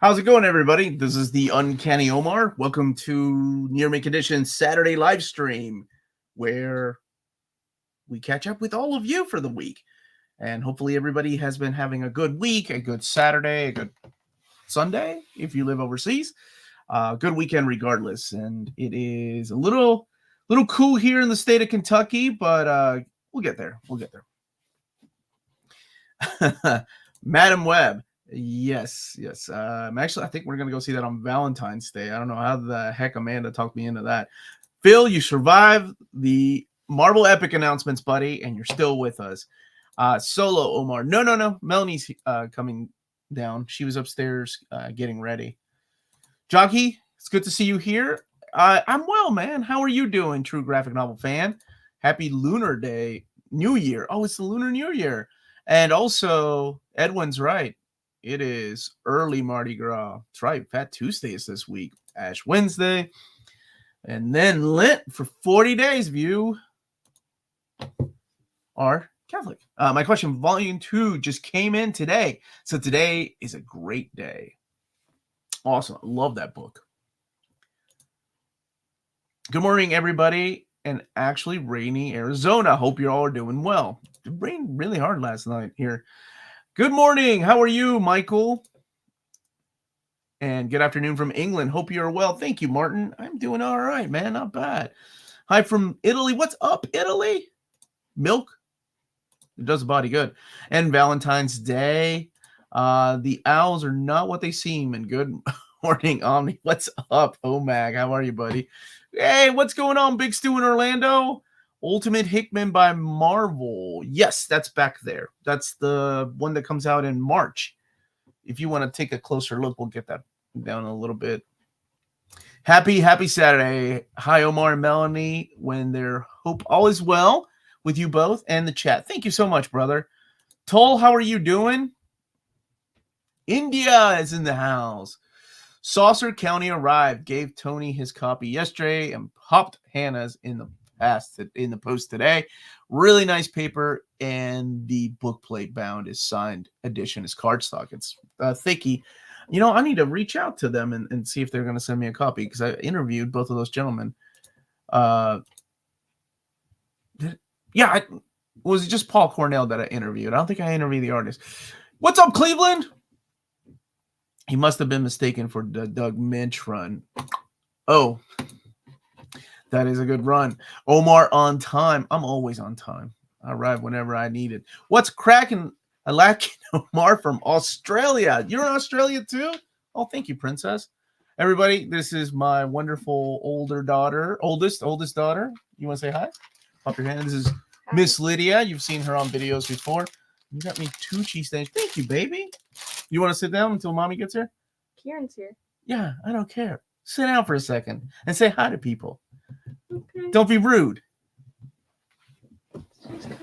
How's it going, everybody? This is the Uncanny Omar. Welcome to Near Make Edition Saturday live stream, where we catch up with all of you for the week. And hopefully everybody has been having a good week, a good Saturday, a good Sunday, if you live overseas. Good weekend regardless. And it is a little cool here in the state of Kentucky, but we'll get there. We'll get there. Madam Webb. Yes. Actually, I think we're going to go see that on Valentine's Day. I don't know how the heck Amanda talked me into that. Phil, you survived the Marvel Epic announcements, buddy, and you're still with us. Solo Omar. No. Melanie's coming down. She was upstairs getting ready. Jockey, it's good to see you here. I'm well, man. How are you doing, true graphic novel fan? Happy Lunar Day, New Year. Oh, it's the Lunar New Year. And also, Edwin's right. It is early Mardi Gras. That's right. Fat Tuesday is this week. Ash Wednesday. And then Lent for 40 days if you are Catholic. My question, Volume 2 just came in today. So today is a great day. Awesome. I love that book. Good morning, everybody. And actually, rainy Arizona. Hope you all are doing well. It rained really hard last night here. Good morning. How are you, Michael? And good afternoon from England. Hope you are well. Thank you, Martin. I'm doing all right, man. Not bad. Hi from Italy. What's up, Italy? Milk? It does the body good. And Valentine's Day. The owls are not what they seem. And good morning, Omni. What's up, Omag? How are you, buddy? Hey, what's going on, Big Stu in Orlando? Ultimate Hickman by Marvel. Yes, that's back there. That's the one that comes out in March. If you want to take a closer look, we'll get that down a little bit. Happy Saturday. Hi, Omar and Melanie. When there, hope all is well with you both and the chat. Thank you so much, brother. Toll, how are you doing? India is in the house. Saucer County arrived, gave Tony his copy yesterday, and popped Hannah's in the post today. Really nice paper, and the book plate bound is signed edition is cardstock. It's thicky. You know, I need to reach out to them and see if they're going to send me a copy, because I interviewed both of those gentlemen. Was just Paul Cornell that I interviewed. I don't think I interviewed the artist. What's up, Cleveland? He must have been mistaken for the Doug Minch run. Oh, that is a good run. Omar on time. I'm always on time. I arrive whenever I need it. What's cracking? I like Omar from Australia. You're in Australia too? Oh, thank you, princess. Everybody, this is my wonderful oldest daughter. You want to say hi? Pop your hand. This is Miss Lydia. You've seen her on videos before. You got me 2 cheesesteaks. Thank you, baby. You want to sit down until mommy gets here? Kieran's here. Yeah, I don't care. Sit down for a second and say hi to people. Okay. Don't be rude.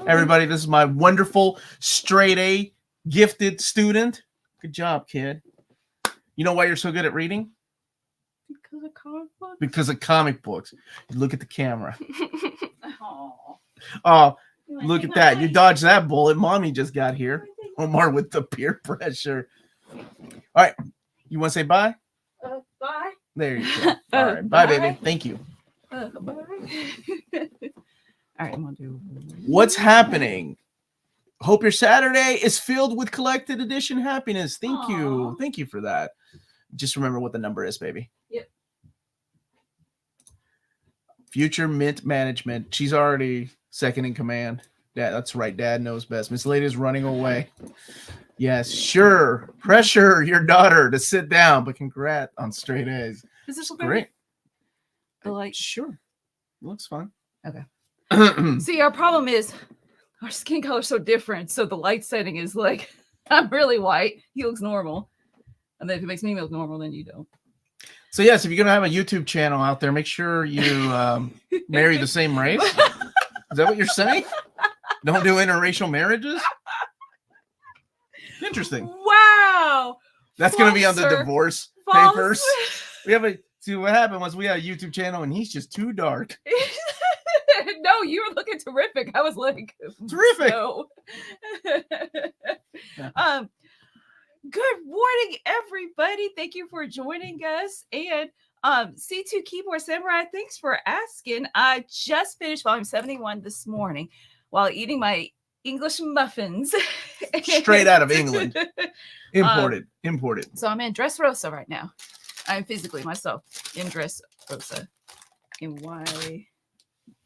Everybody, this is my wonderful straight A gifted student. Good job, kid. You know why you're so good at reading? Because of comic books? Because of comic books. You look at the camera. Aww. Oh, look at that. You dodged that bullet. Mommy just got here. Omar with the peer pressure. All right. You want to say bye? Bye. There you go. All right. Bye, baby. Thank you. Bye. All right, I'm going to do... What's happening? Hope your Saturday is filled with collected edition happiness. Thank you. Thank you for that. Just remember what the number is, baby. Yep. Future Mint Management. She's already second in command. Yeah, that's right. Dad knows best. Miss Lady's running away. Yes, sure. Pressure your daughter to sit down, but congrats on straight A's. Is this Great. The light? Sure. Looks fun. Okay. See, our problem is our skin color is so different. So the light setting is like, I'm really white. He looks normal. And then if it makes me look normal, then you don't. So, yes, if you're going to have a YouTube channel out there, make sure you marry the same race. Is that what you're saying? Don't do interracial marriages? Interesting. Wow. That's going to be on the divorce papers. See, what happened was we had a YouTube channel and he's just too dark. No, you were looking terrific. I was like, terrific. No. Good morning, everybody. Thank you for joining us. And C2 Keyboard Samurai, thanks for asking. I just finished volume 71 this morning while eating my English muffins. Straight out of England. Imported. So I'm in Dressrosa right now. I'm physically myself in Dressrosa. And why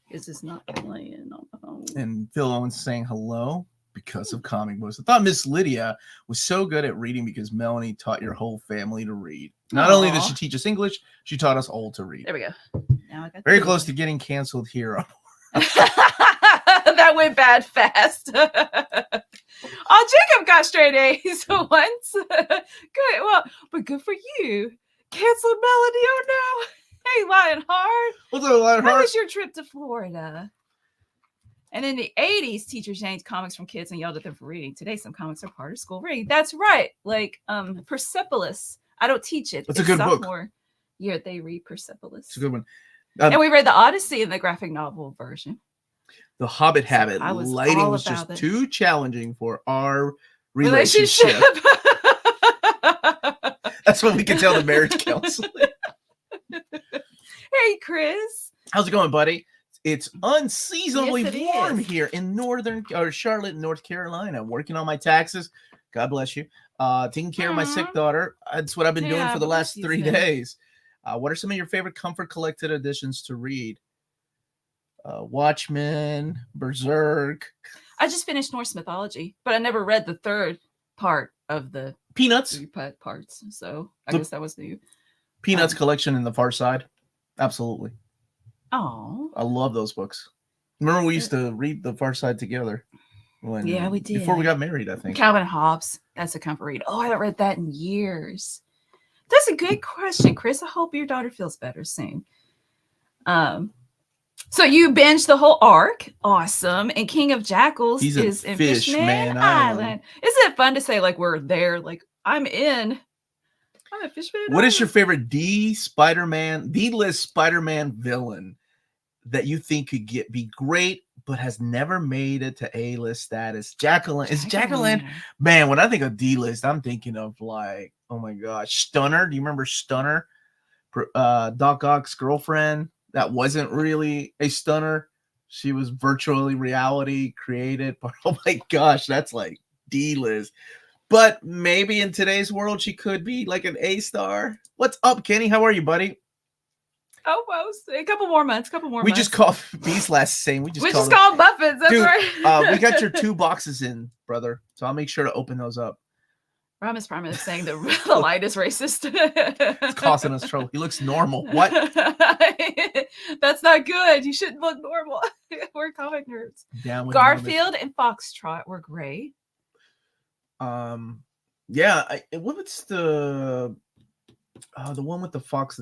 is this not playing on the phone? And Phil Owens saying hello because of comic books. I thought Miss Lydia was so good at reading because Melanie taught your whole family to read. Not only did she teach us English, she taught us all to read. There we go. Now I got very close to getting canceled here. That went bad fast. Oh, Jacob got straight A's once. Good. Well, but good for you. Canceled Melody. Oh no. Hey, Lionheart. What's up, Lionheart? How was your trip to Florida? And in the 80s, teachers yanked comics from kids and yelled at them for reading. Today, some comics are part of school reading. That's right. Like Persepolis. I don't teach it. It's a good book. Yeah, they read Persepolis. It's a good one. And we read the Odyssey in the graphic novel version. The Hobbit Habit. Lighting was just too challenging for our relationship. That's what we can tell the marriage counselor. Hey, Chris. How's it going, buddy? It's unseasonably warm here in Charlotte, North Carolina. Working on my taxes. God bless you. Taking care of my sick daughter. That's what I've been doing for the last 3 days. What are some of your favorite Comfort Collected editions to read? Watchmen, Berserk. I just finished Norse mythology, but I never read the third part of the Peanuts parts. So I guess that was the Peanuts collection in the Far Side. Absolutely. Oh, I love those books. Remember we used to read the Far Side together. Yeah, we did. Before we got married, I think. Calvin Hobbes. That's a comfort read. Oh, I haven't read that in years. That's a good question, Chris. I hope your daughter feels better soon. So you binged the whole arc. Awesome. And King of Jackals is in Fishman Island. Isn't it fun to say like we're there? Like I'm at Fishman Island. What is your favorite D-list Spider-Man villain that you think could be great but has never made it to A-list status? Jacqueline. Is Jacqueline? Man, when I think of D-list, I'm thinking of like, oh my gosh, Stunner. Do you remember Stunner? Doc Ock's girlfriend. That wasn't really a stunner. She was virtually reality created. But oh my gosh, that's like D-list. But maybe in today's world, she could be like an A-star. What's up, Kenny? How are you, buddy? Almost. A couple more months. We just called these last same. We just called Muffins. That's right. We got your 2 boxes in, brother. So I'll make sure to open those up. Promise saying the light is racist. It's costing us trouble. He looks normal. What? That's not good. You shouldn't look normal. We're comic nerds. Garfield and Foxtrot were great. Yeah. What's the one with the fox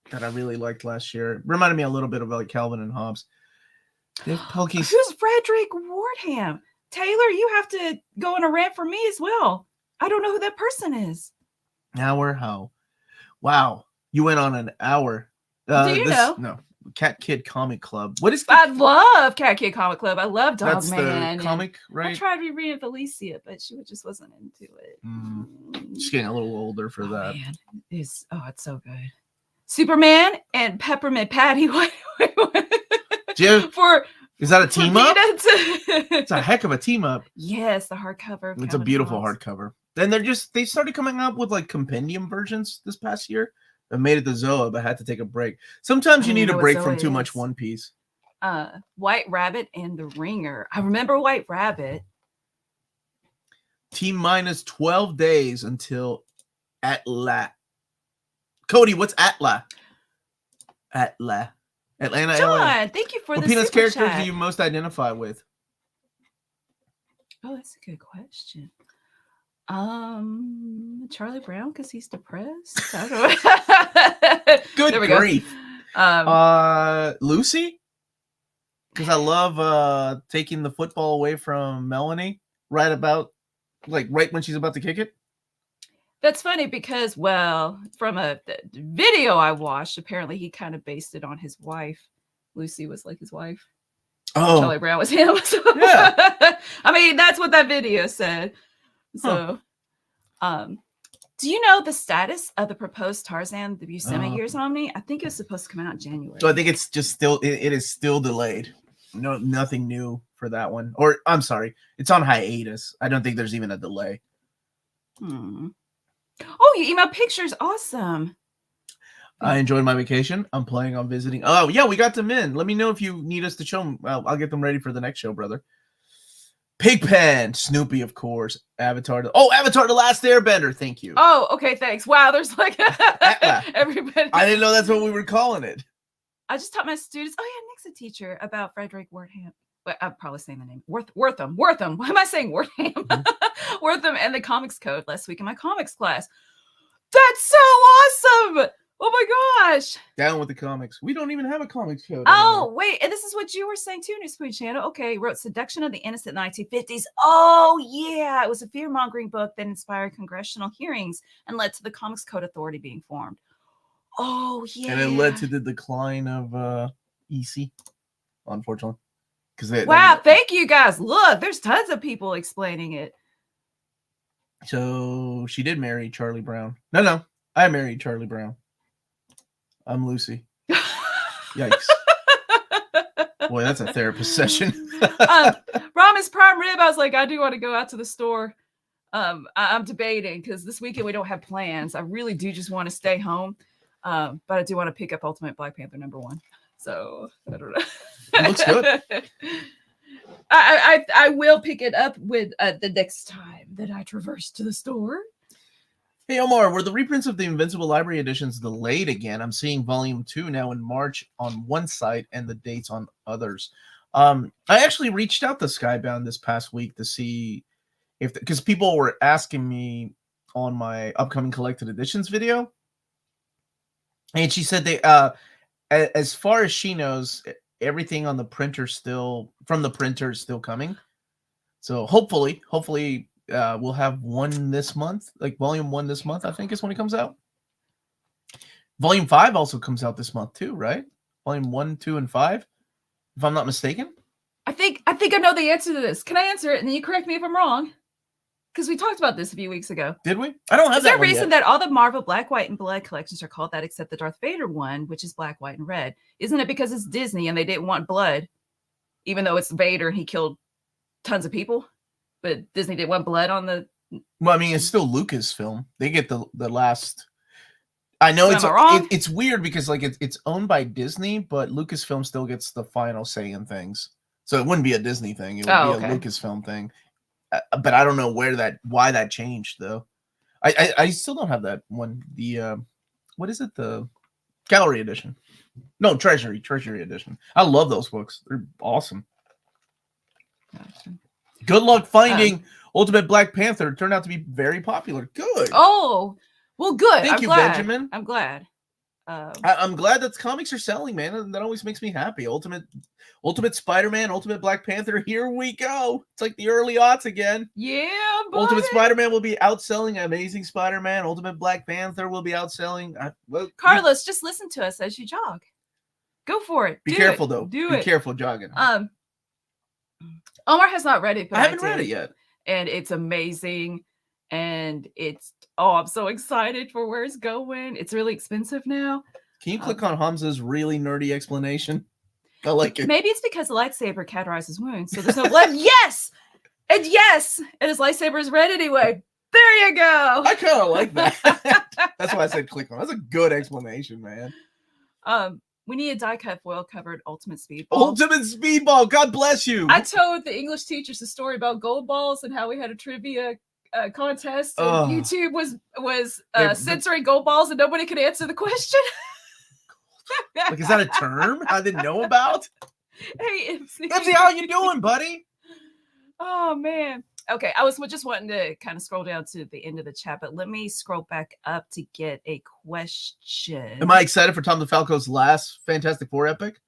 that I really liked last year? It reminded me a little bit of like Calvin and Hobbes. Who's Frederick Wardham? Taylor, you have to go on a rant for me as well. I don't know who that person is. Hour? How? Wow. You went on an hour. Do you know? No. Cat Kid Comic Club. What is I love Cat Kid Comic Club. I love Dog That's Man. The comic, right? I tried rereading Felicia, but she just wasn't into it. She's getting a little older for that. Man. It's so good. Superman and Peppermint Patty. Is that a team up? It's a heck of a team up. Yes, the hardcover. It's a beautiful hardcover. Then they started coming up with like compendium versions this past year. I made it to Zoa, but I had to take a break. Sometimes you need a break from too much One Piece. White Rabbit and the Ringer. I remember White Rabbit. T-minus 12 days until Atla. Cody, what's Atla? Atla. Atlanta, John, LA. thank you for what the Peanuts characters chat. do you most identify with? Oh, that's a good question. Charlie Brown because he's depressed. I don't know. Good grief. Lucy, because I love taking the football away from Melanie right when she's about to kick it. That's funny because, well, from a video I watched, apparently he kind of based it on his wife. Lucy was like his wife. Oh, Charlie Brown was him. So. Yeah. I mean, that's what that video said. So Do you know the status of the proposed Tarzan the Buscema years Omni? I think it was supposed to come out in January. So I think it's just still it is still delayed. No, nothing new for that one. Or I'm sorry, it's on hiatus. I don't think there's even a delay. Oh, you emailed pictures. Awesome. I enjoyed my vacation. I'm planning on visiting. Oh yeah, we got them in. Let me know if you need us to show them. I'll get them ready for the next show, brother. Pigpen, Snoopy, of course. Avatar the Last Airbender. Thank you. Oh, okay, thanks. Wow, there's like everybody. I didn't know that's what we were calling it. I just taught my students. Oh yeah, Nick's a teacher about Frederick Wortham. But I'm probably saying the name Wortham. Why am I saying Wortham? Mm-hmm. Wortham and the comics code last week in my comics class. That's so awesome! Oh my gosh! Down with the comics. We don't even have a comics code. Oh, anymore. Wait. And this is what you were saying too, Newspoon Channel. Okay, wrote Seduction of the Innocent in the 1950s. Oh, yeah. It was a fear-mongering book that inspired congressional hearings and led to the Comics Code Authority being formed. Oh, yeah. And it led to the decline of EC, unfortunately. Wow, thank you guys. Look, there's tons of people explaining it. So she did marry Charlie Brown. No, I married Charlie Brown. I'm Lucy. Yikes. Boy, that's a therapist session. Ramen's prime rib. I was like, I do want to go out to the store. I'm debating because this weekend we don't have plans. I really do just want to stay home. But I do want to pick up Ultimate Black Panther #1. So I don't know. It looks good. I will pick it up with the next time that I traverse to the store. Hey, Omar, were the reprints of the Invincible Library editions delayed again? I'm seeing Volume 2 now in March on one site and the dates on others. I actually reached out to Skybound this past week to see if, because people were asking me on my upcoming collected editions video. And she said they, as far as she knows, everything on the printer from the printer is still coming. So hopefully, we'll have one this month, like Volume 1 this month, I think is when it comes out. Volume 5 also comes out this month too, right? Volume 1, 2, and 5, if I'm not mistaken. I think I know the answer to this. Can I answer it and then you correct me if I'm wrong? Because we talked about this a few weeks ago. Did we? I don't have Is there a reason that all the Marvel Black, White, and Blood collections are called that except the Darth Vader one, which is Black, White, and Red? Isn't it because it's Disney and they didn't want blood, even though it's Vader and he killed tons of people? But Disney didn't want blood on the... Well, I mean, it's still Lucasfilm. They get the last... I know it's weird because like it's owned by Disney, but Lucasfilm still gets the final say in things. So it wouldn't be a Disney thing. It would be a Lucasfilm thing. But I don't know why that changed though. I still don't have that one. The what is it? The Gallery edition? No, Treasury edition. I love those books. They're awesome. Good luck finding Ultimate Black Panther. It turned out to be very popular. Good. Oh, well, good. Thank you, Benjamin. I'm glad. I'm glad that comics are selling, man. That always makes me happy. Ultimate Spider-Man, Ultimate Black Panther. Here we go. It's like the early aughts again. Yeah, buddy. Ultimate Spider-Man will be outselling Amazing Spider-Man. Ultimate Black Panther will be outselling. Carlos, just listen to us as you jog. Go for it. Be careful, though. Be careful jogging. Omar has not read it, but I haven't read it yet, and it's amazing. And I'm so excited for where it's going. It's really expensive now. Can you click on Hamza's really nerdy explanation? I like it. Maybe it's because the lightsaber cauterizes wounds, so there's no blood. Yes! And his lightsaber is red anyway. There you go. I kind of like that. That's why I said click on. That's a good explanation, man. We need a die-cut foil-covered Ultimate Speedball. Ultimate Speedball. God bless you. I told the English teachers the story about gold balls and how we had a trivia contest. And YouTube was censoring gold balls and nobody could answer the question. Like, is that a term I didn't know about? Hey, MC. MC, how you doing, buddy? Oh, man. Okay, I was just wanting to kind of scroll down to the end of the chat, but let me scroll back up to get a question. Am I excited for Tom DeFalco's last Fantastic Four epic?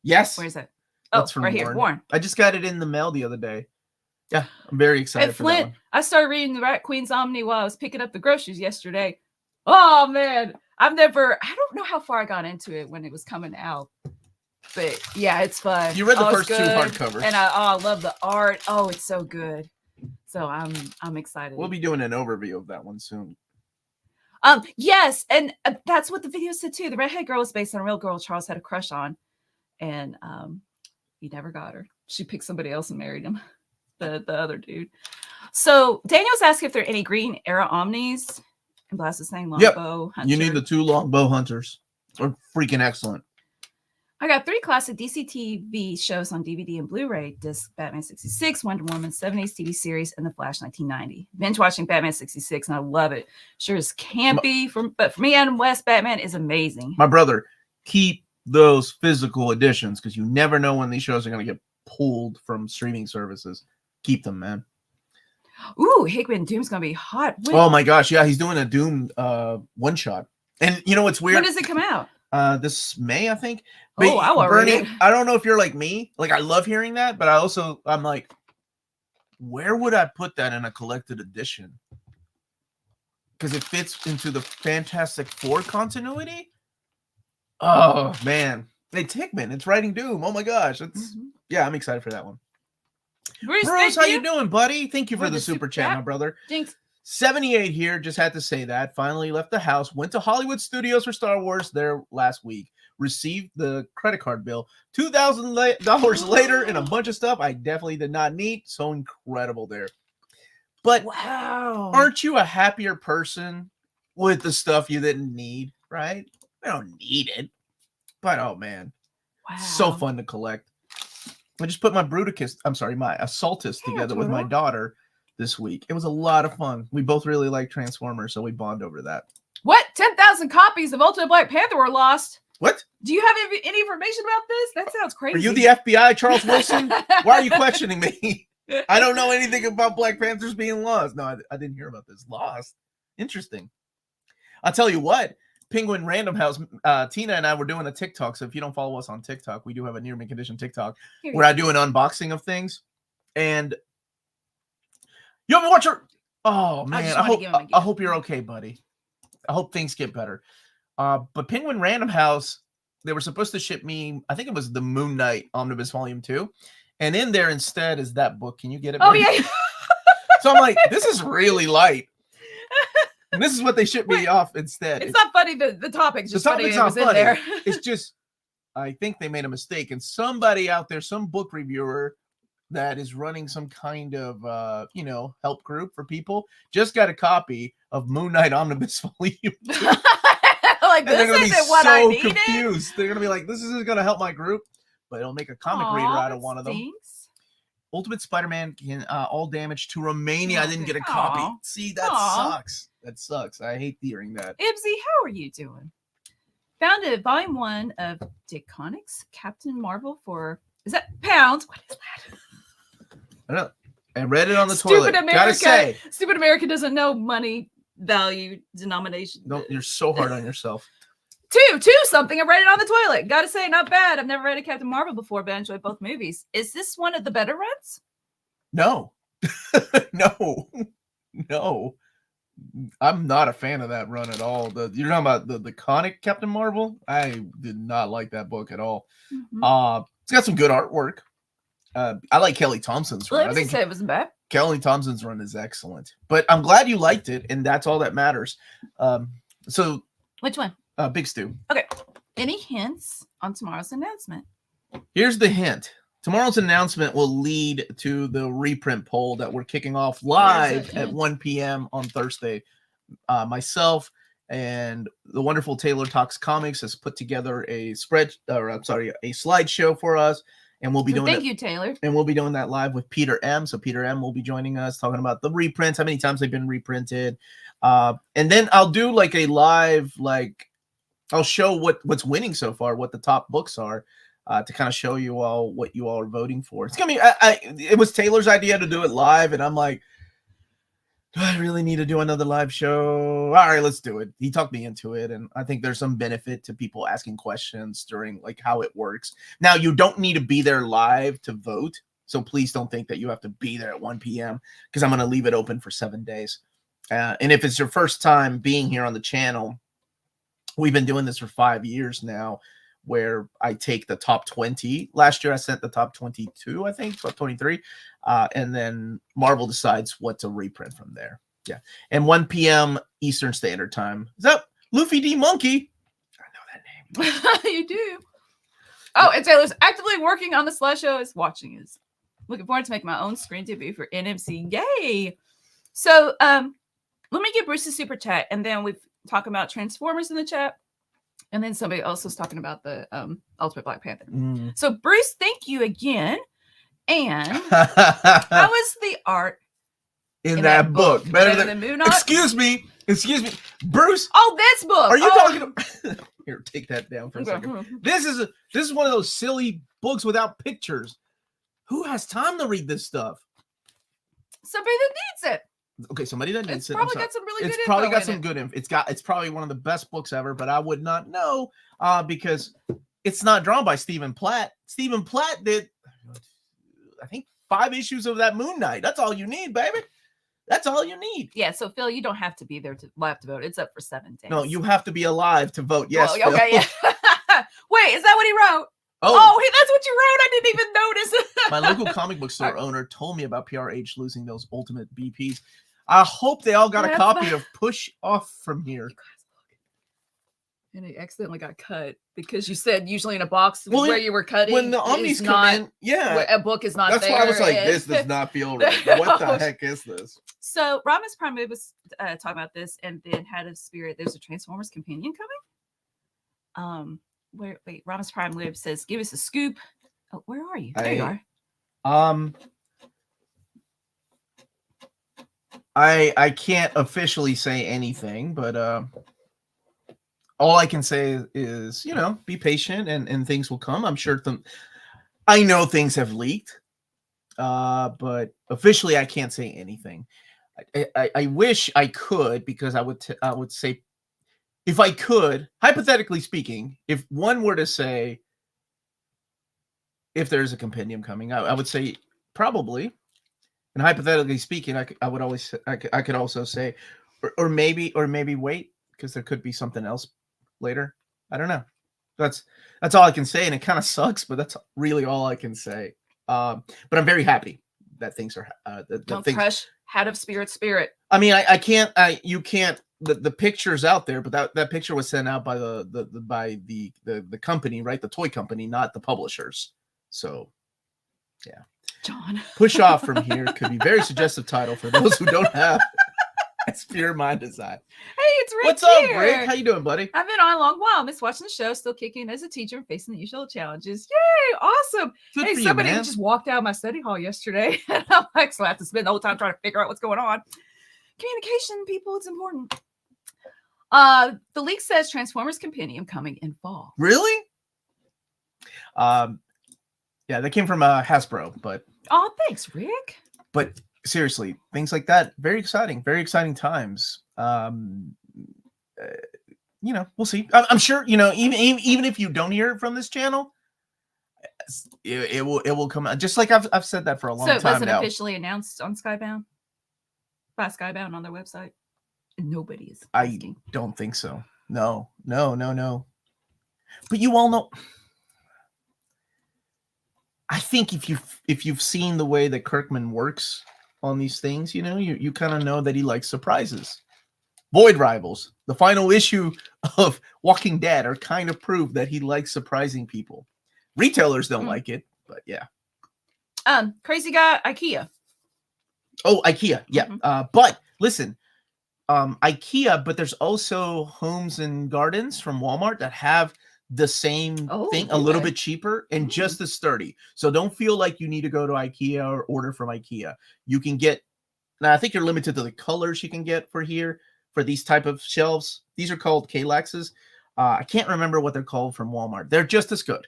Yes. Where is it? Oh, right here, Warren. I just got it in the mail the other day. Yeah, I'm very excited for that one. I started reading the Rat Queen's Omni while I was picking up the groceries yesterday. Oh, man. I don't know how far I got into it when it was coming out. But yeah, it's fun. You read the first two hardcovers. And I love the art. Oh, it's so good. So I'm excited. We'll be doing an overview of that one soon. Yes, and that's what the video said too. The redhead girl is based on a real girl Charles had a crush on, and he never got her. She picked somebody else and married him, the other dude. So Daniel's asking if there are any green era omnis, and Blast is saying longbow hunter. You need the 2 longbow hunters. They're freaking excellent. I got 3 classic DC TV shows on DVD and Blu-ray disc: Batman 66, Wonder Woman 70s TV series, and The Flash 1990. Binge watching Batman 66, and I love it. Sure is campy, but for me, Adam West Batman is amazing. My brother, keep those physical editions because you never know when these shows are going to get pulled from streaming services. Keep them, man. Ooh, Hickman Doom's going to be hot. Oh my gosh, yeah, he's doing a Doom one shot. And you know what's weird? When does it come out? This May, I think. But I will read it. I don't know if you're like me. Like, I love hearing that, but I'm like, where would I put that in a collected edition? Because it fits into the Fantastic Four continuity. Oh man, it's Hickman. It's writing Doom. Oh my gosh, yeah, I'm excited for that one. Bruce, how you doing, buddy? Thank you for the super chat, my brother. Jinx. 78 here, just had to say that. Finally left the house, went to Hollywood Studios for Star Wars there last week. Received the credit card bill. $2,000 later and a bunch of stuff I definitely did not need. So incredible there. But wow, aren't you a happier person with the stuff you didn't need, right? I don't need it. But oh man, wow, so fun to collect. I just put my my Assaultus together with my daughter this week. It was a lot of fun. We both really like Transformers, so we bond over that. What? 10,000 copies of Ultimate Black Panther were lost. What? Do you have any information about this? That sounds crazy. Are you the FBI, Charles Wilson? Why are you questioning me? I don't know anything about Black Panthers being lost. No, I didn't hear about this. Lost. Interesting. I'll tell you what. Penguin Random House, Tina and I were doing a TikTok. So if you don't follow us on TikTok, we do have a Near Mint Condition TikTok where I do an unboxing of things. And you haven't watched her. Oh man, I hope you're okay, buddy. I hope things get better. But Penguin Random House, they were supposed to ship me, I think it was the Moon Knight Omnibus Volume 2. And in there instead is that book. Can you get it? Oh, yeah. So I'm like, this is really light. And this is what they shipped me off instead. It's not funny. The topic's just funny. It was in there. It's just, I think they made a mistake. And somebody out there, some book reviewer that is running some kind of, help group for people, just got a copy of Moon Knight Omnibus Volume 2. Like, this isn't what I needed. Confused. They're going to be like, this isn't going to help my group, but it'll make a comic reader out of one of them. Ultimate Spider-Man can all damage to Romania. I didn't get a copy. See, that sucks. That sucks. I hate hearing that. Ibsy, how are you doing? Found it, Volume 1 of Dick Connick's Captain Marvel for, is that pounds? What is that? I don't know. I read it on the toilet. Gotta say. Stupid America doesn't know money value denomination. No, you're so hard on yourself. Two something. I read it on the toilet. Gotta say, not bad. I've never read a Captain Marvel before, but I enjoyed both movies. Is this one of the better runs? No. No. I'm not a fan of that run at all. You're talking about the Connick Captain Marvel? I did not like that book at all. Mm-hmm. It's got some good artwork. I like Kelly Thompson's run. I think it wasn't bad. Kelly Thompson's run is excellent. But I'm glad you liked it, and that's all that matters. So which one? Big Stu. Okay. Any hints on tomorrow's announcement? Here's the hint. Tomorrow's announcement will lead to the reprint poll that we're kicking off live at 1 p.m. on Thursday. Myself and the wonderful Taylor Talks Comics has put together a slideshow for us, and we'll be doing. Thank you, Taylor. And we'll be doing that live with Peter M. So Peter M. will be joining us, talking about the reprints, how many times they've been reprinted, and then I'll do like a live, I'll show what's winning so far, what the top books are. To kind of show you all what you all are voting for. It's gonna be. It was Taylor's idea to do it live, and I'm like, do I really need to do another live show? All right, let's do it. He talked me into it, and I think there's some benefit to people asking questions during how it works. Now, you don't need to be there live to vote, so please don't think that you have to be there at 1 p.m. because I'm gonna leave it open for 7 days. And if it's your first time being here on the channel, we've been doing this for 5 years now. where I take the top 20. Last year I sent the top 22, I think, top 23. And then Marvel decides what to reprint from there. Yeah. And 1 p.m. Eastern Standard Time. Is that Luffy D. Monkey? I know that name. You do. Oh, and Taylor's actively working on the slideshow. Is watching us. Looking forward to making my own screen debut for NMC. Yay! So, let me get Bruce's super chat, and then we've talked about Transformers in the chat, and then somebody else was talking about the Ultimate Black Panther. So, Bruce, thank you again. And how was the art in that book? Better than Moon Knight? Excuse me, Bruce. Oh, this book. Are you talking about? Here, take that down for a second. This is one of those silly books without pictures. Who has time to read this stuff? Somebody that needs it. Okay, somebody that needs it. Probably got some really good It's info probably got in some it. good info. It's probably one of the best books ever, but I would not know because it's not drawn by Stephen Platt. Stephen Platt did, I think, 5 issues of that Moon Knight. That's all you need, baby. That's all you need. Yeah, so Phil, you don't have to be there to live to vote. It's up for 7 days. No, you have to be alive to vote. Yes. Well, okay, yeah. Wait, is that what he wrote? Oh, hey, that's what you wrote. I didn't even notice. My local comic book store owner told me about PRH losing those ultimate BPs. I hope they all got a copy of Push Off From Here. And it accidentally got cut because you said usually in a box where you were cutting. When the Omnis come in, a book is not That's there. Why I was like, this does not feel right. What the heck is this? So Rama's Prime was talking about this, and then had a spirit. There's a Transformers companion coming. Wait, Rama's Prime Lib says, give us a scoop. Oh, where are you? There you are. I can't officially say anything, but all I can say is, be patient and things will come. I'm sure I know things have leaked, but officially I can't say anything. I wish I could, because I would say, if I could, hypothetically speaking, if one were to say, if there's a compendium coming, I would say probably. And hypothetically speaking, I would always, I could also say, or maybe wait, because there could be something else later. I don't know. That's all I can say, and it kind of sucks, but that's really all I can say. But I'm very happy that things are. Don't crush Hat of Spirit. I mean, you can't. The picture's out there, but that picture was sent out by the company, right? The toy company, not the publishers. So, yeah. John. Push Off From Here could be very suggestive title for those who don't have a spirit mind design. Hey, it's Rick. What's up, Rick? How you doing, buddy? I've been on a long while. Miss watching the show, still kicking as a teacher and facing the usual challenges. Yay! Awesome. Good hey, for somebody you, man. just walked out of my study hall yesterday. And I'm like, so I have to spend the whole time trying to figure out what's going on. Communication, people, it's important. The leak says Transformers Compendium coming in fall. Really? Yeah, that came from Hasbro, but oh, thanks, Rick. But seriously, things like that, very exciting times. We'll see. I'm sure, even if you don't hear it from this channel, it will come out. Just like I've said that for a long time now. So it wasn't officially announced on Skybound? By Skybound on their website? Nobody is asking. I don't think so. No. But you all know. I think if you've seen the way that Kirkman works on these things, you kind of know that he likes surprises. Void Rivals, the final issue of Walking Dead, are kind of proof that he likes surprising people. Retailers don't like it, but yeah. Crazy guy, IKEA. Oh, IKEA, yeah. But listen, IKEA, but there's also Homes and Gardens from Walmart that have the same thing, a little bit cheaper and just as sturdy. So don't feel like you need to go to IKEA or order from IKEA. You can get, now I think you're limited to the colors you can get for these type of shelves. These are called Kalaxes. I can't remember what they're called from Walmart. They're just as good.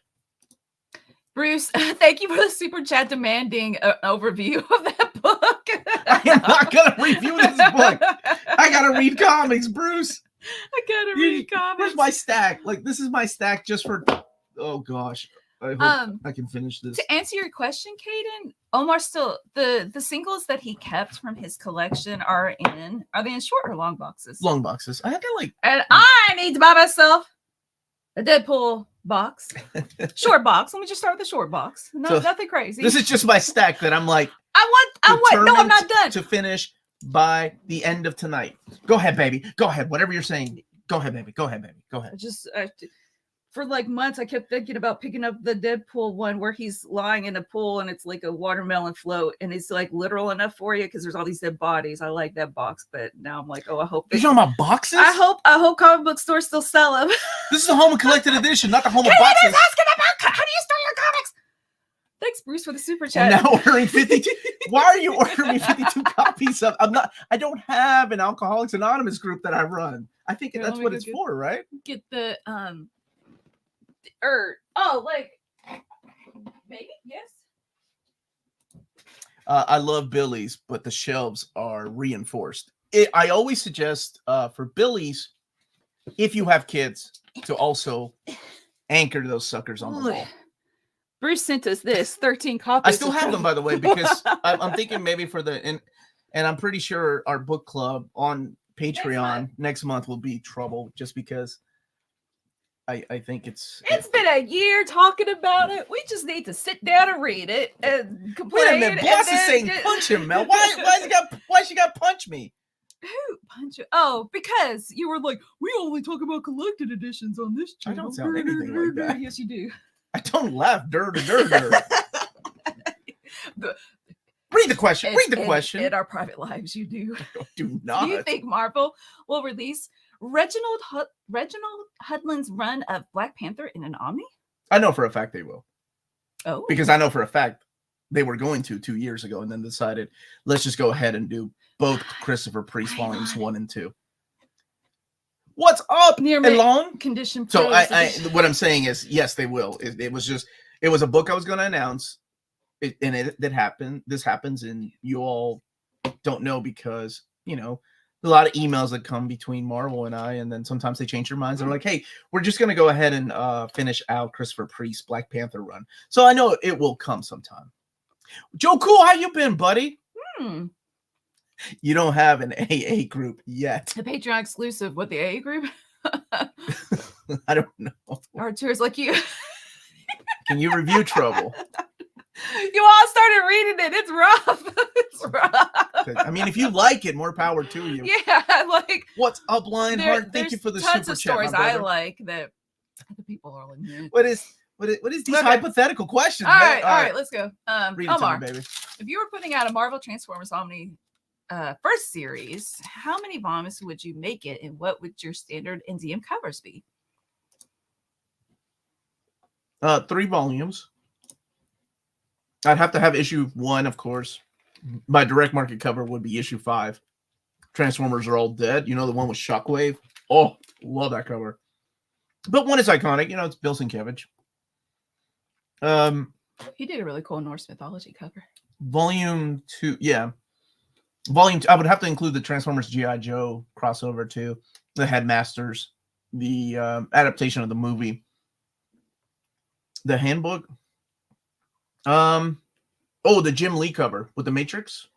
Bruce, thank you for the super chat demanding an overview of that book. I am not going to review this book. I got to read comics, Bruce. I got to read comics. Here's my stack. This is my stack just for, oh gosh. I hope I can finish this. To answer your question, Caden, Omar still, the singles that he kept from his collection are they in short or long boxes? Long boxes. I got and I need to buy myself a Deadpool box. Short box. Let me just start with the short box. Nothing crazy. This is just my stack that I'm like, I want. No, I'm not done. To finish by the end of tonight. Go ahead, baby. Go ahead. Whatever you're saying. Go ahead, baby. Go ahead, baby. Go ahead. For like months, I kept thinking about picking up the Deadpool one where he's lying in a pool and it's like a watermelon float and it's like literal enough for you because there's all these dead bodies. I like that box, but now I'm like, oh, I hope you're talking about boxes. I hope comic book stores still sell them. This is a home collected edition, not the home of boxes. Asking about how do you store your comics? Thanks, Bruce, for the super chat. I'm now ordering 52. Why are you ordering me 52 copies of? I don't have an Alcoholics Anonymous group that I run. I think that's what it's for, right? Get the maybe yes. I love Billy's, but the shelves are reinforced. I always suggest for Billy's, if you have kids, to also anchor those suckers on the wall. Bruce sent us this 13 copies. I still have them, by the way, because I'm thinking maybe for and I'm pretty sure our book club on Patreon next month will be trouble just because I think it's been a year talking about it. We just need to sit down and read it and complain. Wait a minute, boss is saying punch him, Mel. Why she got to punch me? Who punch you? Oh, because you were like, we only talk about collected editions on this channel. I don't sound anything like that. Yes, you do. I don't laugh. Read the question. Read the question. In our private lives, you do. Do not. Do you think Marvel will release Reginald Hudlin's run of Black Panther in an Omni? I know for a fact they will. Oh. Because I know for a fact they were going to 2 years ago and then decided, let's just go ahead and do both Christopher Priest volumes 1 and 2. What's up, Elon? Condition. So what I'm saying is, yes, they will. It was a book I was going to announce. That happened. This happens, and you all don't know because, a lot of emails that come between Marvel and I, and then sometimes they change their minds. They're like, hey, we're just going to go ahead and finish out Christopher Priest's Black Panther run. So I know it will come sometime. Joe Cool, how you been, buddy? You don't have an AA group yet. The Patreon exclusive. What, the AA group? I don't know. Our tours like you. Can you review Trouble? You all started reading it. It's rough. It's rough. I mean, if you like it, more power to you. Yeah, like what's up, Lionheart? Thank you for the super chat. Tons of stories I like that the people are like. What is these hypothetical questions? All right, let's go. Omar, baby. If you were putting out a Marvel Transformers Omni first series, how many volumes would you make it, and what would your standard NZM covers be? 3 volumes. I'd have to have issue 1, of course. My direct market cover would be issue 5. Transformers Are All Dead. The one with Shockwave. Oh, love that cover. But 1 is iconic. It's Bill Sienkiewicz. He did a really cool Norse mythology cover. Volume 2, yeah. Volume 2, I would have to include the Transformers G.I. Joe crossover too. The Headmasters. The adaptation of the movie. The handbook. The Jim Lee cover with the Matrix,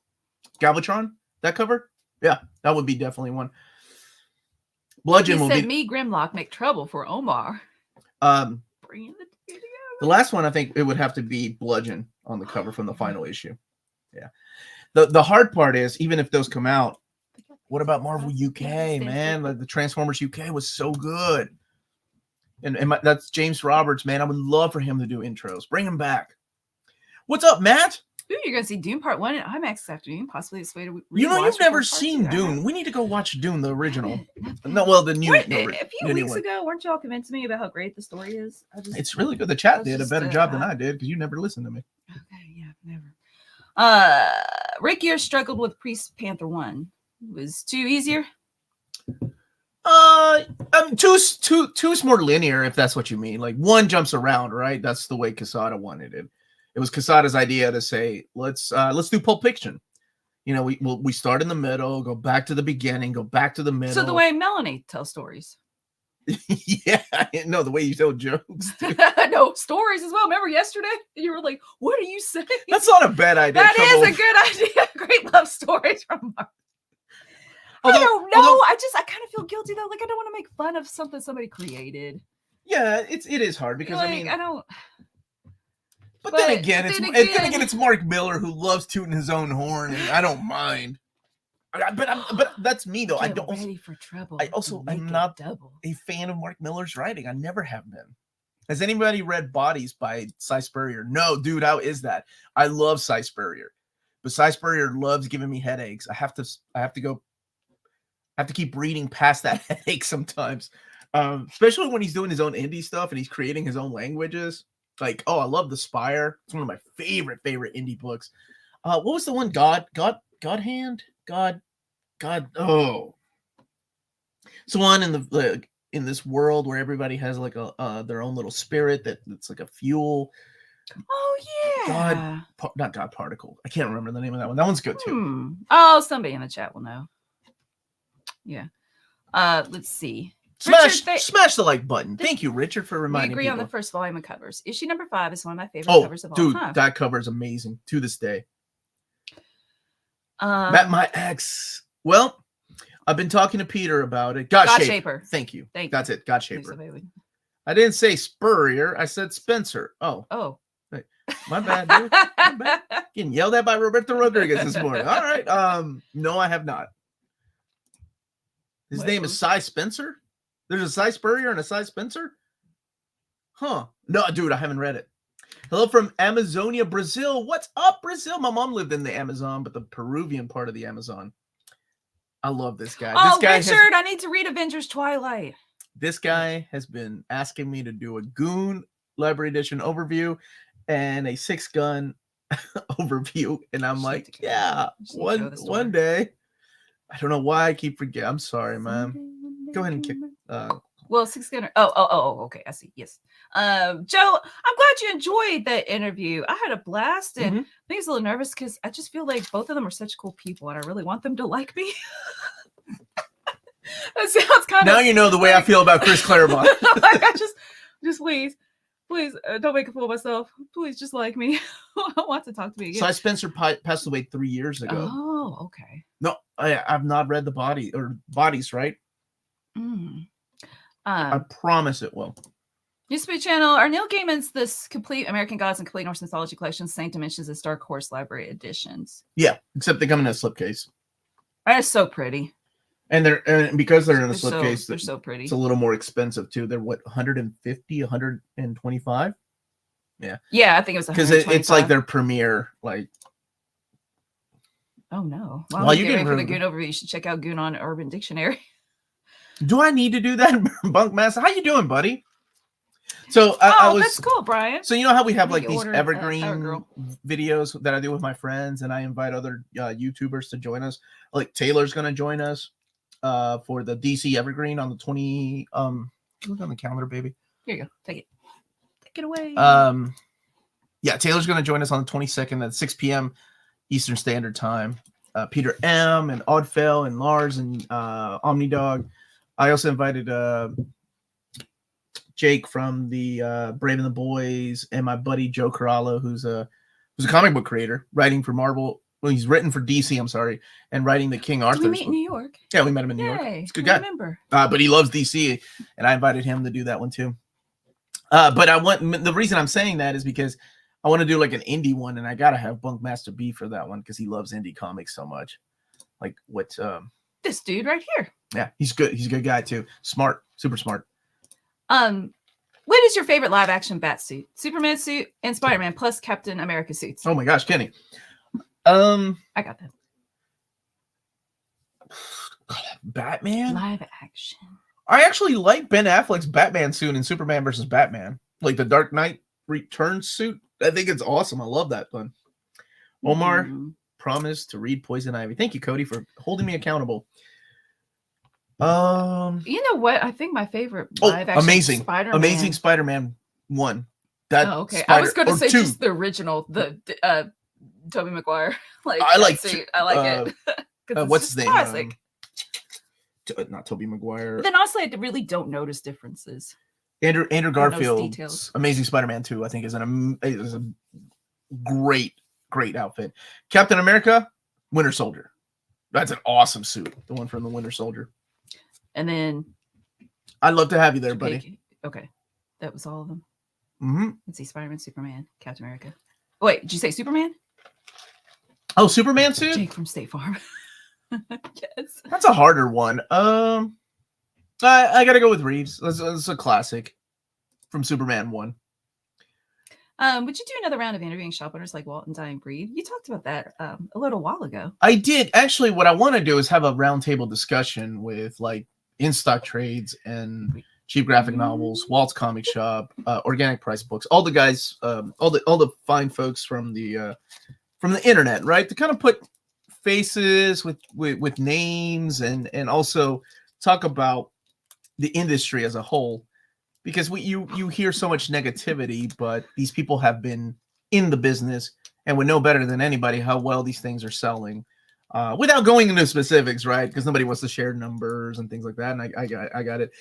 Galvatron, that cover. Yeah, that would be definitely one. Bludgeon will be. Me, Grimlock, make trouble for Omar. Bringing the two together. The last one, I think it would have to be Bludgeon on the cover from the final issue. Yeah. The hard part is, even if those come out, what about Marvel UK, man? Like the Transformers UK was so good. And that's James Roberts, man. I would love for him to do intros. Bring him back. What's up, Matt? Ooh, you're going to see Dune Part 1 in IMAX this afternoon. Possibly this way to you've never seen Dune. We need to go watch Dune, the original. No, well, the new. A few weeks ago, weren't y'all convincing me about how great the story is? It's really good. The chat did a better job than I did because you never listened to me. Okay, yeah, never. Rick Gear struggled with Priest Panther 1. Was 2 easier? Two's more linear, if that's what you mean. Like 1 jumps around, right? That's the way Quesada wanted it. It was Quesada's idea to say, let's do Pulp Fiction. We start in the middle, go back to the beginning, go back to the middle. So the way Melanie tells stories. Yeah, no, the way you tell jokes. No, stories as well. Remember yesterday? You were like, what are you saying? That's not a bad idea. That is a good idea. Great love stories from Mark. I don't know. I kind of feel guilty though. Like I don't want to make fun of something somebody created. Yeah, it is hard because like, I mean, I don't. but then but again, then it's Mark Miller who loves tooting his own horn, and I don't mind. But that's me though. Get ready for trouble. I also Make am it not double. a fan of Mark Miller's writing. I never have been. Has anybody read Bodies by Cy Spurrier? No, dude. How is that? I love Cy Spurrier, but Cy Spurrier loves giving me headaches. I have to keep reading past that headache sometimes, especially when he's doing his own indie stuff and he's creating his own languages. Like, oh, I love The Spire. It's one of my favorite indie books. What was the one? God Hand. Oh, it's the one in this world where everybody has like a their own little spirit that's like a fuel. Oh yeah. Not God Particle. I can't remember the name of that one. That one's good too. Oh, somebody in the chat will know. Yeah. Let's see. Smash the like button. Thank you, Richard, for reminding me. We agree people. on the first volume of covers. Issue number 5 is one of my favorite covers of all time. That cover is amazing to this day. My ex. Well, I've been talking to Peter about it. God Shaper. Thank you. That's it. God Shaper. I didn't say Spurrier. I said Spencer. Oh. Hey, my bad, dude. My bad. Getting yelled at by Roberto Rodriguez this morning. All right. No, I have not. His name is Cy Spencer. There's a Cy Spurrier and a Cy Spencer? Huh. No, dude, I haven't read it. Hello from Amazonia, Brazil. What's up, Brazil? My mom lived in the Amazon, but the Peruvian part of the Amazon. I love this guy. Oh, Richard, I need to read Avengers Twilight. This guy has been asking me to do a Goon Library Edition overview and a 6-gun overview. And I'm like, yeah, one day. I don't know why I keep forgetting. I'm sorry, man. Go ahead and kick. Well, 6-gunner. Oh, okay. I see. Yes. Joe, I'm glad you enjoyed that interview. I had a blast, and I think I was a little nervous because I just feel like both of them are such cool people, and I really want them to like me. That sounds kind of. Now you know the way I feel about Chris Claremont. Like, I just please, don't make a fool of myself. Please, just like me. I want to talk to me again. Cy Spencer passed away 3 years ago. Oh, okay. No, I've not read Bodies, right? I promise it will. Newspaper channel. Are Neil Gaiman's This Complete American Gods and Complete Norse Mythology Collection, Saint Dimensions, and Dark Horse Library Editions? Yeah, except they come in a slipcase. That is so pretty. And because they're in a slipcase, they're so pretty. It's a little more expensive too. They're what, 150, 125? Yeah. Yeah, I think it was because it's like their premiere, like. Oh no! Well, you get ready for the Goon overview. You should check out Goon on Urban Dictionary. Do I need to do that, Bunkmaster? How you doing, buddy? So that's cool, Brian. So you know how we have like these evergreen videos that I do with my friends, and I invite other YouTubers to join us. Like Taylor's going to join us for the DC Evergreen on the 20. Look on the calendar, baby. Here you go. Take it away. Yeah, Taylor's going to join us on the 22nd at 6 p.m. Eastern Standard Time. Peter M. and Oddfell and Lars and Omnidog. I also invited Jake from the Brave and the Boys and my buddy Joe Corallo, who's a comic book creator, writing for Marvel. Well, he's written for DC, I'm sorry, and writing the King Arthur. Did we meet in New York? Yeah, we met him in New York. He's a good guy. I remember. But he loves DC, and I invited him to do that one too. But the reason I'm saying that is because I want to do like an indie one, and I gotta have Bunkmaster B for that one because he loves indie comics so much. Like what? This dude right here. Yeah, he's good. He's a good guy too. Smart, super smart. What is your favorite live action bat suit? Superman suit and Spider-Man plus Captain America suits. Oh my gosh, Kenny. I got that. Batman live action. I actually like Ben Affleck's Batman suit in Superman versus Batman, like the Dark Knight Returns suit. I think it's awesome. I love that one. Omar promised to read Poison Ivy. Thank you, Cody, for holding me accountable. You know what? I think my favorite live action Amazing Spider-Man 1. Okay. I was going to say 2. Just the original, the Tobey Maguire. I like it. What's his name? Classic. Not Tobey Maguire. But then honestly, I really don't notice differences. Andrew Garfield's Amazing Spider-Man 2, I think, is a great outfit. Captain America, Winter Soldier. That's an awesome suit. The one from the Winter Soldier. And then I'd love to have you there, buddy. Okay. That was all of them. Mm-hmm. Let's see, Spider-Man, Superman, Captain America. Wait, did you say Superman? Oh, Superman suit? Jake from State Farm. Yes. That's a harder one. I gotta go with Reeves. That's a classic from Superman 1. Would you do another round of interviewing shop owners like Walt and Dying Breed? You talked about that a little while ago. I did. Actually, what I want to do is have a roundtable discussion with like in-stock trades and cheap graphic novels, Walt's Comic Shop, Organic Price Books, all the guys, all the fine folks from the internet, right? To kind of put faces with names and also talk about the industry as a whole, because you hear so much negativity, but these people have been in the business and would know better than anybody how well these things are selling, without going into specifics, right? Because nobody wants to share numbers and things like that, and I got it.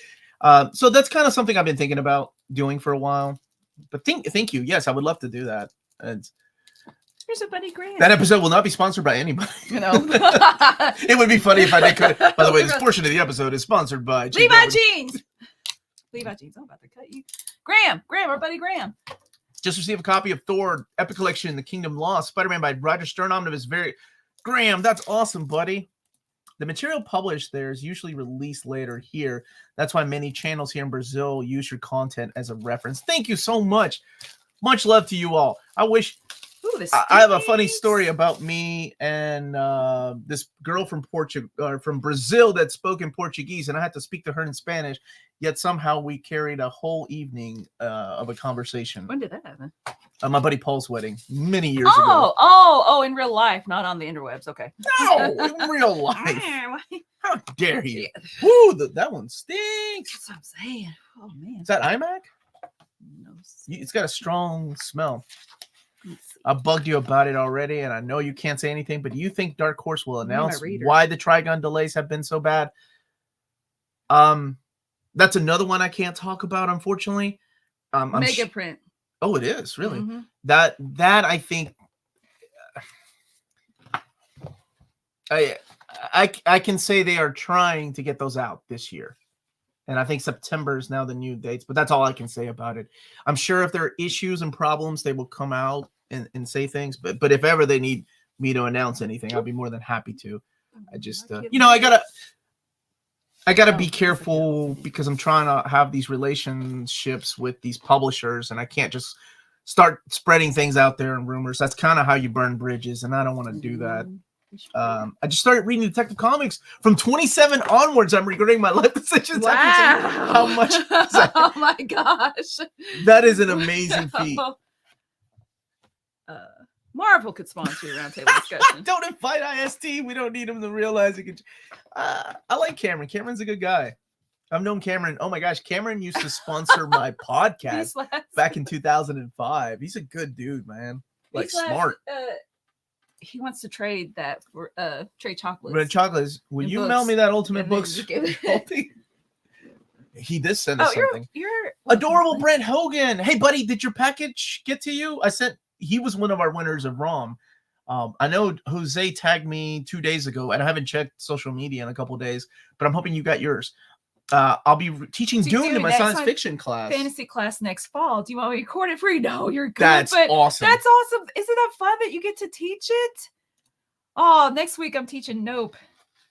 So that's kind of something I've been thinking about doing for a while. But thank you. Yes, I would love to do that. And here's a Buddy Grant. That episode will not be sponsored by anybody. You know, it would be funny if I did cut it. By the way, this portion of the episode is sponsored by Levi Jeans. Levi Jeans. I'm about to cut you. Graham, our buddy Graham. Just received a copy of Thor Epic Collection, The Kingdom Lost, Spider-Man by Roger Stern, Omnibus. Graham, that's awesome, buddy. The material published there is usually released later here. That's why many channels here in Brazil use your content as a reference. Thank you so much. Much love to you all. I wish... Ooh, I have a funny story about me and this girl from from Brazil that spoke in Portuguese, and I had to speak to her in Spanish. Yet somehow we carried a whole evening of a conversation. When did that happen? My buddy Paul's wedding many years ago. Oh, in real life, not on the interwebs. Okay. No, in real life. How dare you? Woo, that one stinks. That's what I'm saying. Oh man. Is that iMac? No. It's got a strong smell. I bugged you about it already, and I know you can't say anything, but do you think Dark Horse will announce why the Trigon delays have been so bad? That's another one I can't talk about, unfortunately. Mega print. Oh, it is, really? Mm-hmm. That I think I can say they are trying to get those out this year. And I think September is now the new dates, but that's all I can say about it. I'm sure if there are issues and problems, they will come out and say things. But if ever they need me to announce anything, I'll be more than happy to. I just, I gotta be careful because I'm trying to have these relationships with these publishers, and I can't just start spreading things out there and rumors. That's kind of how you burn bridges, and I don't want to do that. I just started reading Detective Comics from 27 onwards. I'm regretting my life decisions. Wow. How much? Oh my gosh. That is an amazing feat. Marvel could sponsor your roundtable discussion. Don't invite IST. We don't need him to realize he can. I like Cameron. Cameron's a good guy. I've known Cameron. Oh my gosh. Cameron used to sponsor my podcast back in 2005. He's a good dude, man. Like smart. He wants to trade that for trade chocolates. Red chocolates. Will you mail me that Ultimate Books? He did send us something. You're adorable Brent Hogan. Hey, buddy, did your package get to you? He was one of our winners of ROM. I know Jose tagged me 2 days ago, and I haven't checked social media in a couple of days, but I'm hoping you got yours. I'll be teaching Dune in my science fiction class. Fantasy class next fall. Do you want me to record it for you? No, you're good. That's awesome. That's awesome. Isn't that fun that you get to teach it? Oh, next week I'm teaching Nope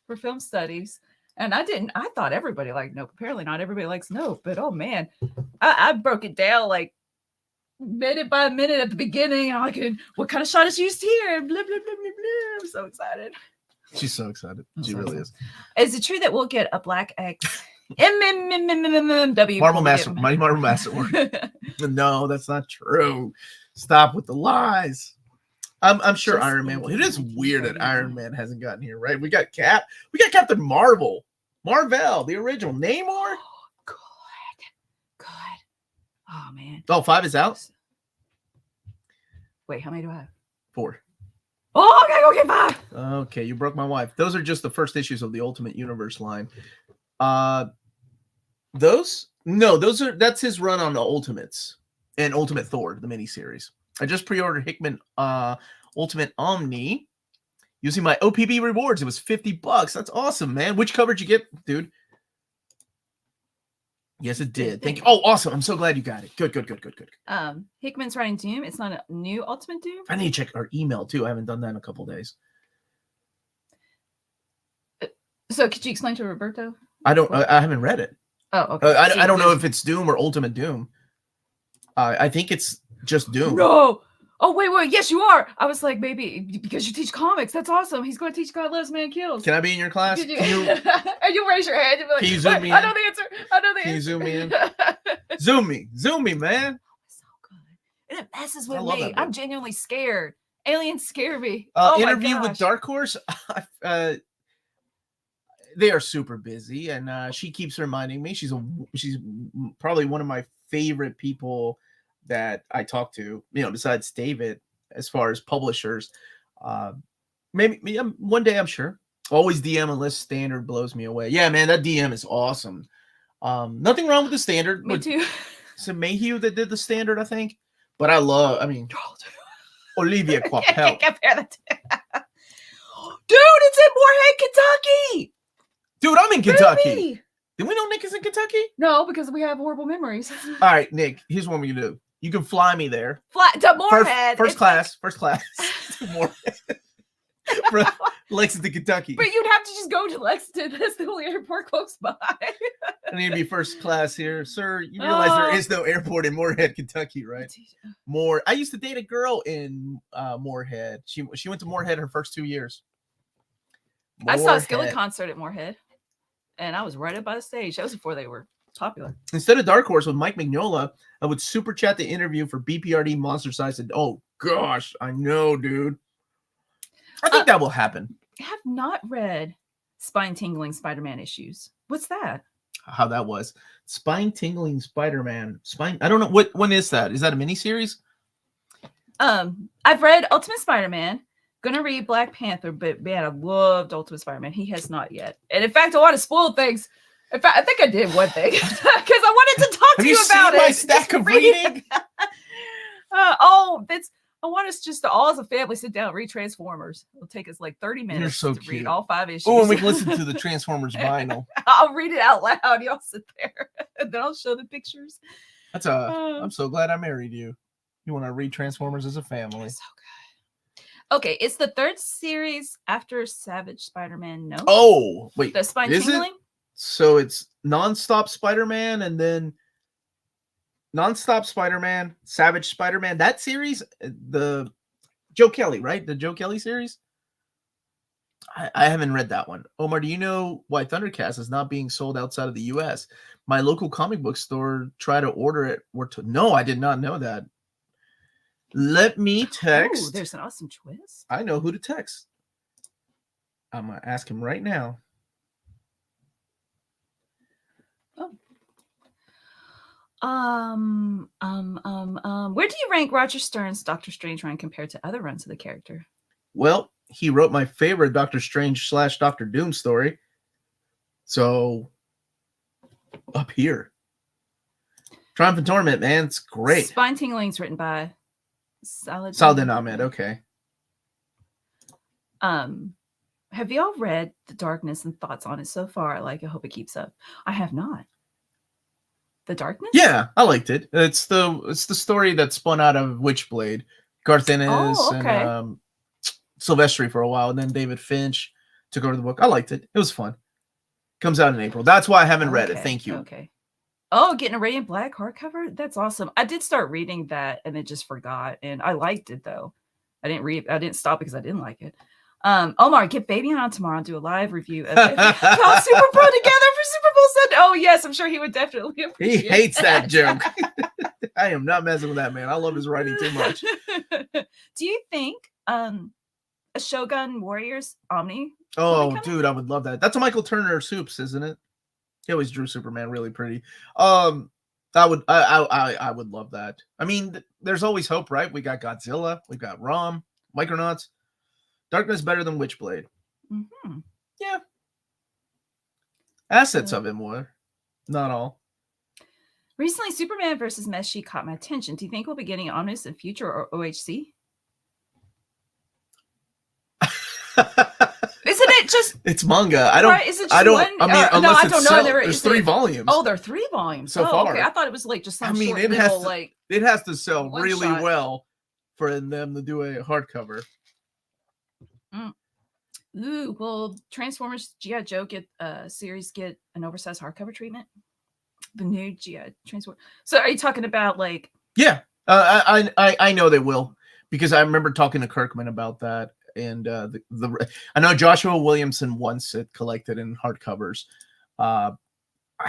for film studies. And I thought everybody liked Nope. Apparently not everybody likes Nope, but oh man, I broke it down like minute by minute at the beginning. I'm like, what kind of shot is used here? Blah, blah, blah, blah, blah. I'm so excited. She's so excited. She really is. Is it true that we'll get a Black X? MMMMMMW. Mighty Marvel Masterwork. No, that's not true. Stop with the lies. I'm sure Iron Man will. It is weird that Iron Man hasn't gotten here, right? We got Captain Marvel. Marvel, the original. Namor. Oh, good. Oh man. Oh, 5 is out? Wait, how many do I have? 4. Oh, okay, go get 5. Okay, you broke my wife. Those are just the first issues of the Ultimate Universe line. That's his run on the Ultimates and Ultimate Thor, the miniseries. I just pre-ordered Hickman Ultimate Omni using my OPB rewards. It was $50. That's awesome, man. Which cover did you get, dude? Yes, it did. Thank you. Oh, awesome. I'm so glad you got it. Good. Hickman's writing Doom. It's not a new Ultimate Doom. I need to check our email too. I haven't done that in a couple days. So could you explain to Roberto? I haven't read it. Oh, okay. I don't know if it's Doom or Ultimate Doom. I think it's just Doom. No. Oh, wait. Yes, you are. I was like, maybe because you teach comics. That's awesome. He's going to teach God Loves, Man Kills. Can I be in your class? And you raise your hand. You'll be like, can you zoom me in? I know the answer. Can you zoom me in? Zoom me, man. So good. And it messes with love me. that I'm genuinely scared. Aliens scare me. Interview with Dark Horse. They are super busy, and she keeps reminding me she's probably one of my favorite people that I talk to, besides David, as far as publishers. Maybe one day, I'm sure. Always DM unless Standard blows me away. Yeah, man, that DM is awesome. Nothing wrong with the Standard. Me too. It's Mayhew that did the Standard, I think. But Olivia Coipel. Can't compare that to... Dude, it's in Moorhead, Kentucky. Dude, I'm in Kentucky. Really? Did we know Nick is in Kentucky? No, because we have horrible memories. All right, Nick, here's what we can do. You can fly me there. Fly to Moorhead. First class. To Moorhead. Lexington, Kentucky. But you'd have to just go to Lexington. That's the only airport close by. I need to be first class here. Sir, you realize there is no airport in Moorhead, Kentucky, right? I used to date a girl in Moorhead. She went to Moorhead her first 2 years. I saw a Skillet concert at Moorhead. And I was right up by the stage. That was before they were popular. Instead of Dark Horse with Mike Mignola, I would super chat the interview for BPRD Monster Size. And oh gosh, I know, dude. I think that will happen. I have not read Spine Tingling Spider-Man issues. What's that? How that was. Spine Tingling Spider-Man. I don't know. When is that? Is that a miniseries? I've read Ultimate Spider-Man. Gonna read Black Panther, but man, I loved Ultimate Spider-Man. He has not yet. And in fact, I want to spoil things. In fact, I think I did one thing because I wanted to talk to you about it. Have you seen my stack of reading? I want us just to all as a family sit down and read Transformers. It'll take us like 30 minutes to read all 5 issues. Oh, and we can listen to the Transformers vinyl. I'll read it out loud. Y'all sit there, and then I'll show the pictures. I'm so glad I married you. You want to read Transformers as a family. So good. Okay, it's the 3rd series after Savage Spider-Man. No. Oh, wait. The Spine Tingling? So it's Nonstop Spider-Man and then Nonstop Spider-Man, Savage Spider-Man. That series, the Joe Kelly, right? The Joe Kelly series? I haven't read that one. Omar, do you know why Thundercast is not being sold outside of the U.S.? My local comic book store tried to order it. No, I did not know that. Let me text. Oh, there's an awesome twist. I know who to text. I'm going to ask him right now. Where do you rank Roger Stern's Doctor Strange run compared to other runs of the character? Well, he wrote my favorite Doctor Strange / Doctor Doom story. So, up here. Triumph and Torment, man. It's great. Spine Tingling's written by Saladin Ahmed. Okay. Have y'all read The Darkness and thoughts on it so far? I hope it keeps up. I have not. The Darkness? Yeah, I liked it. It's the story that spun out of Witchblade. Garth Ennis and Silvestri for a while, and then David Finch took over the book. I liked it. It was fun. Comes out in April. That's why I haven't read it. Thank you. Okay. Oh, getting a Radiant Black hardcover? That's awesome. I did start reading that and then just forgot. And I liked it though. I didn't stop because I didn't like it. Omar, get Baby on tomorrow and do a live review of it. Call Super Pro together for Super Bowl Sunday. Oh yes, I'm sure he would definitely appreciate He hates that joke. I am not messing with that man. I love his writing too much. Do you think a Shogun Warriors Omni? Oh, dude, I would love that. That's a Michael Turner Soups, isn't it? He always drew Superman really pretty. I would love that. I mean, there's always hope, right? We got Godzilla, we got Rom, Micronauts. Darkness better than Witchblade. Mm-hmm. Yeah. Assets of it more. Not all. Recently, Superman versus Messi caught my attention. Do you think we'll be getting Omnibus in future or OHC? Isn't it just it's manga. I don't. right, is it just I don't. one? I mean, unless no, I it's don't know. there's 3 volumes. Oh, there are 3 volumes So far. Okay, I thought it was like just some I mean, short it has little to- like. It has to sell One really shot. well for them to do a hardcover. Ooh, will Transformers G.I. Joe series get an oversized hardcover treatment? The new G.I. Transformers. So are you talking about like? Yeah, I know they will, because I remember talking to Kirkman about that, and I know Joshua Williamson wants it collected in hardcovers. I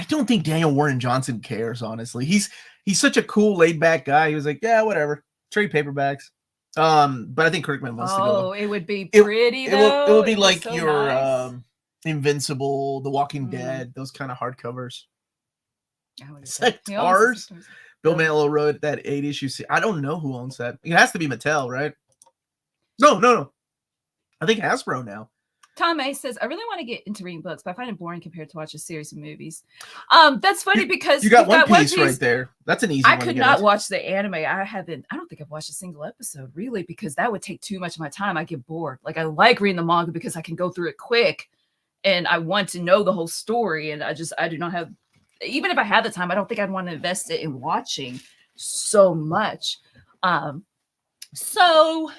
don't think Daniel Warren Johnson cares, honestly. He's such a cool, laid back guy. He was like, yeah, whatever, trade paperbacks. But I think Kirkman wants to go. Oh, it would be pretty though. It will be like so your nice. Invincible, The Walking Dead, those kind of hardcovers. Sectars. Bill Mantlo wrote that 8-issue. I don't know who owns that. It has to be Mattel, right? No. I think Hasbro now. Tom A says, I really want to get into reading books, but I find it boring compared to watch a series of movies. That's funny because you got One Piece right there. That's an easy one. I could not watch the anime. I don't think I've watched a single episode really, because that would take too much of my time. I get bored. Like I like reading the manga because I can go through it quick and I want to know the whole story. And I do not have, even if I had the time, I don't think I'd want to invest it in watching so much. So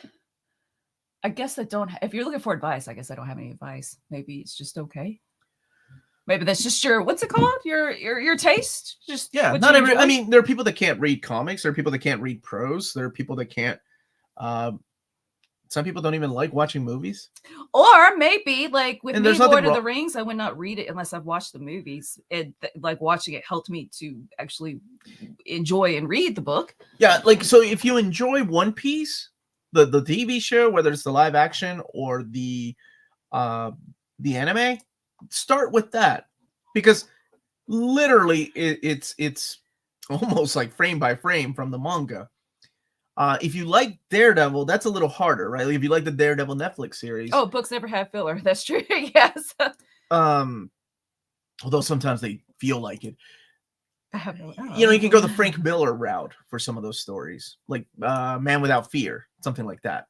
I guess I don't. If you're looking for advice, I guess I don't have any advice. Maybe it's just okay. Maybe that's just your, what's it called? Your taste. Just not every. I mean, there are people that can't read comics. There are people that can't read prose. There are people that can't. Some people don't even like watching movies. Or maybe like with me, Lord of the Rings, I would not read it unless I've watched the movies. Like watching it helped me to actually enjoy and read the book. Yeah, like so if you enjoy One Piece, the TV show, whether it's the live action or the anime, start with that, because literally it's almost like frame by frame from the manga. If you like Daredevil, that's a little harder, right? Like if you like the Daredevil Netflix series. Oh, books never have filler. That's true. Yes. Although sometimes they feel like it. You You can go the Frank Miller route for some of those stories, like Man Without Fear, something like that.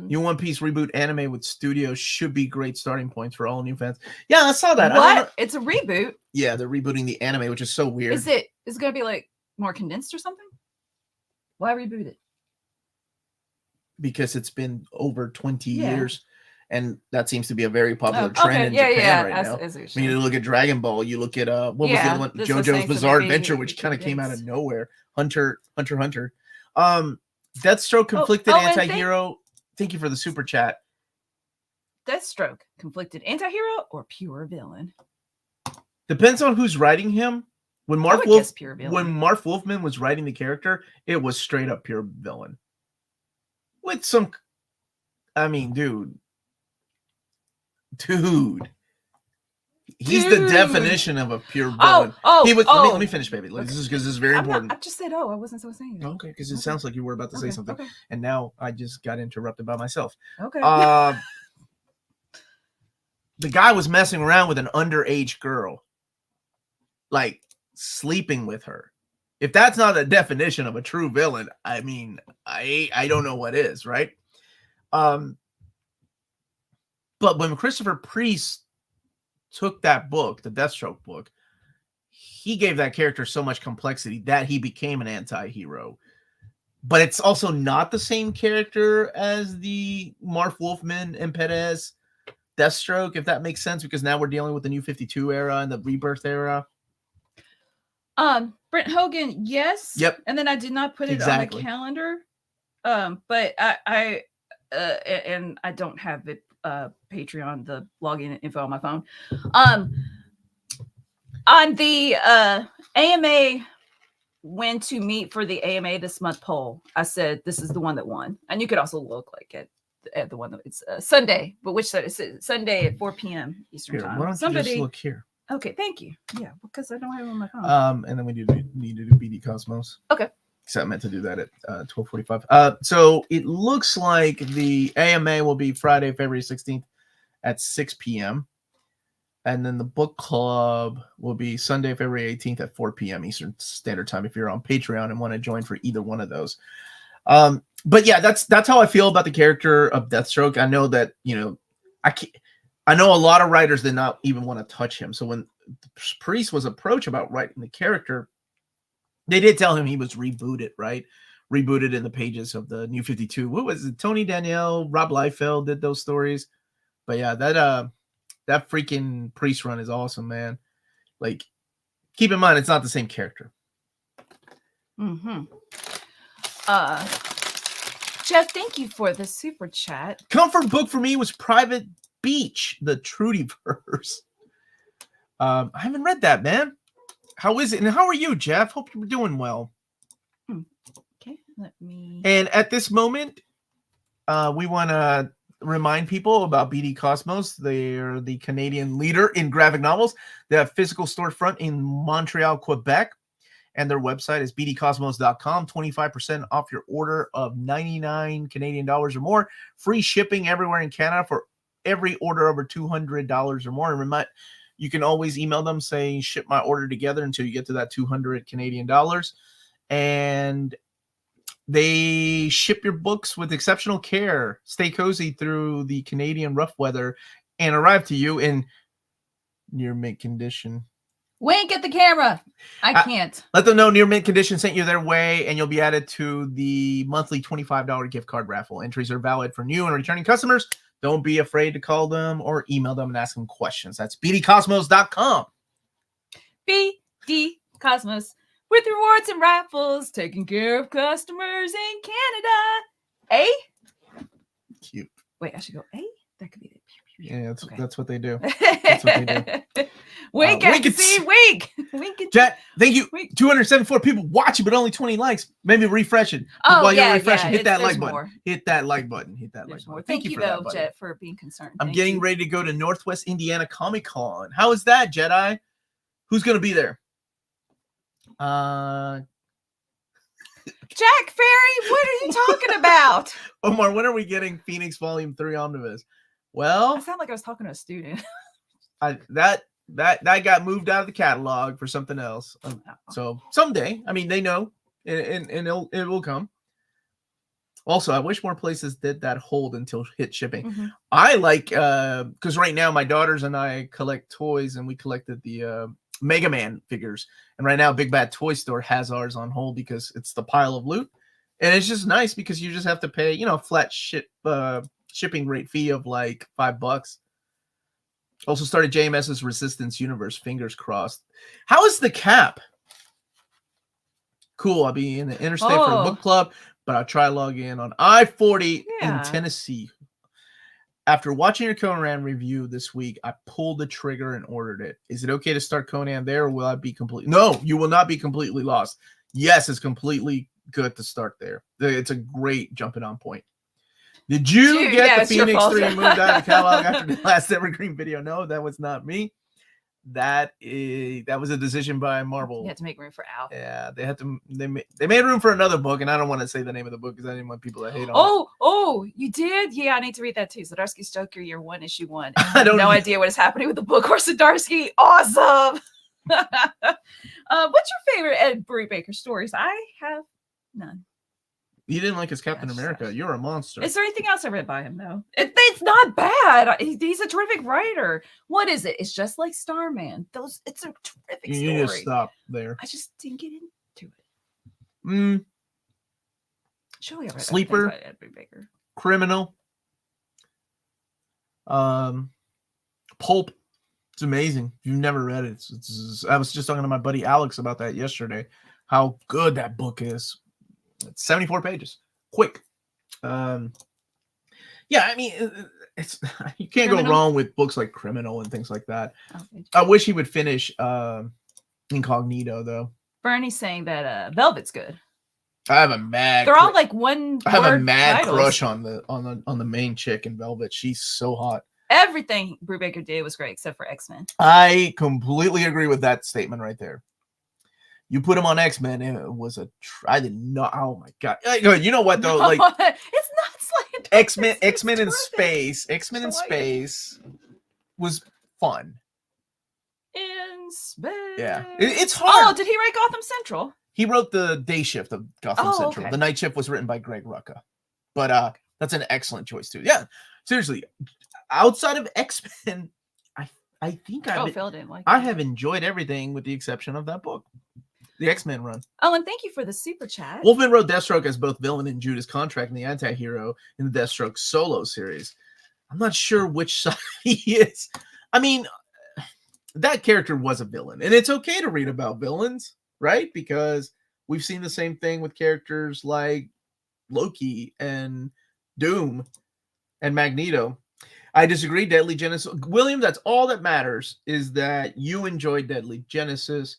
New One Piece reboot anime with studios should be great starting points for all new fans. Yeah, I saw that. What? It's a reboot? Yeah, they're rebooting the anime, which is so weird. Is it going to be like more condensed or something? Why reboot it? Because it's been over 20 years. And that seems to be a very popular trend in Japan right now. I mean, you look at Dragon Ball, you look at what was the other one? JoJo's Bizarre Adventure, which kind of came out of nowhere. Hunter. Deathstroke, conflicted anti-hero. Thank you for the super chat. Deathstroke, conflicted anti-hero or pure villain? Depends on who's writing him. When Marv Wolfman was writing the character, it was straight up pure villain. With some, I mean, dude, he's the definition of a pure villain. Let me finish, baby. This is because this is very important. I just said, I wasn't so saying. Okay, because it sounds like you were about to say something, and now I just got interrupted by myself. Okay. The guy was messing around with an underage girl, like sleeping with her. If that's not a definition of a true villain, I mean, I don't know what is, right? But when Christopher Priest took that book, the Deathstroke book, he gave that character so much complexity that he became an anti-hero. But it's also not the same character as the Marv Wolfman and Perez Deathstroke, if that makes sense, because now we're dealing with the New 52 era and the Rebirth era. Brent Hogan, yes. Yep. And then I did not put it on the calendar. But I and I don't have it Patreon, the login info on my phone. On the AMA when to meet for the AMA this month poll, I said this is the one that won. And you could also look like at the one that it's Sunday, but which side is it? Sunday at 4 p.m. Eastern time. Why don't you just look here? Okay, thank you. Yeah, because I don't have it on my phone. And then we need to do BD Cosmos. Okay. So I meant to do that at 12:45. So it looks like the AMA will be Friday, February 16th at 6 p.m. And then the book club will be Sunday, February 18th at 4 p.m. Eastern Standard Time if you're on Patreon and want to join for either one of those. But yeah, that's how I feel about the character of Deathstroke. I know that, I know a lot of writers did not even want to touch him. So when Priest was approached about writing the character, they did tell him he was rebooted, right? Rebooted in the pages of the New 52. What was it? Tony Danielle, Rob Liefeld did those stories. But yeah, that freaking Priest run is awesome, man. Like, keep in mind, it's not the same character. Mm-hmm. Jeff, thank you for the super chat. Comfort book for me was Private Beach, the Trudyverse. I haven't read that, man. How is it? And how are you, Jeff? Hope you're doing well. Okay, let me. And at this moment, we want to remind people about BD Cosmos. They're the Canadian leader in graphic novels. They have physical storefront in Montreal, Quebec. And their website is bdcosmos.com. 25% off your order of 99 Canadian dollars or more. Free shipping everywhere in Canada for every order over $200 or more. And remember, you can always email them saying, ship my order together until you get to that 200 Canadian dollars. And they ship your books with exceptional care. Stay cozy through the Canadian rough weather and arrive to you in near mint condition. Wink at the camera. I can't. Let them know near mint condition sent you their way, and you'll be added to the monthly $25 gift card raffle. Entries are valid for new and returning customers. Don't be afraid to call them or email them and ask them questions. That's bdcosmos.com. BD Cosmos, with rewards and raffles, taking care of customers in Canada. Cute. Wait, I should go A? That could be it. Yeah, Okay. that's what they do. That's what they do. Wink at the scene. Wink. Wink at Jet, thank you. Wink. 274 people watching, but only 20 likes. Maybe refresh it. Oh, While yeah, you're refreshing, yeah. hit that There's like button. more. Hit that like button. Hit that There's like more. button. Thank you, for though, that, buddy. Jet, for being concerned. I'm Thank getting you. ready to go to Northwest Indiana Comic Con. How is that, Jedi? Who's going to be there? Jack Ferry, what are you talking about? Omar, when are we getting Phoenix Volume 3 Omnibus? I Well, sound like I was talking to a student. that got moved out of the catalog for something else. So someday, I mean, they know, and it will come. Also, I wish more places did that hold until hit shipping. Mm-hmm. I like, because right now my daughters and I collect toys, and we collected the Mega Man figures. And right now, Big Bad Toy Store has ours on hold because it's the pile of loot. And it's just nice because you just have to pay, flat shipping rate fee of like $5. Also started JMS's Resistance Universe, fingers crossed. How is the cap? Cool. I'll be in the interstate for a book club, but I'll try log in on I-40 in Tennessee. After watching your Conan review this week, I pulled the trigger and ordered it. Is it okay to start Conan there, or will I be complete? No, you will not be completely lost. Yes, it's completely good to start there. It's a great jumping on point. Did you get the Phoenix 3 moved out of the catalog after the last Evergreen video? No, that was not me. That was a decision by Marvel. You had to make room for Al. Yeah, they made room for another book, and I don't want to say the name of the book because I didn't want people to hate on it. Oh, you did? Yeah, I need to read that too. Zdarsky's Joker, Year 1, Issue 1. I have no idea what is happening with the book or Zdarsky. Awesome. What's your favorite Ed Brubaker stories? I have none. You didn't like his Captain America. You're a monster. Is there anything else I read by him, though? It's not bad. He's a terrific writer. What is it? It's just like Starman. It's a terrific story. You need to stop there. I just didn't get into it. Surely I read Sleeper, Ed Brubaker. Criminal, Pulp. It's amazing. If you've never read it, I was just talking to my buddy Alex about that yesterday. How good that book is. It's 74 pages. Quick. Yeah, I mean, it's you can't go wrong with books like Criminal and things like that. I wish he would finish Incognito though. Bernie's saying that Velvet's good. I have a mad. They're all like one. I have a mad titles. crush on the main chick in Velvet. She's so hot. Everything Brubaker did was great except for X-Men. I completely agree with that statement right there. You put him on X-Men, it was I did not. Oh my god! You know what though? Like it's not slander. X-Men in space. X-Men in space was fun. In space. Yeah, it's hard. Oh, did he write Gotham Central? He wrote the day shift of Gotham Central. Okay. The night shift was written by Greg Rucka, but that's an excellent choice too. Yeah, seriously, outside of X-Men, I think Phil didn't like I it. have enjoyed everything with the exception of that book, the X-Men run. Oh, and thank you for the super chat. Wolfman wrote Deathstroke as both villain and Judas Contract and the anti-hero in the Deathstroke solo series. I'm not sure which side he is. I mean, that character was a villain, and it's okay to read about villains, right? Because we've seen the same thing with characters like Loki and Doom and Magneto. I disagree. Deadly Genesis. William, that's all that matters is that you enjoyed Deadly Genesis.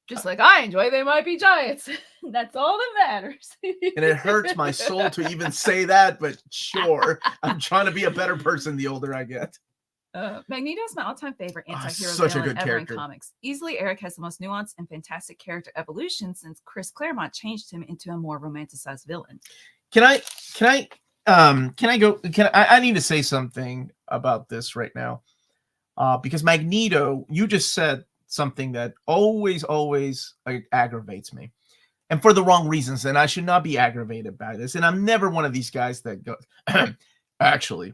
Just like I enjoy They Might Be Giants. That's all that matters. And it hurts my soul to even say that, but sure. I'm trying to be a better person the older I get. Magneto is my all-time favorite anti-hero such a villain good ever character. in comics. Easily, Eric has the most nuanced and fantastic character evolution since Chris Claremont changed him into a more romanticized villain. I need to say something about this right now. Because Magneto, you just said something that always aggravates me. And for the wrong reasons, and I should not be aggravated by this. And I'm never one of these guys that goes, actually.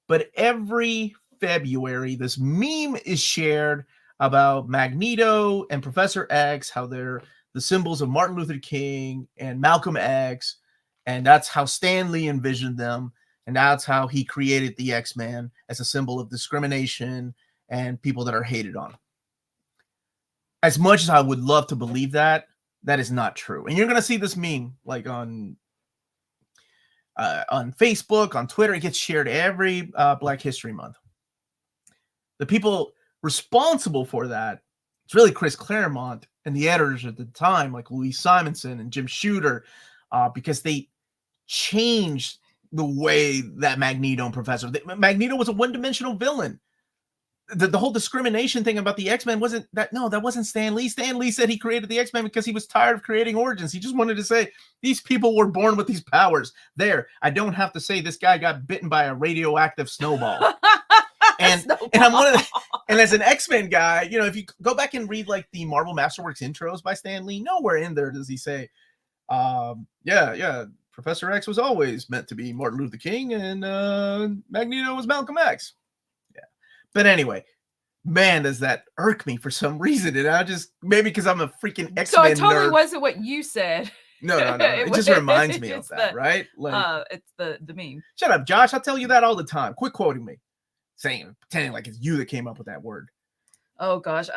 But every February, this meme is shared about Magneto and Professor X, how they're the symbols of Martin Luther King and Malcolm X, and that's how Stan Lee envisioned them, and that's how he created the X-Men as a symbol of discrimination and people that are hated on. As much as I would love to believe that, that is not true. And you're going to see this meme like on Facebook, on Twitter. It gets shared every Black History Month. The people responsible for that, it's really Chris Claremont and the editors at the time, like Louise Simonson and Jim Shooter, because they changed the way that Magneto and Professor... Magneto was a one-dimensional villain. The whole discrimination thing about the X-Men wasn't that. No, that wasn't Stan Lee. Stan Lee said he created the X-Men because he was tired of creating origins. He just wanted to say these people were born with these powers. There, I don't have to say this guy got bitten by a radioactive snowball. And I'm one of the, and as an X-Men guy, you know, if you go back and read like the Marvel Masterworks intros by Stan Lee, nowhere in there does he say, Professor X was always meant to be Martin Luther King and Magneto was Malcolm X. But anyway, man, does that irk me for some reason. And I just, maybe because I'm a freaking X-Men So it totally nerd. wasn't what you said. No. It just reminds me of that, right? Like, it's the meme. Shut up, Josh. I tell you that all the time. Quit quoting me. Pretending like it's you that came up with that word. Oh, gosh.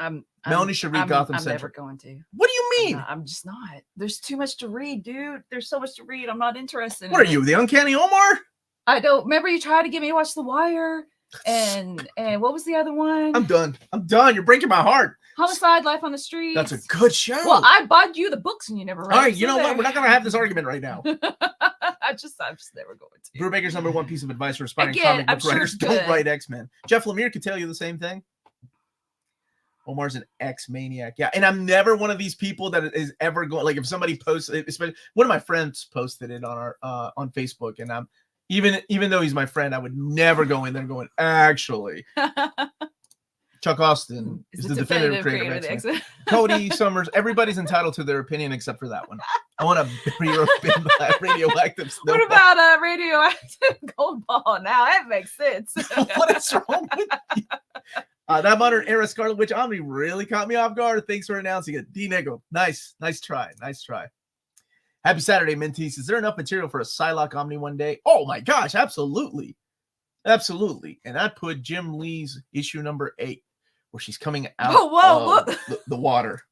Melanie should read Gotham I'm Central. never going to. What do you mean? I'm just not. There's too much to read, dude. There's so much to read. I'm not interested. What are you, the Uncanny Omar? I don't. Remember you tried to get me to watch The Wire? And what was the other one? I'm done. You're breaking my heart. Homicide, Life on the Streets. That's a good show. Well, I bought you the books and you never read. All right, you know what? We're not going to have this argument right now. I'm just never going to. Brubaker's number one piece of advice for aspiring Again, comic book writers: sure don't write X-Men. Jeff Lemire could tell you the same thing. Omar's an X-maniac. Yeah, and I'm never one of these people that is ever going, like if somebody posts, especially one of my friends posted it on our on Facebook, and I'm even though he's my friend, I would never go in there going, actually, Chuck Austin is the definitive creator of X-Men. Cody Summers, everybody's entitled to their opinion except for that one. I want to radioactive snowball. What about radioactive gold ball? Now that makes sense. What is wrong with you? That modern era Scarlet Witch Omni really caught me off guard. Thanks for announcing it. D. Niggle. Nice try. Happy Saturday, Mentees. Is there enough material for a Psylocke Omni one day? Oh my gosh, absolutely. And I put Jim Lee's issue number 8, where she's coming out of the water.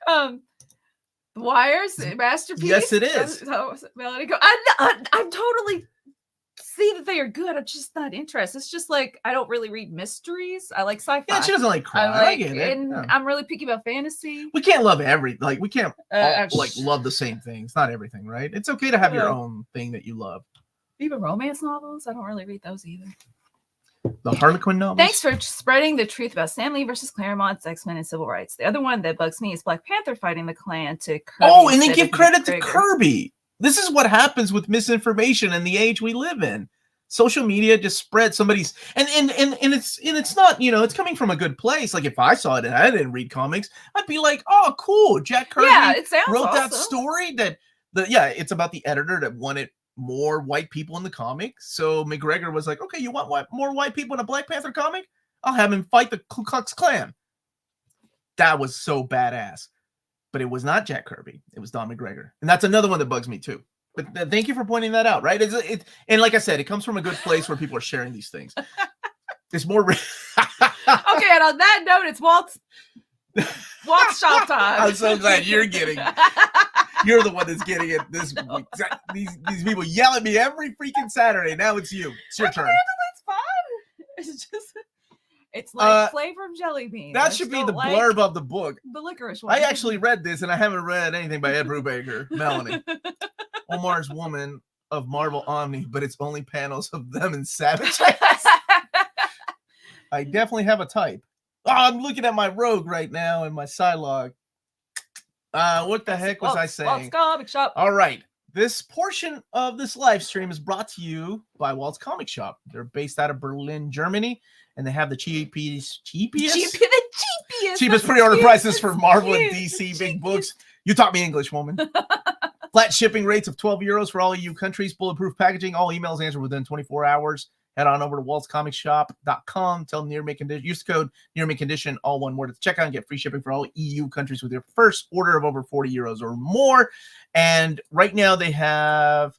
The Wire's masterpiece. Yes, it is. Melody, I'm totally see that they are good. I'm just not interested. It's just like I don't really read mysteries. I like sci-fi. Yeah, she doesn't like crime. I get it. And I'm really picky about fantasy. We can't love we can't all, love the same things. Not everything, right? It's okay to have your own thing that you love. Even romance novels, I don't really read those either. The Harlequin novels. Thanks for spreading the truth about Stan Lee versus Claremont's X-Men and Civil Rights. The other one that bugs me is Black Panther fighting the Klan to Kirby. Oh, and then give credit to Kirby. This is what happens with misinformation in the age we live in. Social media just spreads somebody's and it's not, you know, it's coming from a good place. Like if I saw it and I didn't read comics, I'd be like, oh, cool. Jack Kirby it sounds wrote awesome. that story it's about the editor that wanted more white people in the comic. So McGregor was like, okay, you want more white people in a Black Panther comic? I'll have him fight the Ku Klux Klan. That was so badass. But it was not Jack Kirby. It was Don McGregor. And that's another one that bugs me too. But thank you for pointing that out, right? And like I said, it comes from a good place where people are sharing these things. It's more... Okay, and on that note, it's Walt's shop time. I'm so glad you're getting it. You're the one that's getting it this week. These people yell at me every freaking Saturday. Now it's you. It's your turn. It's fun. It's just... It's like flavor of jelly beans. That should be the blurb of the book. The licorice one. I actually read this, and I haven't read anything by Ed Brubaker. Melanie. Omar's woman of Marvel Omni, but it's only panels of them in Savage. I definitely have a type. Oh, I'm looking at my rogue right now in my Psylocke. What the heck was I saying? Walt's Comic Shop. All right. This portion of this live stream is brought to you by Walt's Comic Shop. They're based out of Berlin, Germany, and they have the cheapest pre-order prices for Marvel and DC big books. You taught me English, woman. Flat shipping rates of 12 euros for all EU countries, bulletproof packaging, all emails answered within 24 hours. Head on over to waltscomicshop.com. Tell them use the code NearMidCondition, all one word at the checkout, and get free shipping for all EU countries with your first order of over 40 euros or more. And right now they have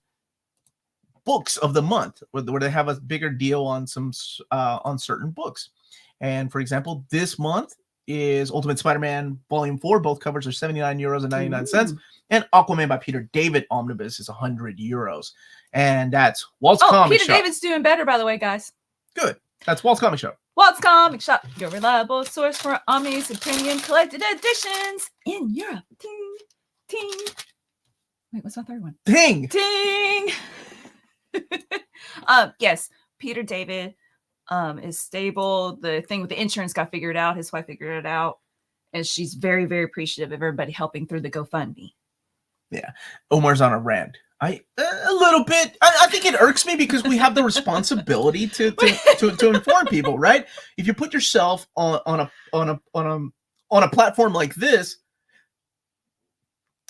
books of the month where they have a bigger deal on some on certain books. And for example, this month is Ultimate Spider-Man Volume 4. Both covers are 79 euros and 99 cents. And Aquaman by Peter David Omnibus is 100 euros. And that's Walt's Comic Shop. Peter David's doing better, by the way, guys. Good. That's Walt's Comic Shop. Walt's Comic Shop, your reliable source for Omnis and premium collected editions in Europe. Ting, ting. Wait, what's my third one? Ting. Ting. Yes, Peter David is stable. The thing with the insurance got figured out. His wife figured it out. And she's very, very appreciative of everybody helping through the GoFundMe. Yeah. Omar's on a rant. A little bit. I think it irks me because we have the responsibility to inform people, right? If you put yourself on a platform like this,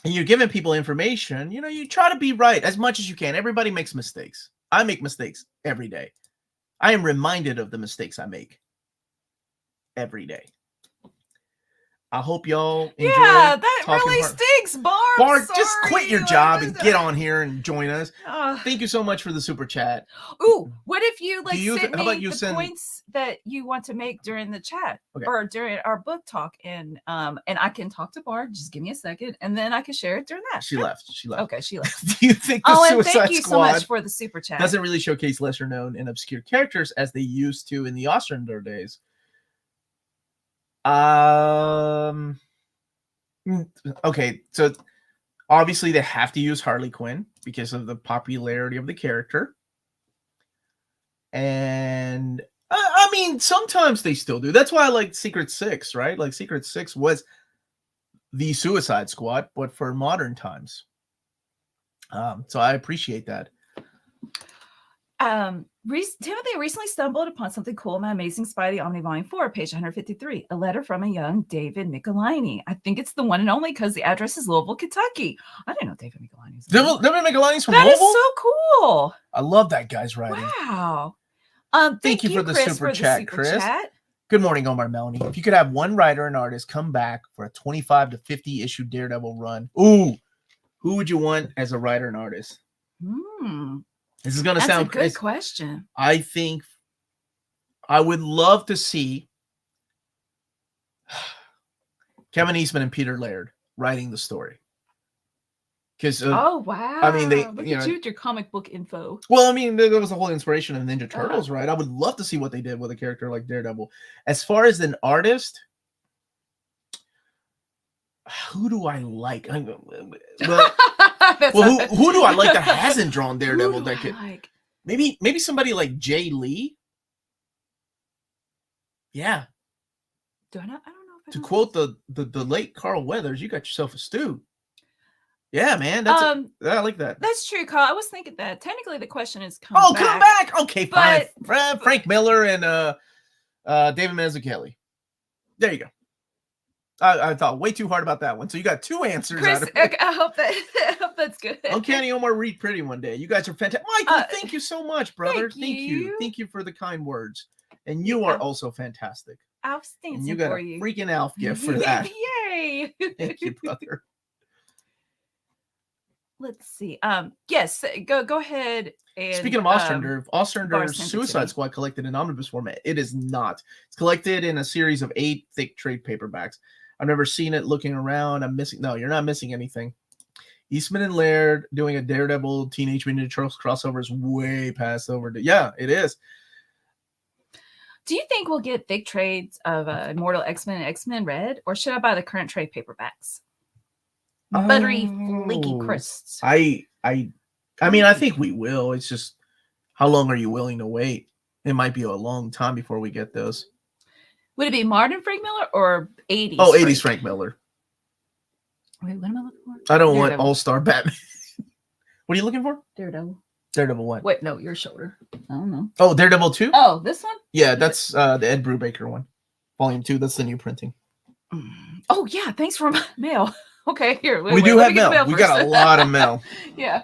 and you're giving people information, you try to be right as much as you can. Everybody makes mistakes. I make mistakes every day. I am reminded of the mistakes I make every day. I hope y'all enjoy. Yeah, that really stinks, Bart. Bart, just quit your job and get on here and join us. Thank you so much for the super chat. Ooh, what if you send me the points that you want to make during the chat or during our book talk, and I can talk to Bart. Just give me a second, and then I can share it during that. She left. Okay, she left. Do you think the Suicide and thank you Squad so much for the super chat. Doesn't really showcase lesser known and obscure characters as they used to in the Ostrander days? Okay, so obviously they have to use Harley Quinn because of the popularity of the character. And I mean, sometimes they still do. That's why I like Secret Six, right? Like Secret Six was the Suicide Squad, but for modern times. So I appreciate that. Timothy recently stumbled upon something cool in my Amazing Spidey Omni Volume 4, page 153. A letter from a young David Michelinie. I think it's the one and only because the address is Louisville, Kentucky. I didn't know David Michelinie's David Michelinie's from Louisville? That is so cool. I love that guy's writing. Wow. Thank you for the super chat, Chris. Good morning, Omar, Melanie. If you could have one writer and artist come back for a 25 to 50 issue Daredevil run, who would you want as a writer and artist? This is going to sound crazy. That's a good question. I think I would love to see Kevin Eastman and Peter Laird writing the story. Because oh wow! I mean, look at you with your comic book info. Well, I mean, there was a whole inspiration of Ninja Turtles, right? I would love to see what they did with a character like Daredevil. As far as an artist, who do I like? Who do I like that hasn't drawn Daredevil? That could maybe somebody like Jay Lee. Yeah. I don't know. To quote the late Carl Weathers, you got yourself a stew. Yeah, man. That's I like that. That's true, Carl. I was thinking that technically the question is come back. Okay, fine. Frank Miller and David Mazzucchelli. There you go. I thought way too hard about that one. So you got 2 answers Chris, out of it. I hope that's good. Uncanny Omar, read pretty one day. You guys are fantastic. Michael, thank you so much, brother. Thank you. Thank you for the kind words. And you are also fantastic. Outstanding. And you got a freaking Alf gift for that. Yay! Thank you, brother. Let's see. Yes, go ahead. And, speaking of Ostrander's sent it to Suicide me. Squad collected in omnibus format. It is not. It's collected in a series of 8 thick trade paperbacks. I've never seen it. Looking around, I'm missing. No, you're not missing anything. Eastman and Laird doing a Daredevil Teenage Mutant Ninja Turtles crossover is way past over. Yeah, it is. Do you think we'll get thick trades of Immortal X-Men and X-Men Red, or should I buy the current trade paperbacks? Buttery, flaky crusts. I mean, I think we will. It's just, how long are you willing to wait? It might be a long time before we get those. Would it be modern Frank Miller or 80s? Oh, 80s Frank Miller. Wait, what am I looking for? I don't want All-Star Batman. What are you looking for? Daredevil. Daredevil what? Wait, no, your shoulder. I don't know. Oh, Daredevil 2? Oh, this one? Yeah, that's the Ed Brubaker one. Volume 2. That's the new printing. Oh, yeah. Thanks for my mail. Okay, here. We do have mail. We got a lot of mail. Yeah.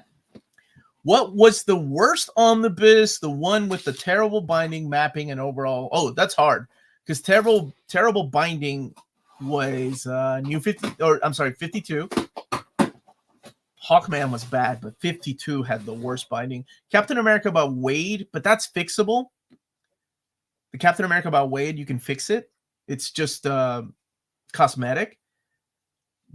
What was the worst omnibus? The one with the terrible binding, mapping, and overall. Oh, that's hard because terrible binding was new 52. Hawkman was bad, but 52 had the worst binding. Captain America by Wade, but that's fixable. The Captain America by Wade, you can fix it. It's just cosmetic.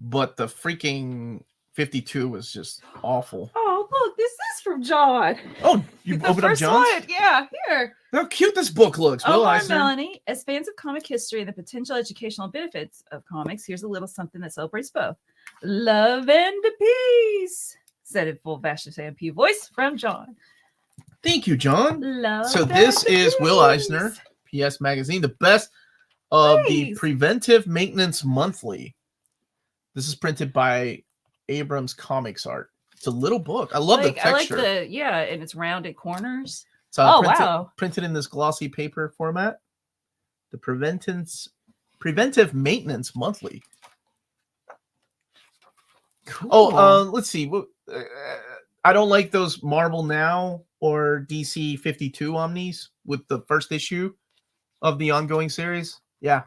But the freaking 52 was just awful. Oh, look, this is from John. Oh, you opened up John's? One. Yeah, here. How cute this book looks. Omar and Melanie, as fans of comic history and the potential educational benefits of comics, here's a little something that celebrates both. Love and peace, said in full Vasha P voice from John. Thank you, John. Love so this is peace. Will Eisner, PS Magazine, the best of the Preventive Maintenance Monthly. This is printed by Abrams Comics Art. It's a little book. I love the texture. I like and it's rounded corners. So wow. Printed in this glossy paper format. The Preventive Maintenance Monthly. Cool. Oh, let's see. I don't like those Marvel Now or DC 52 Omnis with the first issue of the ongoing series. Yeah,